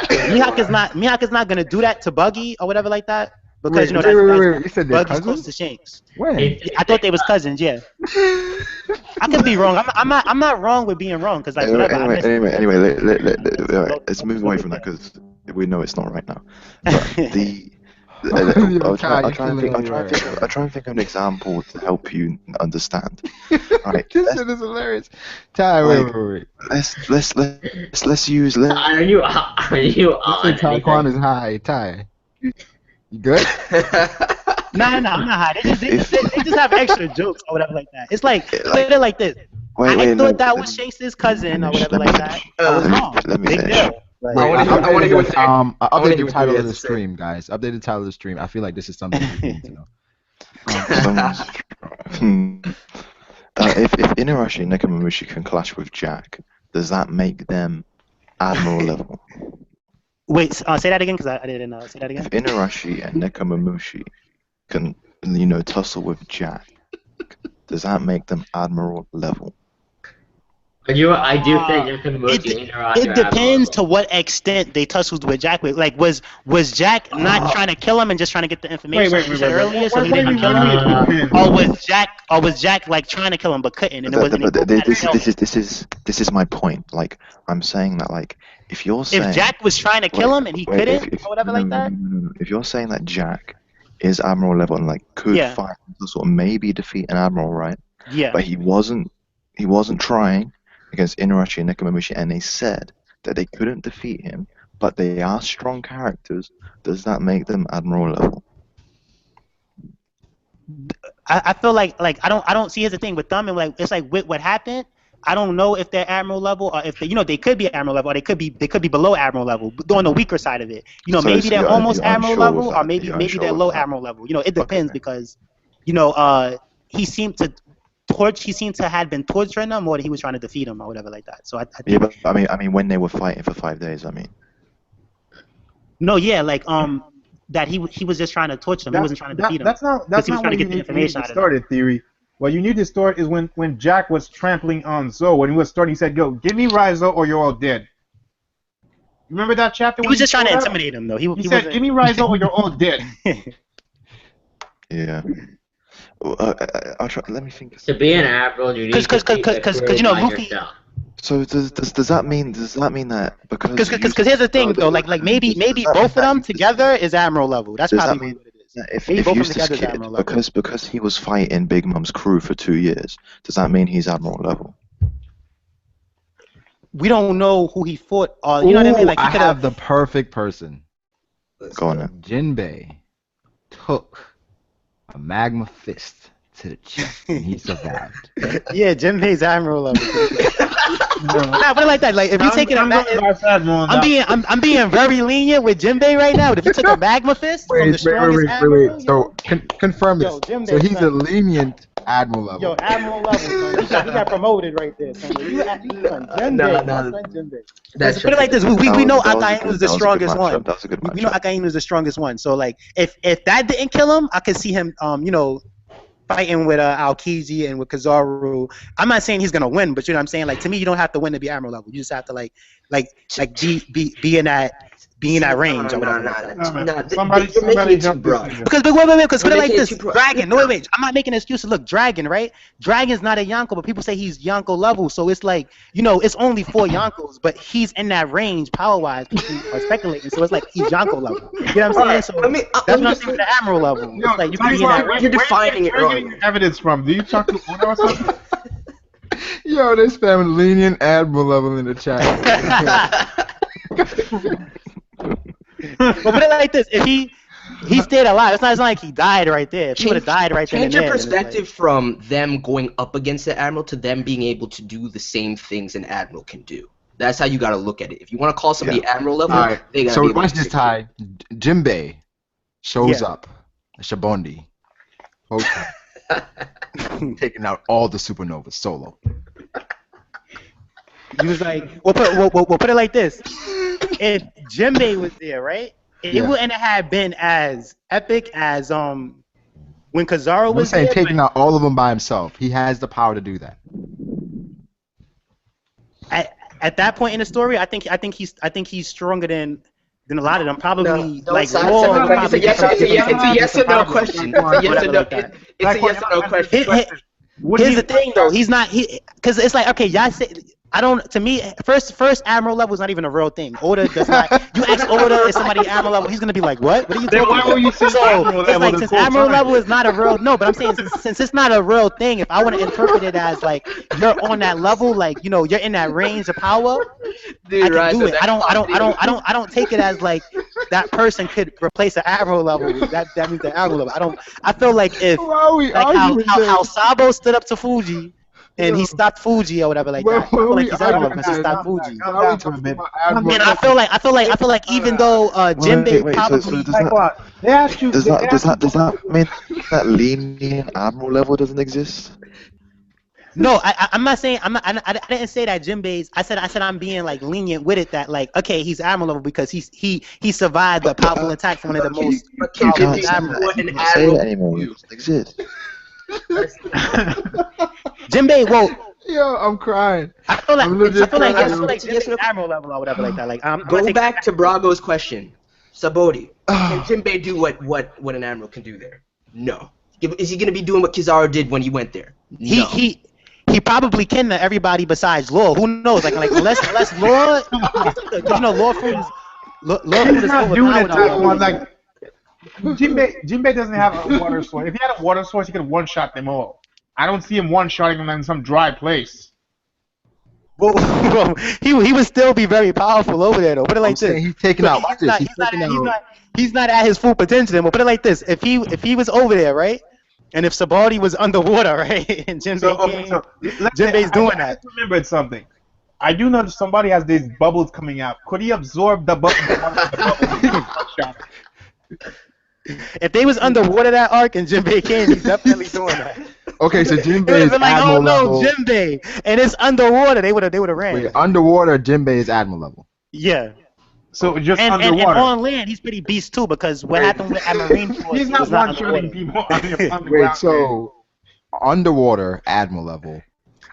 Mihawk is not gonna do that to Buggy or whatever like that. Because wait, you said they're Buggy's cousins? close to Shanks. When? I thought they was cousins. Yeah. I could be wrong. I'm not wrong with being wrong because like Anyway, let's move away from that because we know it's not right now. But I'll try and think of an example to help you understand. Right. This shit is hilarious. Ty, wait. Let's use. Are you on? Taekwon is high. Ty, you good? No, I'm not high. They just have extra jokes or whatever like that. It's like put it like this. I thought that was Shanks' cousin or whatever like that. I was wrong. Let me Big finish. deal. I want to hear what Update the title of the stream, guys. Update the title of the stream. I feel like this is something you need to know. If Inuarashi and Nekomamushi can clash with Jack, does that make them Admiral level? Wait, say that again because I didn't know. Say that again. If Inuarashi and Nekomamushi can, tussle with Jack, does that make them Admiral level? I do think it depends to what extent they tussled with Jack. Like, was Jack not trying to kill him and just trying to get the information like you said earlier, so he didn't kill him? Or was Jack like trying to kill him but couldn't? And it wasn't. This is my point. Like, I'm saying that, like, if you're saying if Jack was trying to kill him and he couldn't or whatever like that. If you're saying that Jack is Admiral level and like could fight to sort of maybe defeat an Admiral, right? Yeah. But he wasn't trying against Inuarashi and Nekomamushi, and they said that they couldn't defeat him, but they are strong characters. Does that make them Admiral level? I feel like I don't see. Here's the thing with them, and like it's like with what happened. I don't know if they're Admiral level or if they could be Admiral level or they could be below Admiral level, but on the weaker side of it. So maybe they're almost Admiral level or maybe they're low Admiral level. It depends because he seemed to had been torturing them more than he was trying to defeat him or whatever like that. So I think, yeah, but I mean when they were fighting for 5 days, I mean. No, yeah, like that he was just trying to torture them. He wasn't trying to defeat them. That's not trying to get the information out of them. Theory. What you need to start is when Jack was trampling on Zo. When he was starting, he said, "Yo, give me Raizo or you're all dead." Remember that chapter? He was just trying to intimidate him, though. He said, "Give me Raizo or you're all dead." Yeah. I'll try. Let me think. To be an Admiral, you need to because Luffy. So does that mean that because here's the thing though, like maybe both of them together is Admiral level. That's probably what it is. If Eustace Kid, because he was fighting Big Mom's crew for 2 years, does that mean he's Admiral level? We don't know who he fought. You know what I mean? Like I have the perfect person. Go on now. Jinbei took a magma fist to the chest and he survived. Yeah, Jinbei's Admiral level. Nah, put it like that. Like if you take it, I'm being very lenient with Jinbei right now. But if you took a magma fist from the strongest Admiral, so confirm this. So he's a lenient Admiral level. Yo, Admiral level. Son. He got promoted right there. Son. Jinbei. Put it like this. We know Akainu is the strongest one. That was a good matchup. We know Akainu is the strongest one. So like if that didn't kill him, I could see him fighting with Aokiji and with Kizaru. I'm not saying he's gonna win, but you know what I'm saying? Like to me, you don't have to win to be Admiral level. You just have to like like be in that range or whatever. Somebody You're making it too help this broad. nigga. Because wait, because put it You're like making it this, too broad. Dragon. No, wait, I'm not making excuses. Look, Dragon, right? Dragon's not a Yonko, but people say he's Yonko level, so it's like, it's only 4 Yonkos, but he's in that range power-wise. People are speculating, so it's like he's Yonko level. You know what I'm saying? So Let me that's not even the Admiral level. Yo, It's like you tell can me be in why- that where- range. You're defining it where you wrong. getting your evidence from? Do you talk to Oda or something? Yo, they spamming lenient admiral level in the chat. Well, put it like this: if he stayed alive, it's not like he died right there. If he would have died right then and Change your there, then it's like- perspective from them going up against the Admiral to them being able to do the same things an Admiral can do. That's how you got to look at it. If you want to call somebody Admiral level, Alright, they got to so be able watch to this, do it. Ty. Jinbei shows Yeah. up. Shabondi. Taking out all the supernovas solo. He was like, we'll put it like this: if Jinbei was there, right, it wouldn't have been as epic as when Kizaru I'm was saying there. taking out all of them by himself. He has the power to do that. At that point in the story, I think he's stronger than a lot of them. Probably Don't like sidestep Law the would question. probably It's a yes or no question. It's a yes or no. Whatever like that. It's a yes or no question. Here's the thing, though. He's not because it's like, okay, y'all say I don't. To me, first Admiral level is not even a real thing. Oda does not. You ask Oda if somebody Admiral level, he's gonna be like, what? What are you Then talking why about? will you say So Admiral it's level like the since whole Admiral time? level is not a real no, but I'm saying since it's not a real thing, if I want to interpret it as like you're on that level, like you're in that range of power, Dude, I can right, do so it. that's I don't take it as like that person could replace an Admiral level. That means the Admiral level. I feel like if Why are we like arguing how this? Sabo stood up to Fuji and he stopped Fuji or whatever like Well, that. I feel well, like we he's Admiral arguing because he this. stopped Fuji. Why are we talking about Admiral And I feel like even though Jinbei wait, probably so does Like that what? They asked you. does they that asked you- mean that lenient admiral level doesn't exist? no, I'm not saying I didn't say that Jinbei's. I said I'm being like lenient with it that like okay he's Admiral level because he survived the powerful attack from one of the most But can You can't powerful say admirals. that. You can't say that anymore. It doesn't exist. Jinbei, well, Yo, I'm crying. I feel like I'm legit crying. Jinbei's Admiral level or whatever like that. Like I'm Go gonna take back to Brago's question. Sabodi, Ah. can Jinbei do what an Admiral can do there? No. Is he gonna be doing what Kizaru did when he went there? No. He probably can to everybody besides Law. Who knows? Like unless Law, because Law food is He's not doing it overpowered. that one. Like Jinbei doesn't have a water source. If he had a water source, he could one-shot them all. I don't see him one-shotting them in some dry place. Well, he would still be very powerful over there though. Put it like I'm saying this. he's taking out. Watch this. He's not at his full potential. Then, but put it like this: if he was over there, right, and if Sabaldi was underwater, right, and Jinbei Jinbei's doing that. I just remembered something. I do know that somebody has these bubbles coming out. Could he absorb the bubbles? If they was underwater that arc and Jinbei came, he's definitely doing that. Okay, so They would Jinbei have is been like, Admiral oh no, level. Jinbei, and it's underwater. They would have ran. Wait, underwater, Jinbei is Admiral level. Yeah. So just And underwater. on land, he's pretty beast too because what happened with Marine Force He's was not not one-shotting underwater. people on the Wait, ground. so underwater Admiral level.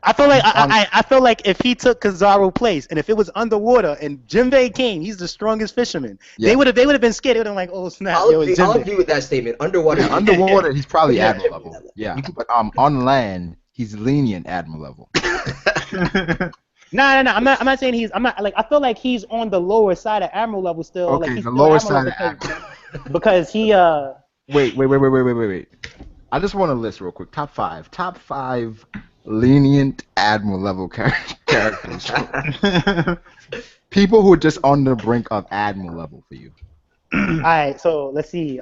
I feel like I feel like if he took Kizaru's place and if it was underwater and Jinbei came, he's the strongest fisherman. Yeah. They would have been scared. They would have been like, oh snap, I'll yo, it's agree Jinbei. with that statement. Underwater. Yeah, underwater, he's probably Yeah. Admiral level. Yeah, but on land, he's lenient Admiral level. No. I'm not saying he's. I'm not like. I feel like he's on the lower side of Admiral level still. Okay, like, he's the still lower Admiral side of level because he Wait. I just want to list real quick. Top five lenient Admiral level characters. People who are just on the brink of Admiral level for you. All right, so let's see.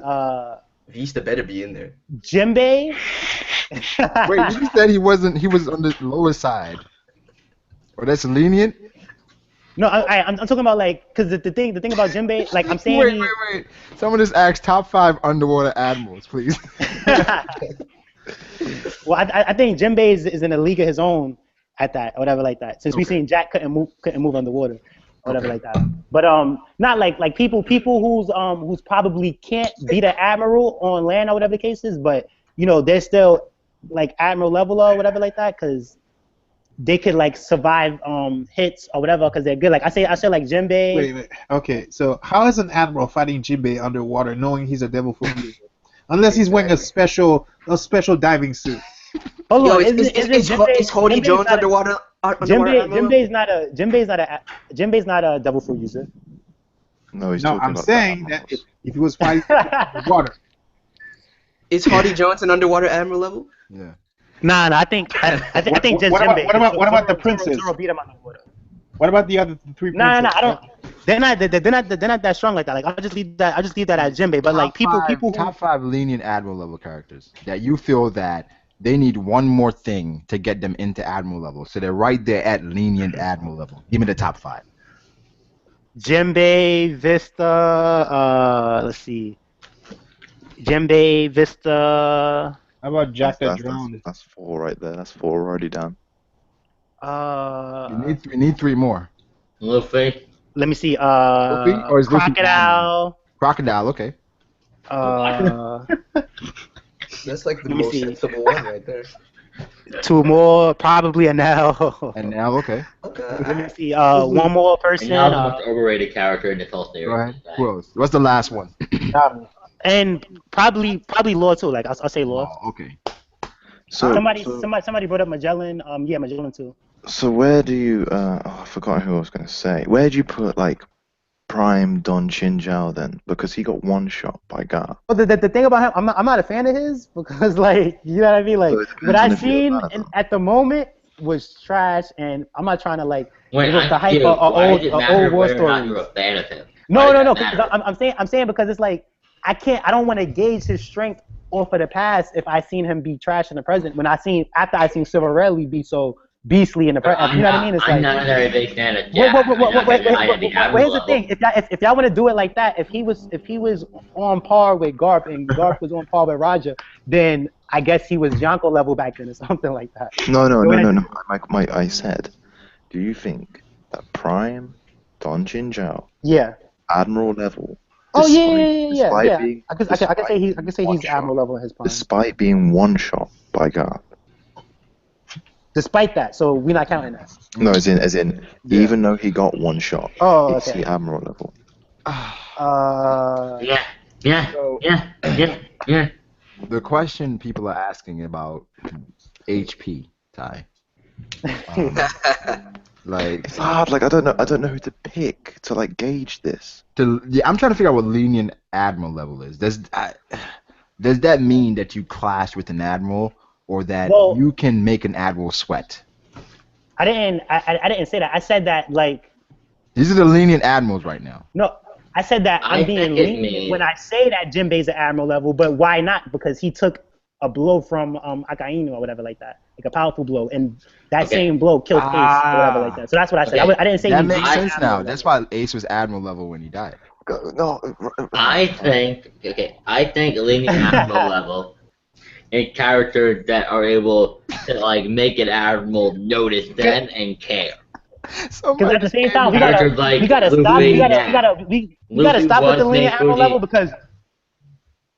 Vista better be in there. Jinbei. Wait, you said he wasn't. He was on the lower side. Or that's lenient. No, I'm talking about like because the thing about Jinbei, like I'm saying. Wait. Someone just asked top 5 underwater admirals, please. Well, I think Jinbei is in a league of his own at that, or whatever like that. Since we seen Jack couldn't move underwater, or whatever like that. But not like people who's probably can't be the admiral on land or whatever the case is, but they're still like admiral level or whatever like that, because they could like survive hits or whatever because they're good. Like I say like Jinbei. Wait. Okay, so how is an admiral fighting Jinbei underwater, knowing he's a devil fruit user? Unless he's wearing a special diving suit. Hold Yo, on, is Hardy Jones underwater? Jinbei's not a devil fruit user. No, he's No, talking I'm about saying the that admirals. if he was fighting underwater. Is Hardy Jones an underwater admiral level? Yeah. Nah, I think just What about- Jinbei. what about the princes? Zoro beat him underwater. What about the other three No, princes? I don't. They're not that strong like that. Like I'll just leave that at Jinbei. But like people who top 5 lenient admiral level characters that you feel that they need one more thing to get them into admiral level, so they're right there at lenient admiral level. Give me the top 5. Jinbei, Vista, let's see. Jinbei, Vista, How about Jack the That's Drowned? 4 right there. That's 4 already done. You need 3 more. Luffy. let me see, Luffy, or is Luffy Crocodile, Crocodile, okay. That's like the Let me most see. sensible one right there. 2 more, probably a now. And now, okay. Okay. Let me see, one more And person, now the most overrated character in this whole series. Go ahead. Who else? What's the last one? and probably Law too. Like I'll say Law. Oh, okay. So Somebody brought up Magellan. Yeah, Magellan too. So where do you? I forgot who I was going to say. Where do you put like Prime Don Chinjao then? Because he got one shot by Gar. Well, the thing about him, I'm not a fan of his because like you know what I mean. Like So it depends what on I if you're a seen fan of him. at the moment was trash, and I'm not trying to like Wait, give up the hype dude, of why old does it matter war whether or not stories. you're a fan of him? No, Why does no. that 'Cause matter? I'm saying because it's like I don't want to gauge his strength off of the past if I seen him be trash in the present. After I seen Silverelli be so beastly in the present. You know what I mean? It's I'm like. not a very big fan of Wait, Jack. here's the thing. If y'all want to do it like that, if he was on par with Garp and Garp was on par with Roger, then I guess he was Yonko level back then or something like that. No. Go ahead. I said, do you think that Prime Don Chinjao, Yeah. Admiral level? Oh despite yeah. being- I can say he's one shot, Admiral level in his prime. Despite being one shot by Gar. Despite that, so we're not counting that. No, as in, Yeah. even though he got one shot, Oh, is okay. he Admiral level? Yeah. The question people are asking about HP, Ty. Like, It's hard. Like I don't know who to pick to like gauge this. I'm trying to figure out what lenient admiral level is. Does that mean that you clash with an admiral, or that Well- you can make an admiral sweat? I didn't say that. I said that like These are the lenient admirals right now. no. I said that I I'm being think it lenient means- when I say that Jinbei's an Admiral level, but why not? Because he took a blow from Akainu or whatever like that, like a powerful blow, and that Okay. same blow killed Ace or whatever like that. So that's what I said. Okay. I didn't say That he's makes an sense Admiral now. level. That's why Ace was admiral level when he died. No. I think lenient admiral level and characters that are able to like make an admiral notice them and care. Because at the same time, we Characters like gotta stop. Luffy We gotta Luffy stop with the once lenient made admiral Fuji- level because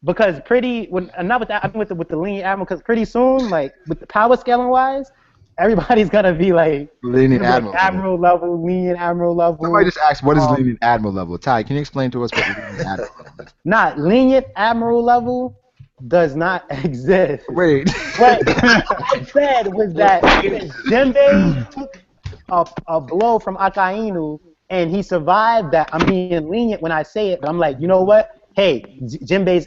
not with that. I mean with the lenient admiral because pretty soon, like with the power scaling wise, everybody's gonna be like Lenient admiral. admiral level, lenient admiral level. Somebody just asked, what is lenient admiral level? Ty, can you explain to us what lenient admiral level is? Not lenient admiral level does not exist. Wait. What I said was that Jinbei took a blow from Akainu and he survived that. I'm being lenient when I say it, but I'm like, you know what? Hey, Jinbei's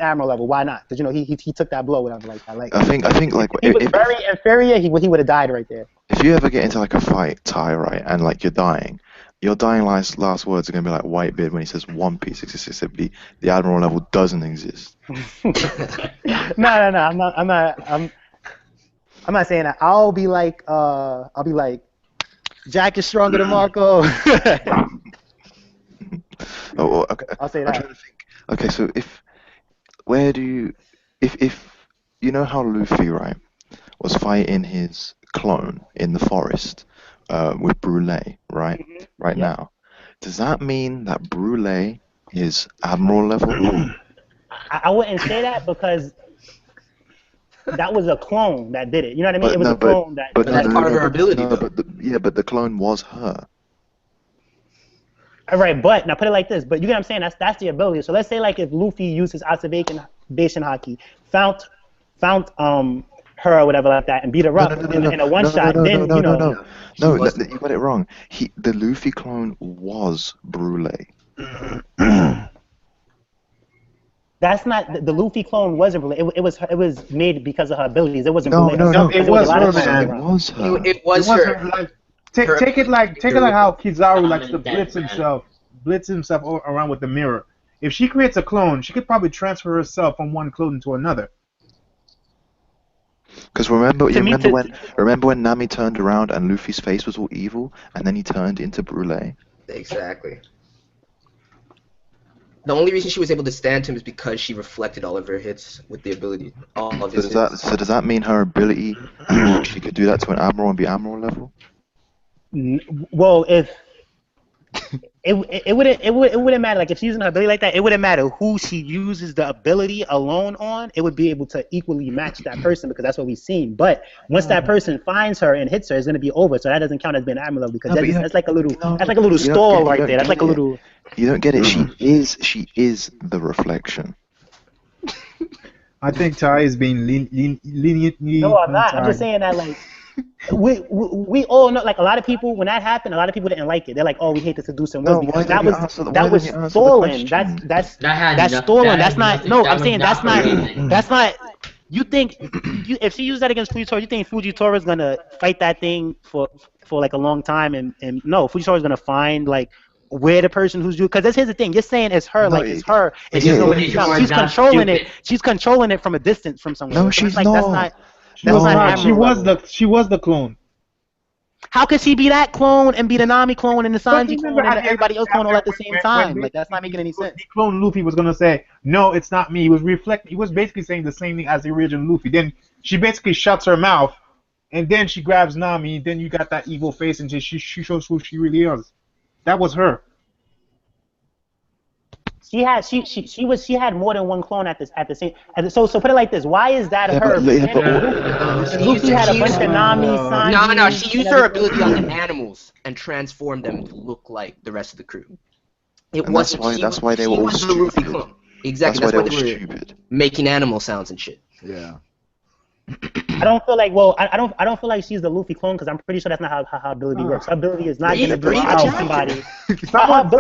admiral level. Why not? Because you know he took that blow whatever like that. Like I think like he was if, very inferior. He would have died right there. if you ever get into like a fight, Ty, right, and like you're dying, your dying last words are gonna be like Whitebeard when he says One Piece exists. The admiral level doesn't exist. No. I'm not saying that. I'll be like Jack is stronger than Marco. Oh, okay. I'll say I'm that. trying to think. Okay, so if you know how Luffy, right, was fighting his clone in the forest with Brûlé, right? Right Yeah. now, does that mean that Brûlé is admiral level? I wouldn't say that because that was a clone that did it. You know what I mean? But It was no, a clone that. But that's part of her ability, no, though. but the clone was her. All right, but now put it like this. But you get what I'm saying? That's the ability. So let's say like if Luffy used his observation haki, found her or whatever like that, and beat her up in a one shot, then you know. No, you got it wrong. The Luffy clone was Brule. That's not the Luffy clone wasn't really. It was made because of her abilities. It wasn't. No, really, it was her, it man. was her. It was her. Like, take it like how Kizaru likes to blitz himself around with the mirror. If she creates a clone, she could probably transfer herself from one clone to another. Because remember when Nami turned around and Luffy's face was all evil, and then he turned into Brule. Exactly. The only reason she was able to stand him is because she reflected all of her hits with the ability. All of his hits. So does that mean her ability? She could do that to an Admiral and be Admiral level? Well, if it wouldn't matter. Like if she's using her ability like that, it wouldn't matter who she uses the ability alone on. It would be able to equally match that person because that's what we've seen. But once that person finds her and hits her, it's gonna be over. So that doesn't count as being Admiral because that's like a little stall right there. That's like a little. You don't get it. She is the reflection. I think Ty is being lenient. No, I'm not. I'm just saying that like. We all know, like a lot of people, when that happened, a lot of people didn't like it. They're like, "Oh, we hate to seduce him." No, because that was stolen. That's stolen. That's not. No, I'm saying that's not. You think if she used that against Fujitora, you think Fujitora is gonna fight that thing for like a long time? And no, Fujitora is gonna find like where the person who's because here's the thing. You're saying it's her, like it's her, and she's controlling it. She's controlling it from a distance from somewhere. No, she's like not. That's not. She was the clone. How could she be that clone and be the Nami clone and the Sanji clone and everybody else clone all at the same time? Like that's not making any sense. The clone Luffy was gonna say, "No, it's not me." He was basically saying the same thing as the original Luffy. Then she basically shuts her mouth, and then she grabs Nami. Then you got that evil face, and she shows who she really is. That was her. She had more than one clone at the same. So put it like this: why is that her? Luffy had a bunch of Nami, Sanji. No, she used her ability on the animals and transformed them to look like the rest of the crew. That's why they were all stupid. Exactly. That's why they were stupid. Making animal sounds and shit. Yeah. I don't feel like I don't feel like she's the Luffy clone because I'm pretty sure that's not how her ability works. Her ability is not going to bring out somebody. Someone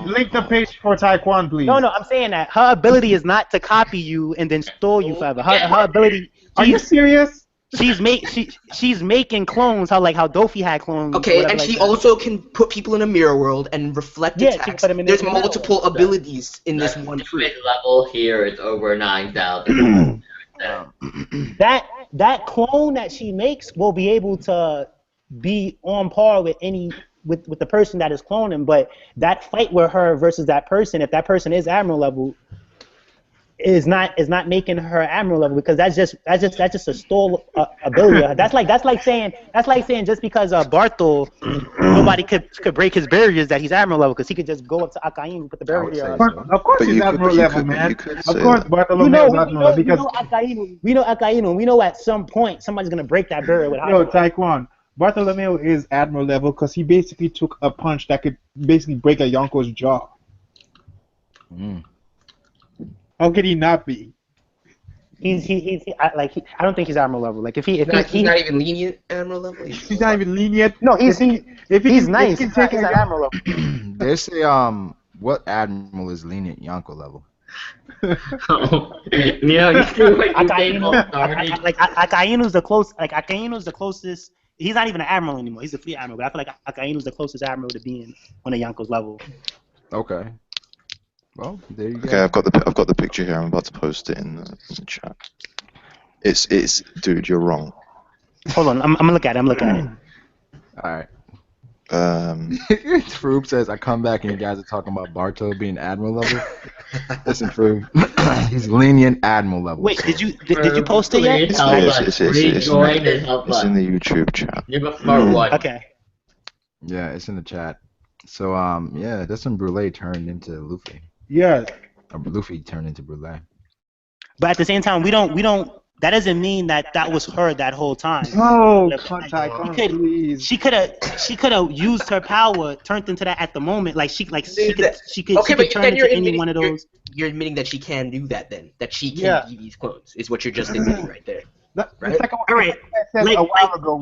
link the page for Taekwon, please. No, I'm saying that her ability is not to copy you and then store you forever. Her ability. Are you serious? She's making clones. How Doflamingo had clones. Okay, and she also can put people in a mirror world and reflect attacks. There's multiple abilities in this one crew. Mid-level here is over 9,000. That clone that she makes will be able to be on par with with the person that is cloning, but that fight with her versus that person, if that person is Admiral level, is not making her Admiral level because that's just a stole ability. That's like saying just because Bartol nobody could break his barriers that he's Admiral level because he could just go up to Akainu and put the barrier. Of course he's Admiral level, man. Of course Bartolomeo is Admiral level because we know Akainu. We know at some point somebody's gonna break that barrier with. Yo, Taekwon, Bartolomeo is Admiral level because he basically took a punch that could basically break a Yonko's jaw. How could he not be? I don't think he's Admiral level. Like he's not even lenient Admiral level. He's not even lenient. No, he's nice. He's not Admiral level. They say what Admiral is lenient Yonko level? Akainu's the closest. Like Akainu's the closest. He's not even an Admiral anymore. He's a Fleet Admiral. But I feel like Akainu's the closest Admiral to being on a Yonko's level. Okay. Well, there you go. Okay, I've got the picture here. I'm about to post it in the chat. It's dude, you're wrong. Hold on, I'm gonna look at it. All right. Froob says I come back and you guys are talking about Barto being Admiral level. Listen, Froob, he's lenient Admiral level. Wait, did you post it yet? It's in the YouTube chat. Okay. Yeah, it's in the chat. So yeah, Destin Brule turned into Luffy. Yeah. Luffy turned into Brule. But at the same time, we don't that doesn't mean that that was her that whole time. Oh, Like, contact, please. She could have used her power, turned into that at the moment. Like she could turn into any one of those. You're admitting that she can do that then. That she can be these clones is what you're just admitting right there. Right? Like all right. I said a while ago.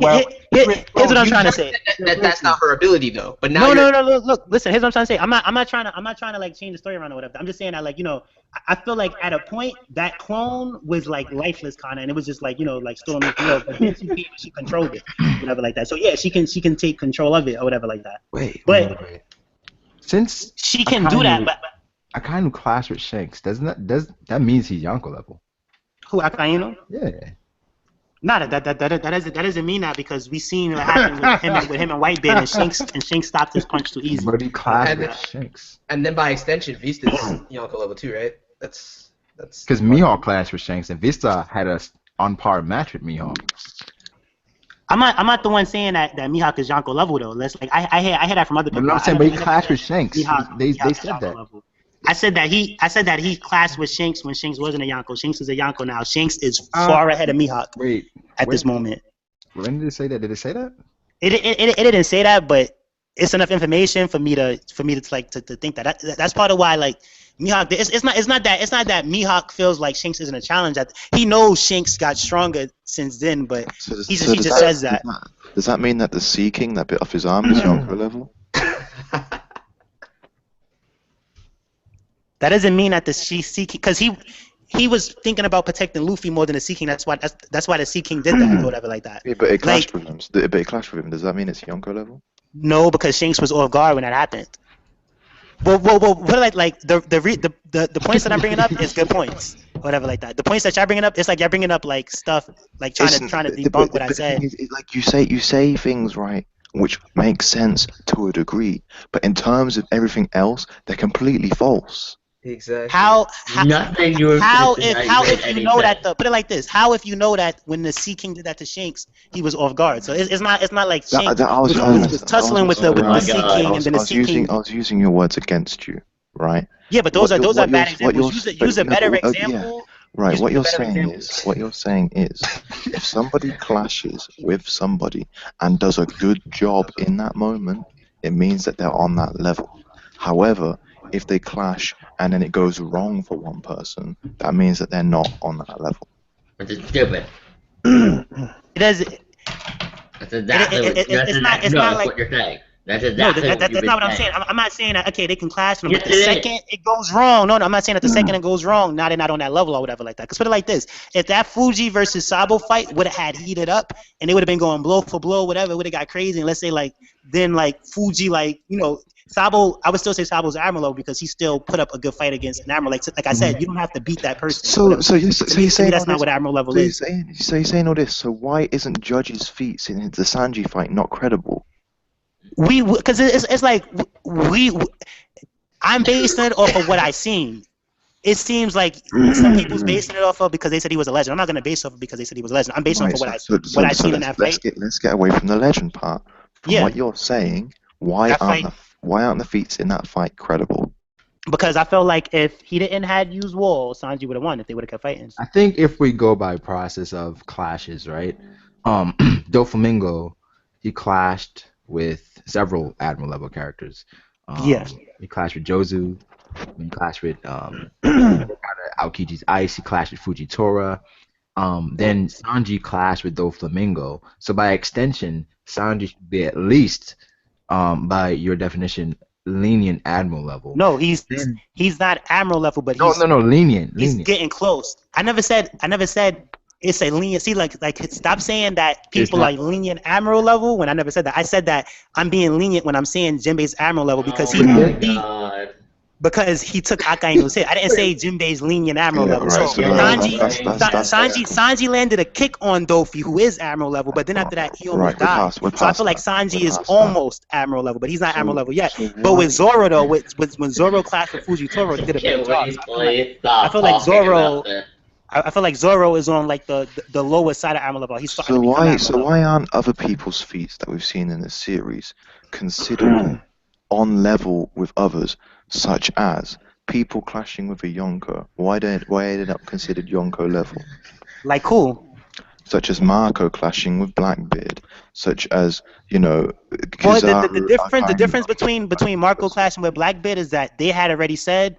Here's what I'm trying to say. That's not her ability though. But now no. Look, listen. Here's what I'm trying to say. I'm not trying to like change the story around or whatever. I'm just saying that like I feel like at a point that clone was like lifeless kind of, and it was just like like still in the field. But then she controlled it, whatever like that. So yeah, she can take control of it or whatever like that. Wait. Since she can do that, but I kind of clash with Shanks. That means he's Yonko level? Who Akainu? Yeah. No, that doesn't mean that because we seen what happened with him and Whitebeard and Shanks stopped his punch too easy. But he clashed with Shanks. And then by extension, Vista's Yonko level 2, right? That's because Mihawk clashed with Shanks and Vista had a on par match with Mihawk. I'm not the one saying that Mihawk is Yonko level though. Let's like I hear that from other people. I'm not saying, but he clashed with Shanks. They said that. Level. I said that he clashed with Shanks when Shanks wasn't a Yonko. Shanks is a Yonko now. Shanks is far ahead of Mihawk. At this moment. When did it say that? Did it say that? It didn't say that, but it's enough information for me to think that that's part of why like Mihawk. It's not that Mihawk feels like Shanks isn't a challenge. He knows Shanks got stronger since then, but he just says that. Does that mean that the Seeking, that bit off his arm, is Yonko level? That doesn't mean that the Seeking, because he was thinking about protecting Luffy more than the Seeking. That's why the Seeking did that or whatever like that. Yeah, but it clashed with him. But it clashed with him. Does that mean it's Yonko level? No, because Shanks was off guard when that happened. Well, like the points that I'm bringing up is good points, whatever like that. The points that y'all bringing up, it's like y'all bringing up like stuff like trying to debunk what I said. Like you say things right, which makes sense to a degree, but in terms of everything else, they're completely false. Exactly. How Nothing if you know that put it like this? How if you know that when the Sea King did that to Shanks, he was off guard? So it's not like Shanks was tussling with the Sea King and then the Sea King. I was using your words against you, right? Yeah, but those are bad examples. Use a better example. Yeah. Right. What you're saying is, if somebody clashes with somebody and does a good job in that moment, it means that they're on that level. However, if they clash and then it goes wrong for one person, that means that they're not on that level. Which is stupid. It does. That's exactly what you're saying. That's exactly that's not what I'm saying. I'm not saying that, okay, they can clash, but the second it goes wrong, no, I'm not saying that the second it goes wrong, now they're not on that level or whatever like that. Because put it like this, if that Fuji versus Sabo fight would have had heated up, and they would have been going blow for blow, whatever, it would have got crazy, and let's say, like, then, like, Fuji, like, Sabo, I would still say Sabo's Admiral because he still put up a good fight against an Admiral. Like I said, you don't have to beat that person. So you're saying that's not what Admiral level is. So you're saying all this, so why isn't Judge's feats in the Sanji fight not credible? Because it's like I'm basing it off of what I seen. It seems like some people's basing it off of because they said he was a legend. I'm not gonna base it off of because they said he was a legend. I'm basing it off of what I seen in that fight. Let's get away from the legend part. From what you're saying, why aren't the feats in that fight credible? Because I felt like if he didn't had used wall, Sanji would have won if they would have kept fighting. I think if we go by process of clashes, right? Doflamingo, he clashed with several Admiral level characters. He clashed with Jozu. He clashed with Aokiji's Ice. He clashed with Fujitora. Then Sanji clashed with Doflamingo. So by extension, Sanji should be at least, by your definition, lenient Admiral level. No, he's not Admiral level, but lenient. He's getting close. I never said it's a lenient. See, like stop saying that people are lenient Admiral level when I never said that. I said that I'm being lenient when I'm saying Jinbei's Admiral level because because he took Akainu's hit. I didn't say Jinbei's lenient Admiral level. Right, so Sanji landed a kick on Dofi, who is Admiral level, but then after that he almost died. So I feel like Sanji is almost Admiral level, but he's not Admiral level yet. But with Zoro though, when Zoro clashed with Fujitora, he did a better job. I feel like Zoro is on like the lower side of Admiral level. He's starting to become Admiral level. Why aren't other people's feats that we've seen in this series considered on level with others, such as people clashing with a Yonko? Why are they not considered Yonko level? Like who? Such as Marco clashing with Blackbeard, such as Well, Kizaru, the difference Akainu. between Marco clashing with Blackbeard is that they had already said,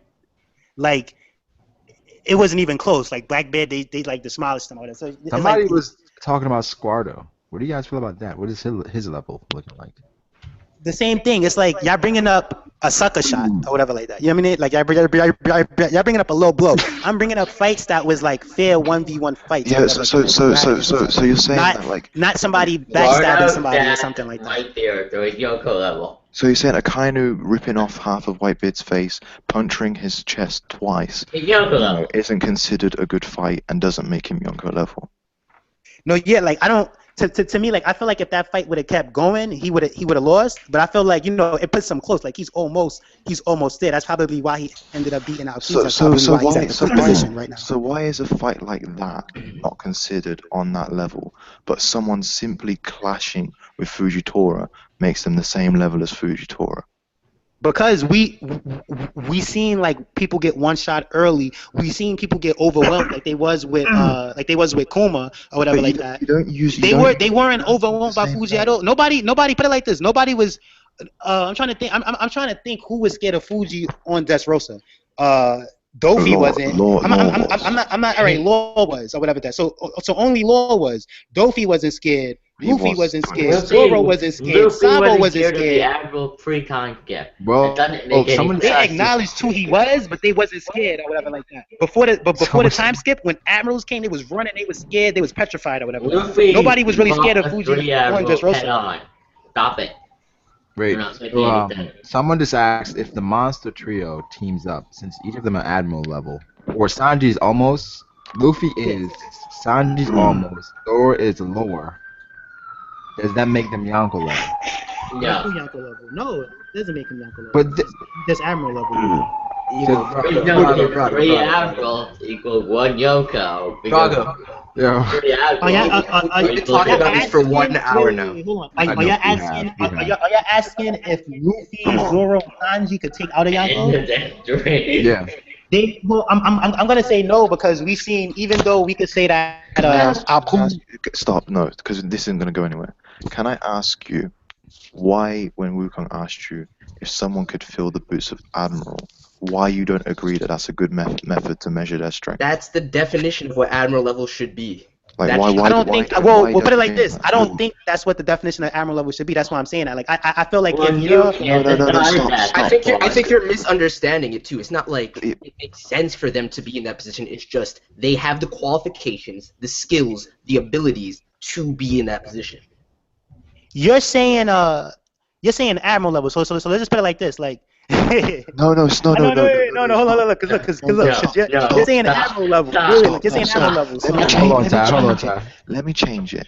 like, it wasn't even close. Like Blackbeard, they like demolished them or whatever. So it's Somebody like, was talking about Squardo. What do you guys feel about that? What is his level looking like? the same thing. It's like y'all bringing up a sucker shot or whatever like that. You know what I mean? Like y'all bringing up a low blow. I'm bringing up fights that was like fair 1v1 fights. Yeah, so you're saying not, that like not somebody backstabbing somebody or something like that. Right there, so it's Yoko level. so you're saying Akainu ripping off half of Whitebeard's face, puncturing his chest twice, It's Yoko level. isn't considered a good fight and doesn't make him Yonko level. No, yeah, like I don't. To me, like I feel like if that fight would have kept going, he would have lost. But I feel like it puts him close. Like he's almost there. That's probably why he ended up beating out. So why right now. So why is a fight like that not considered on that level, but someone simply clashing with Fujitora makes them the same level as Fujitora? Because we seen like people get one shot early. We seen people get overwhelmed like they was with Kuma or whatever like that. They weren't overwhelmed by Fuji at all. Nobody put it like this. Nobody was. I'm trying to think. I'm trying to think who was scared of Fuji on Dressrosa. Dofi wasn't. I'm not. All right, Law was or whatever that. So only Law was. Dofi wasn't scared. Luffy wasn't scared. Zoro wasn't scared. Sabo wasn't scared. The Admiral pre-con gift. Well, they acknowledged who he was, but they wasn't scared or whatever like that. Before the time skip, when Admirals came, they was running. They was scared. They was petrified or whatever. Luffy Nobody was really scared of Fuji on Dressrosa. Stop it. Wait, someone just asked if the monster trio teams up, since each of them are Admiral level, or Sanji's almost, Luffy is, Sanji's almost, Zoro is lower. Does that make them Yonko level? Yeah. Yonko level. No, it doesn't make him Yonko level. But that's Admiral level. Three Admirals equal one Yonko. Drago. Yeah. We've been talking about this for 1 hour now. Hold on. Are y'all asking if Luffy, Zoro, Sanji could take out a Yonko? Yeah. I'm gonna say no because we've seen, even though we could say that Stop, no, because this isn't gonna go anywhere. Can I ask you why, when Wukong asked you if someone could fill the boots of Admiral, why you don't agree that that's a good method to measure their strength? That's the definition of what Admiral level should be. Like, I don't think. Well, we'll put it like this. I don't think that's what the definition of Admiral level should be. That's why I'm saying that. Like, I feel like if you're. Stop. I think you're misunderstanding it too. It's not like it makes sense for them to be in that position. It's just they have the qualifications, the skills, the abilities to be in that position. You're saying Admiral level. So let's just put it like this. Like. No. Hold on, look, you're saying Admiral level. You're saying Admiral level. Let me change it.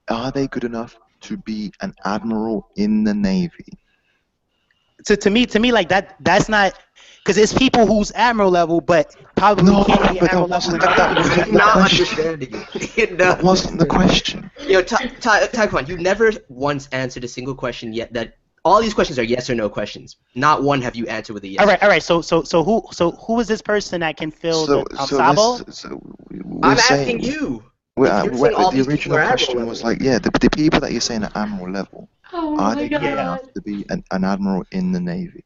Are they good enough to be an admiral in the Navy? To me, like that's not, because it's people who's Admiral level, but probably can't be Admiral level. Not understanding it. That wasn't the question. Yo, Taekwon, you never once answered a single question yet. That all these questions are yes or no questions. Not one have you answered with a yes. All right. So who is this person that can fill the Sabo? I'm asking you. The original question was like, yeah, the people that you're saying at Admiral level, are they good enough to be an Admiral in the Navy?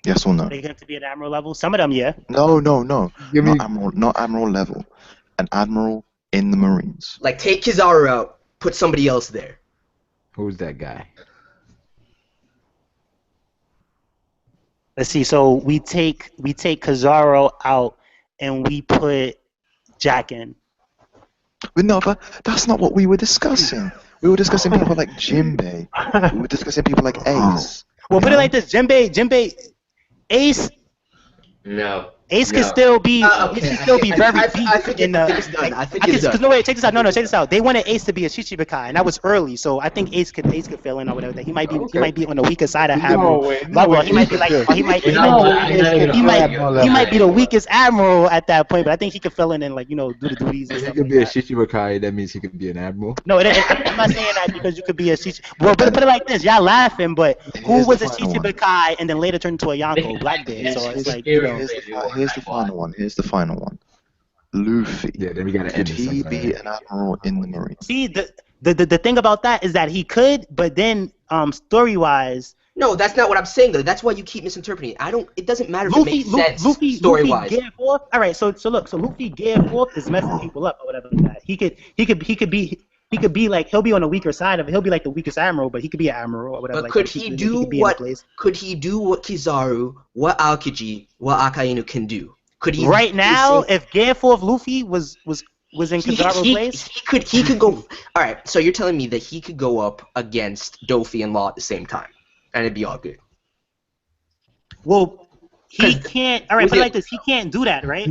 Yes or no? Are they going to be an Admiral level? Some of them, yeah. No. Not Admiral level. An Admiral in the Marines. Like, take Kizaru out, put somebody else there. Who's that guy? Let's see. So we take Kizaru out and we put Jack in. But no, but that's not what we were discussing. We were discussing people like Jinbei. We were discussing people like Ace. Well, put it like this: Jinbei, Ace. No. Ace can still be. Okay. He can still be very deep. I think it's done. I think it's done. No, wait, check this out. No, check this out. They wanted Ace to be a Shichibukai, and that was early. So I think Ace could fill in or whatever. He might be on the weaker side of Admiral. He might be like he might be the weakest Admiral at that point. But I think he could fill in and do the duties. If he could be a Shichibukai, that means he could be an Admiral. No, I'm not saying that because you could be a Shichibukai. Well, put it like this. Y'all laughing, but who was a Shichibukai and then later turned into a Yonko? Blackbeard. So it's like Here's the final one. Luffy. Yeah, then we gotta Could end this he segment. be an admiral in the Marine? See, the thing about that is that he could, but then story wise, No, that's not what I'm saying though. That's why you keep misinterpreting. It doesn't matter if it makes sense story Luffy wise. gear fourth. All right, so look, so Luffy gear fourth is messing people up or whatever like that. He could be like he'll be on the weaker side of it. He'll be like the weakest admiral, but he could be an admiral or whatever. But like could that. he He do could be in what? a place. Could he do what Kizaru, what Aokiji, what Akainu can do? Could he? Right now, if gear fourth Luffy was in Kizaru's place, he could go. All right, so you're telling me that he could go up against Dofi and Law at the same time, and it'd be all good. well, he can't. All right, put it like this: he can't do that, right?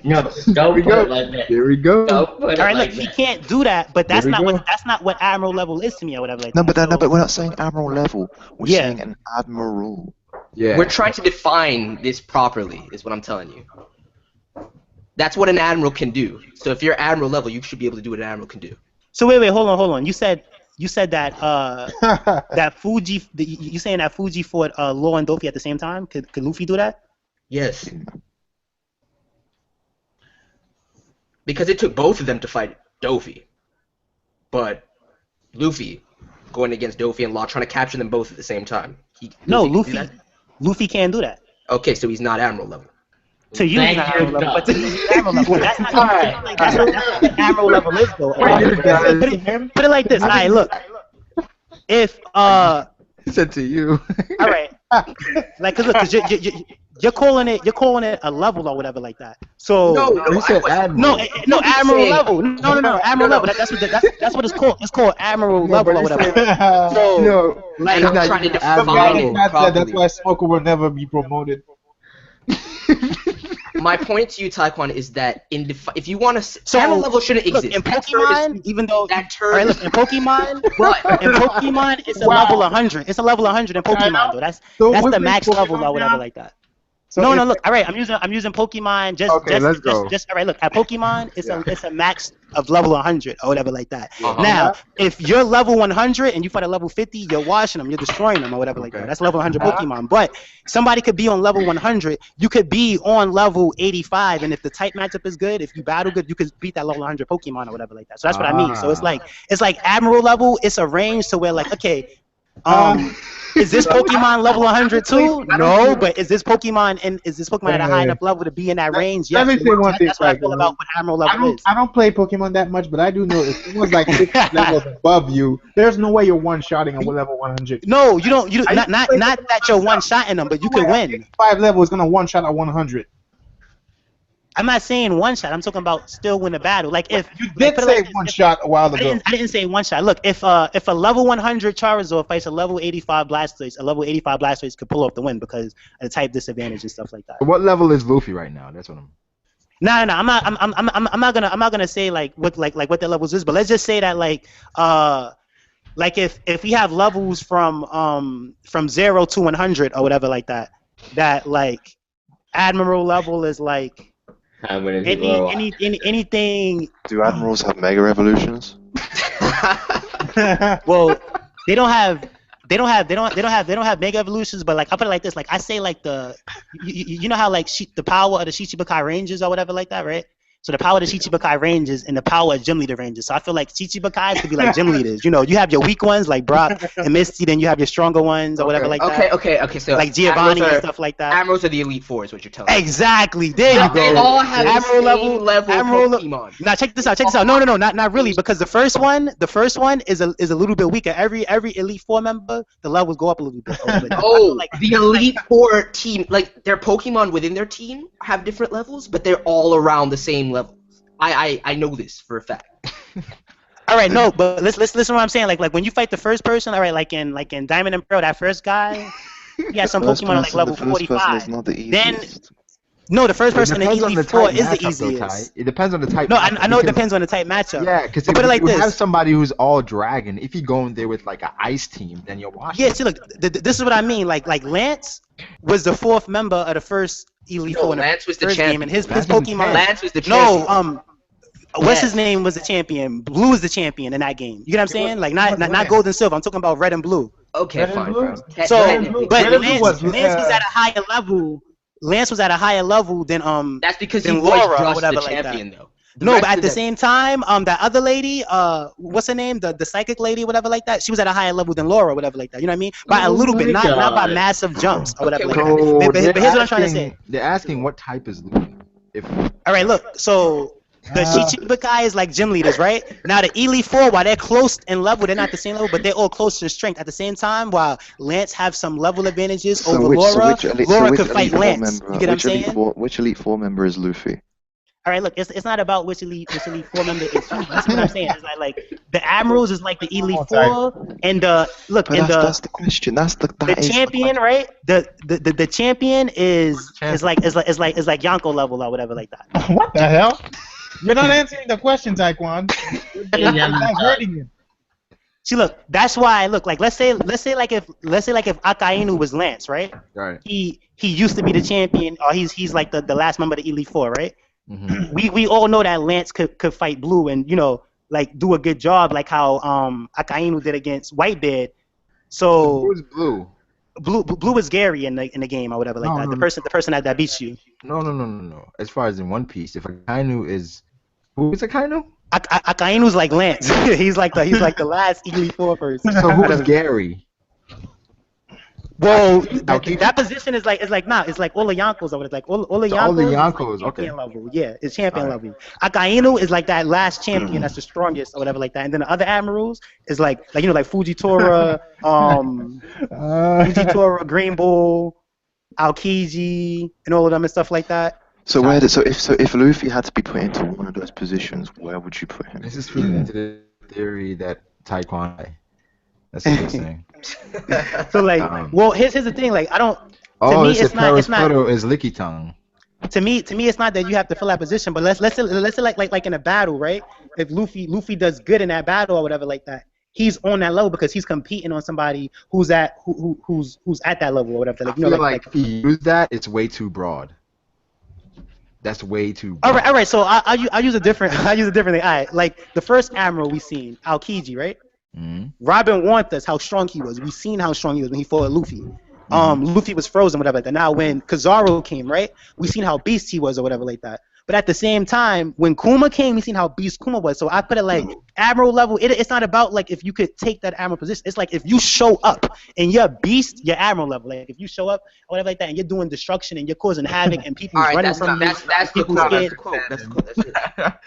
No, don't put it like that. Here we go. Don't put it All right, like look, he that. can't do that, but that's Here we not go. what admiral level is to me or whatever like No, that. but we're not saying admiral level. We're Yeah. saying an admiral. Yeah. We're trying to define this properly, is what I'm telling you. That's what an admiral can do. So if you're admiral level, you should be able to do what an admiral can do. So wait, hold on. You said that that Fuji, you saying that Fuji fought Law and Dofi at the same time? Could Luffy do that? Yes. Because it took both of them to fight Dofi. But Luffy going against Dofi and Law, trying to capture them both at the same time. No, can do Luffy. that? Luffy can't do that. Okay, so he's not admiral level. To you, he's Thank not you, admiral level, God. but to me, he's admiral level. Well, that's not Alright. that's not what admiral level is, though. Put it like this. All right, look. If He said to you. all right, like, cause look, cause you're calling it a level or whatever like that. So He said admiral. no, admiral saying- level. No, admiral level. That's what it's called. It's called admiral level or whatever. So No, like, he's I'm not trying to using define admiral. it. That's why Smoker will never be promoted. My point to you, Taekwon, is that if you want to, So, admiral level shouldn't look, exist. in That term is- Pokemon, even though that term all right, is- look, in Pokemon, But in Pokemon, it's a level 100. It's a level 100 in Pokemon, though. That's So the max what's level Pokemon or whatever now? like that. So No, if- look. All right, I'm using Pokemon. Just let's go. Just all right. Look, at Pokemon, it's a max of level 100 or whatever like that. Uh-huh. Now, if you're level 100 and you fight at level 50, you're washing them, you're destroying them or whatever like that. Okay. That's level 100 Pokemon. But somebody could be on level 100. You could be on level 85, and if the type matchup is good, if you battle good, you could beat that level 100 Pokemon or whatever like that. So that's what I mean. So it's like admiral level. It's a range to where like okay. Is this Pokemon level 100 too? No, but is this Pokemon at a high enough level to be in that range? Let Yes. me say one thing. That's what I feel about what Admiral level is. I don't play Pokemon that much, but I do know if someone's like 6 levels above you, there's no way you're one-shotting at level 100. No, you don't. Not that you're one-shotting them, but you could win. 5 level is gonna one-shot at 100. I'm not saying one shot. I'm talking about still win a battle. Like if You like, did put it say like this, one shot a while ago. I didn't say one shot. Look, if a level 100 Charizard fights a level 85 Blastoise, a level 85 Blastoise could pull off the win because of the type disadvantage and stuff like that. What level is Luffy right now? That's what I'm. No, I'm not gonna say like what the levels is, but let's just say that like if we have levels from 0 to 100 or whatever like that, that like Admiral level is like How many people are anything. Do admirals have mega evolutions? Well, they don't have mega evolutions, but like I'll put it like this, like I say like you know how like the power of the Shichibukai ranges or whatever like that, right? So the power of the Shichibukai ranges and the power of gym leader ranges. So I feel like Shichibukais could be like gym leaders. You know, you have your weak ones like Brock and Misty, then you have your stronger ones or whatever like that. Okay. So Like Giovanni Admirals and are- stuff like that. Admirals are the Elite Four, is what you're telling me. Exactly. There you They go. all have Admiral the same level Admiral Pokemon. Now check this out. No, not really, because the first one is a little bit weaker. Every Elite Four member, the levels go up a little bit. Oh, the Elite Four team, like their Pokemon within their team have different levels, but they're all around the same level. I know this for a fact. All right, no, but let's listen to what I'm saying. Like when you fight the first person, all right, like in Diamond and Pearl, that first guy, he has some First Pokemon at like person- level the first person 45. is not the Then easiest. no, the first person in It depends on Elite the Four type is the matchup, though, Ty. easiest. It depends on the type. No, matchup, I know it because- depends on the type matchup. Yeah, because But if put it like you this. have somebody who's all dragon, if you go in there with like an ice team, then you're watching. Yeah, see, look, this is what I mean. Like Lance was the fourth member of the first Elite Four in the Lance was the first champion. game, and his Lance was the Pokemon. champ. Lance was the champion. No, what's his name was the champion. Blue was the champion in that game. You know what I'm saying? Like not gold and silver. I'm talking about red and blue. Okay, Red and fine. blue? fine. So, Red and blue- but Red and blue Lance was, was at a higher level. Lance was at a higher level than That's because he than was Laura or just whatever the like that. champion, though. No, but at the same time, that other lady, what's her name? The psychic lady, whatever like that. She was at a higher level than Laura, whatever like that. You know what I mean? By a Oh little bit, my not by God. massive jumps or whatever Okay, like wait. that. So But they're here's what I'm trying to say. asking. They're asking what type is Luffy. If All right, look. So the Shichibukai is like gym leaders, right? Now the Elite Four, while they're close in level, they're not the same level, but they're all close in strength at the same time. While Lance have some level advantages over Laura, Laura could fight Lance. You get what I'm saying? Which Elite Four member is Luffy? All right, look, it's not about which elite four member is. That's what I'm saying. It's like the admirals is like the elite four, and That's the question. The champion, right? The champion is like Yonko level or whatever like that. What the hell? You're not answering the question, Taekwon. You're diverting it. See, look, that's why. Look, like let's say if Akainu was Lance, right? Right. He used to be the champion, or he's like the last member of the elite four, right? Mm-hmm. We all know that Lance could fight Blue and like do a good job, like how Akainu did against Whitebeard. So Who's Blue? Blue is Gary in the game or whatever like that. The person that beats you. No. As far as in One Piece, if Akainu is who is Akainu? Akainu's like Lance. he's like the last elite four person. So who is Gary? Well, that position is like it's like all the Yonkos over. It's like all the Yonkos, like okay. Level. Yeah, it's champion level. Akainu is like that last champion that's the strongest or whatever like that. And then the other admirals is like Fujitora, Green Bull, Aokiji, and all of them and stuff like that. So if Luffy had to be put into one of those positions, where would you put him? This is feeding into the theory that Taekwondo. That's what they're saying. So well, here's the thing. Like I don't. Oh, to me, it's not. Is Licky Tongue. To me, it's not that you have to fill that position. But let's say like in a battle, right? If Luffy does good in that battle or whatever like that, he's on that level because he's competing on somebody who's at that level or whatever. Like, I feel like if he used that, it's way too broad. That's way too broad. All right. So I use a different thing. All right, like the first Admiral we seen, Aokiji, right? Mm-hmm. Robin warned us how strong he was. We seen how strong he was when he fought Luffy. Luffy was frozen, whatever like that. Now when Kizaru came, right? We seen how beast he was or whatever like that. But at the same time, when Kuma came, we seen how beast Kuma was. So I put it like Admiral level. It's not about like if you could take that Admiral position. It's like if you show up and you're beast, you're Admiral level. Like if you show up or whatever like that and you're doing destruction and you're causing havoc and people running from you. That's the quote. That's the quote. That's it.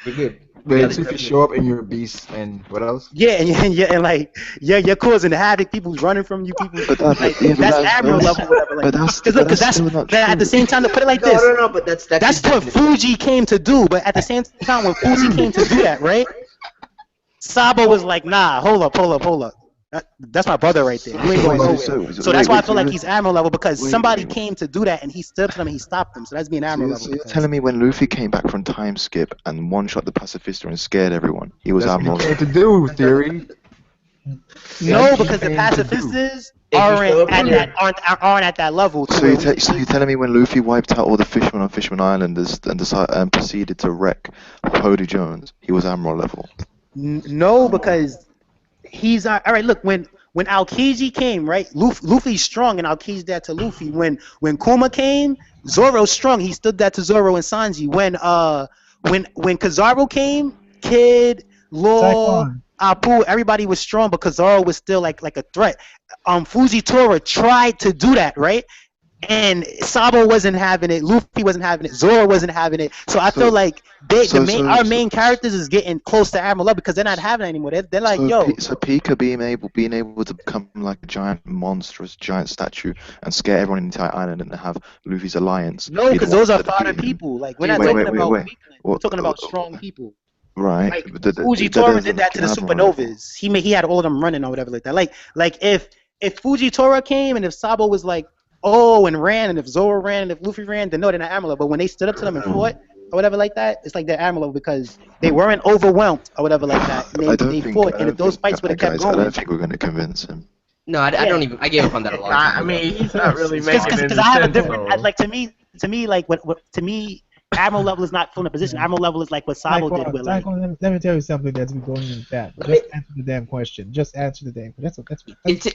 You're good. Wait, so if you show up and you're a beast and what else? Yeah, and like you're causing havoc. People's running from you. That's Admiral level, whatever. Like, because that's at the same time to put it like this. No, but that's what Fuji came to do. But at the same time, when Fuji came to do that, right? Sabo was like, nah, hold up. That's my brother right there. You ain't going nowhere. So that's why I feel like he's Admiral level because somebody came to do that and he stood up to them and he stopped them. So that's being Admiral level. So you're telling me when Luffy came back from time skip and one-shot the pacifista and scared everyone, he was Admiral level? That's what he came to do, theory. No, because the pacifistas aren't at that level. So you're telling me when Luffy wiped out all the fishermen on Fisherman Island and proceeded to wreck Cody Jones, he was Admiral level? No, because he's all right. Look, when Aokiji came, right? Luffy's strong, and Aokiji's that to Luffy. When Kuma came, Zoro's strong. He stood that to Zoro and Sanji. When Kizaru came, Kid, Law, Apu, everybody was strong, but Kizaru was still like a threat. Fujitora tried to do that, right? And Sabo wasn't having it. Luffy wasn't having it. Zoro wasn't having it. So I feel like our main characters is getting close to Admiral level because they're not having it anymore. They're like, So Pika being able to become like a giant monstrous giant statue and scare everyone in the entire island and have Luffy's alliance. No, because those are fodder people. Like we're not talking about weakness. We're talking about strong people. Right. Like Fujitora did that to the supernovas. He had all of them running or whatever like that. Like if Fujitora came and if Sabo was like, and ran, and if Zoro ran, and if Luffy ran, then no, they're not Admiral. But when they stood up to them and fought, or whatever like that, it's like they're Admiral because they weren't overwhelmed, or whatever like that. They fought, and if those fights would have kept going. I don't think we're going to convince him. No, I don't even. I gave up on that a long time ago. I mean, he's not really making because I have a different. Like to me, like to me, Admiral level is not filling a position. Admiral level is like what Sabo did with like. Let me tell you something that's been going in the chat. Just answer the damn question. Just answer the damn question.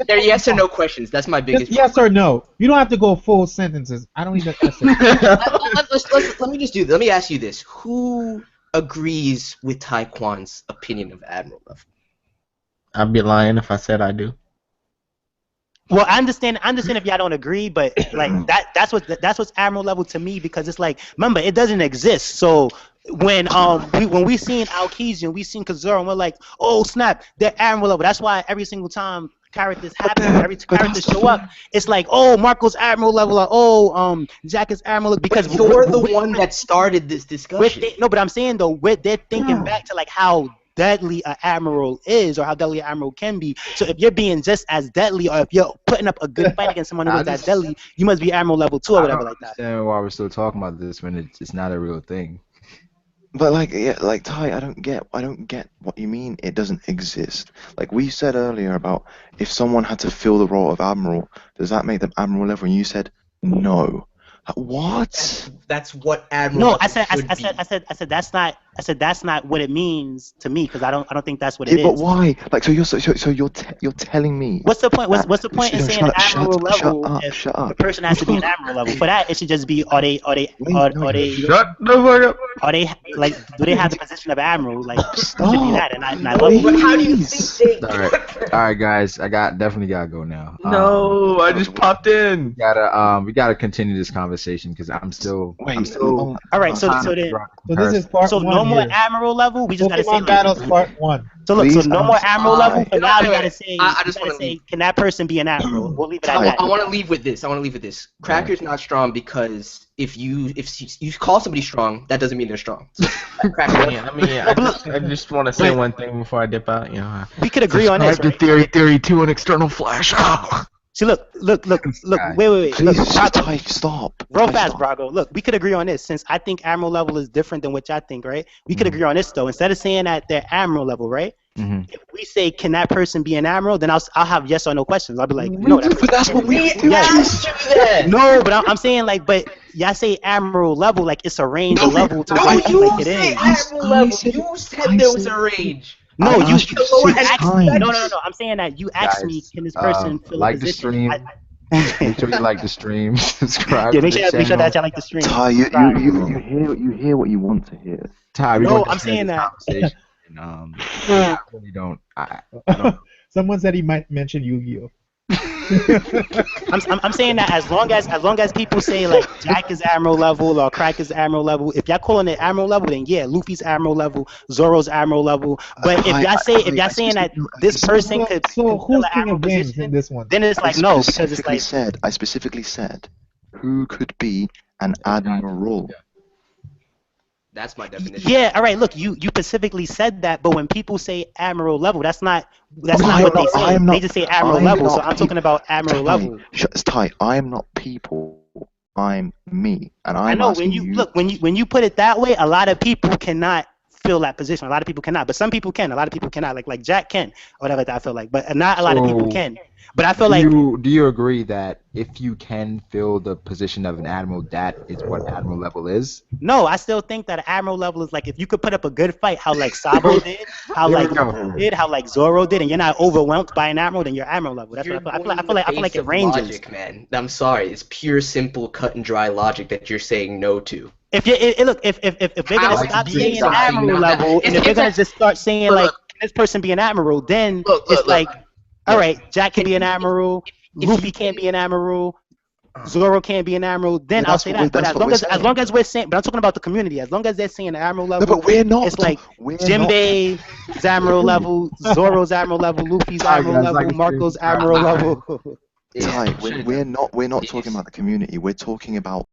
They're yes or no questions. That's my biggest. Just yes or no. You don't have to go full sentences. I don't need an essay. Let me just do this. Let me ask you this: who agrees with Taekwon's opinion of Admiral level? I'd be lying if I said I do. Well, I understand if y'all don't agree, but like that's what's Admiral level to me, because it's like, remember, it doesn't exist. So when we seen Aokiji, we seen Kazuro, and we're like, oh snap, they're Admiral level. That's why every single time characters happen, every character show up, it's like, oh, Marco's Admiral level, or oh, Jack is Admiral level, because you're the one that started this discussion. No, but I'm saying though, they're thinking back to like how deadly an admiral is, or how deadly an admiral can be. So if you're being just as deadly, or if you're putting up a good fight against someone who is that deadly, you must be admiral level 2 or whatever like that. I don't understand why we're still talking about this when it's not a real thing. But like, yeah, like Ty, I don't get what you mean. It doesn't exist. Like we said earlier about if someone had to fill the role of admiral, does that make them admiral level? And you said no. What? That's what admiral. No, I said that's not what it means to me, because I don't think that's what it is. But why? Like, so you're telling me. What's the point? What's the point in saying an admiral level if the person has to be an admiral level? For that, it should just be are they Shut the fuck up. are they like, do they have the position of admiral? Like, it should be that, and I love But how do you think they? All right, guys, I definitely gotta go now. No, I just popped in. We gotta continue this conversation because I'm still. All right, so then. So this is part So one. no more here. admiral level. We just gotta say Pokemon Battles Part 1. So look, Please, so no more admiral level. But now we Wait, gotta say, I just wanna leave. can that person be an admiral? We'll leave it at that. I want to leave with this. Cracker's not strong because if you call somebody strong, that doesn't mean they're strong. Cracker. Yeah, I just want to say one thing before I dip out. You know, We could agree on this, Subscribe right? to Theory 2 and External Flash. See, look. Wait. Please, Look, just Ty, stop. real Ty, fast, stop. Brago. Look, we could agree on this. Since I think admiral level is different than what y'all think, right? We could agree on this though. Instead of saying that they're admiral level, right? If we say, can that person be an admiral, then I'll have yes or no questions. I'll be like, no, That's what we do. asked you that. No, but I'm saying like, but y'all say admiral level, like it's a range of level to fight you like it say is. admiral level. You said there was a range. No, I you asked you asked 6 me. times. No. I'm saying that you asked me, can this person fill a like the position? stream. Make sure you like the stream. Subscribe. Yeah, to make the sure channel. that y'all like the stream. Ty, you hear what you want to hear. Ty, we No, want to I'm finish saying this that. conversation, and, I really don't. I don't. Someone said he might mention Yu-Gi-Oh! I'm saying that as long as people say like Jack is admiral level or Crack is admiral level, if y'all calling it admiral level, then yeah, Luffy's admiral level, Zoro's admiral level. But if y'all saying that this person could So fill who's an King admiral of Games position, in this one? then it's like no, because it's like I specifically said who could be an admiral. That's my definition. yeah, all right. Look, you specifically said that, but when people say admiral level, that's not I what they am say. not- They just say admiral I'm level. not So I'm talking about admiral level. Ty, I am not people. I'm me, and I I'm know asking when you look when you put it that way, a lot of people cannot fill that position. A lot of people cannot, but some people can. A lot of people cannot. Like Jack can, or whatever. I feel like, but not a lot of people So, can. But I feel like do you agree that if you can fill the position of an admiral, that is what admiral level is? no. I still think that admiral level is like if you could put up a good fight, how like Sabo did, how Here we like go. Luffy did, how like Zoro did, and you're not overwhelmed by an admiral, then you're admiral level. That's what I feel. I feel like it ranges. Logic, man. I'm sorry. It's pure, simple, cut and dry logic that you're saying no to. If you look, if they're gonna How stop is it saying being admiral something level, not- and it's- if they're gonna it's just start saying look, like, can this person be an admiral, then Look, it's like, all look. right, Jack can be an admiral, if Luffy you- can't be an admiral, Zoro can't be an admiral. Then Yeah, I'll that's say what that. we- But that's as what long we're as saying. long as we're saying, but I'm talking about the community. As long as they're saying admiral No, level, but we're not. it's like We're Jinbei, admiral level, Zoro's admiral level, Luffy's Alright, admiral guys, level, like Marco's stream. admiral Alright. level. Ty, we're not Jeez. talking about the community. We're talking about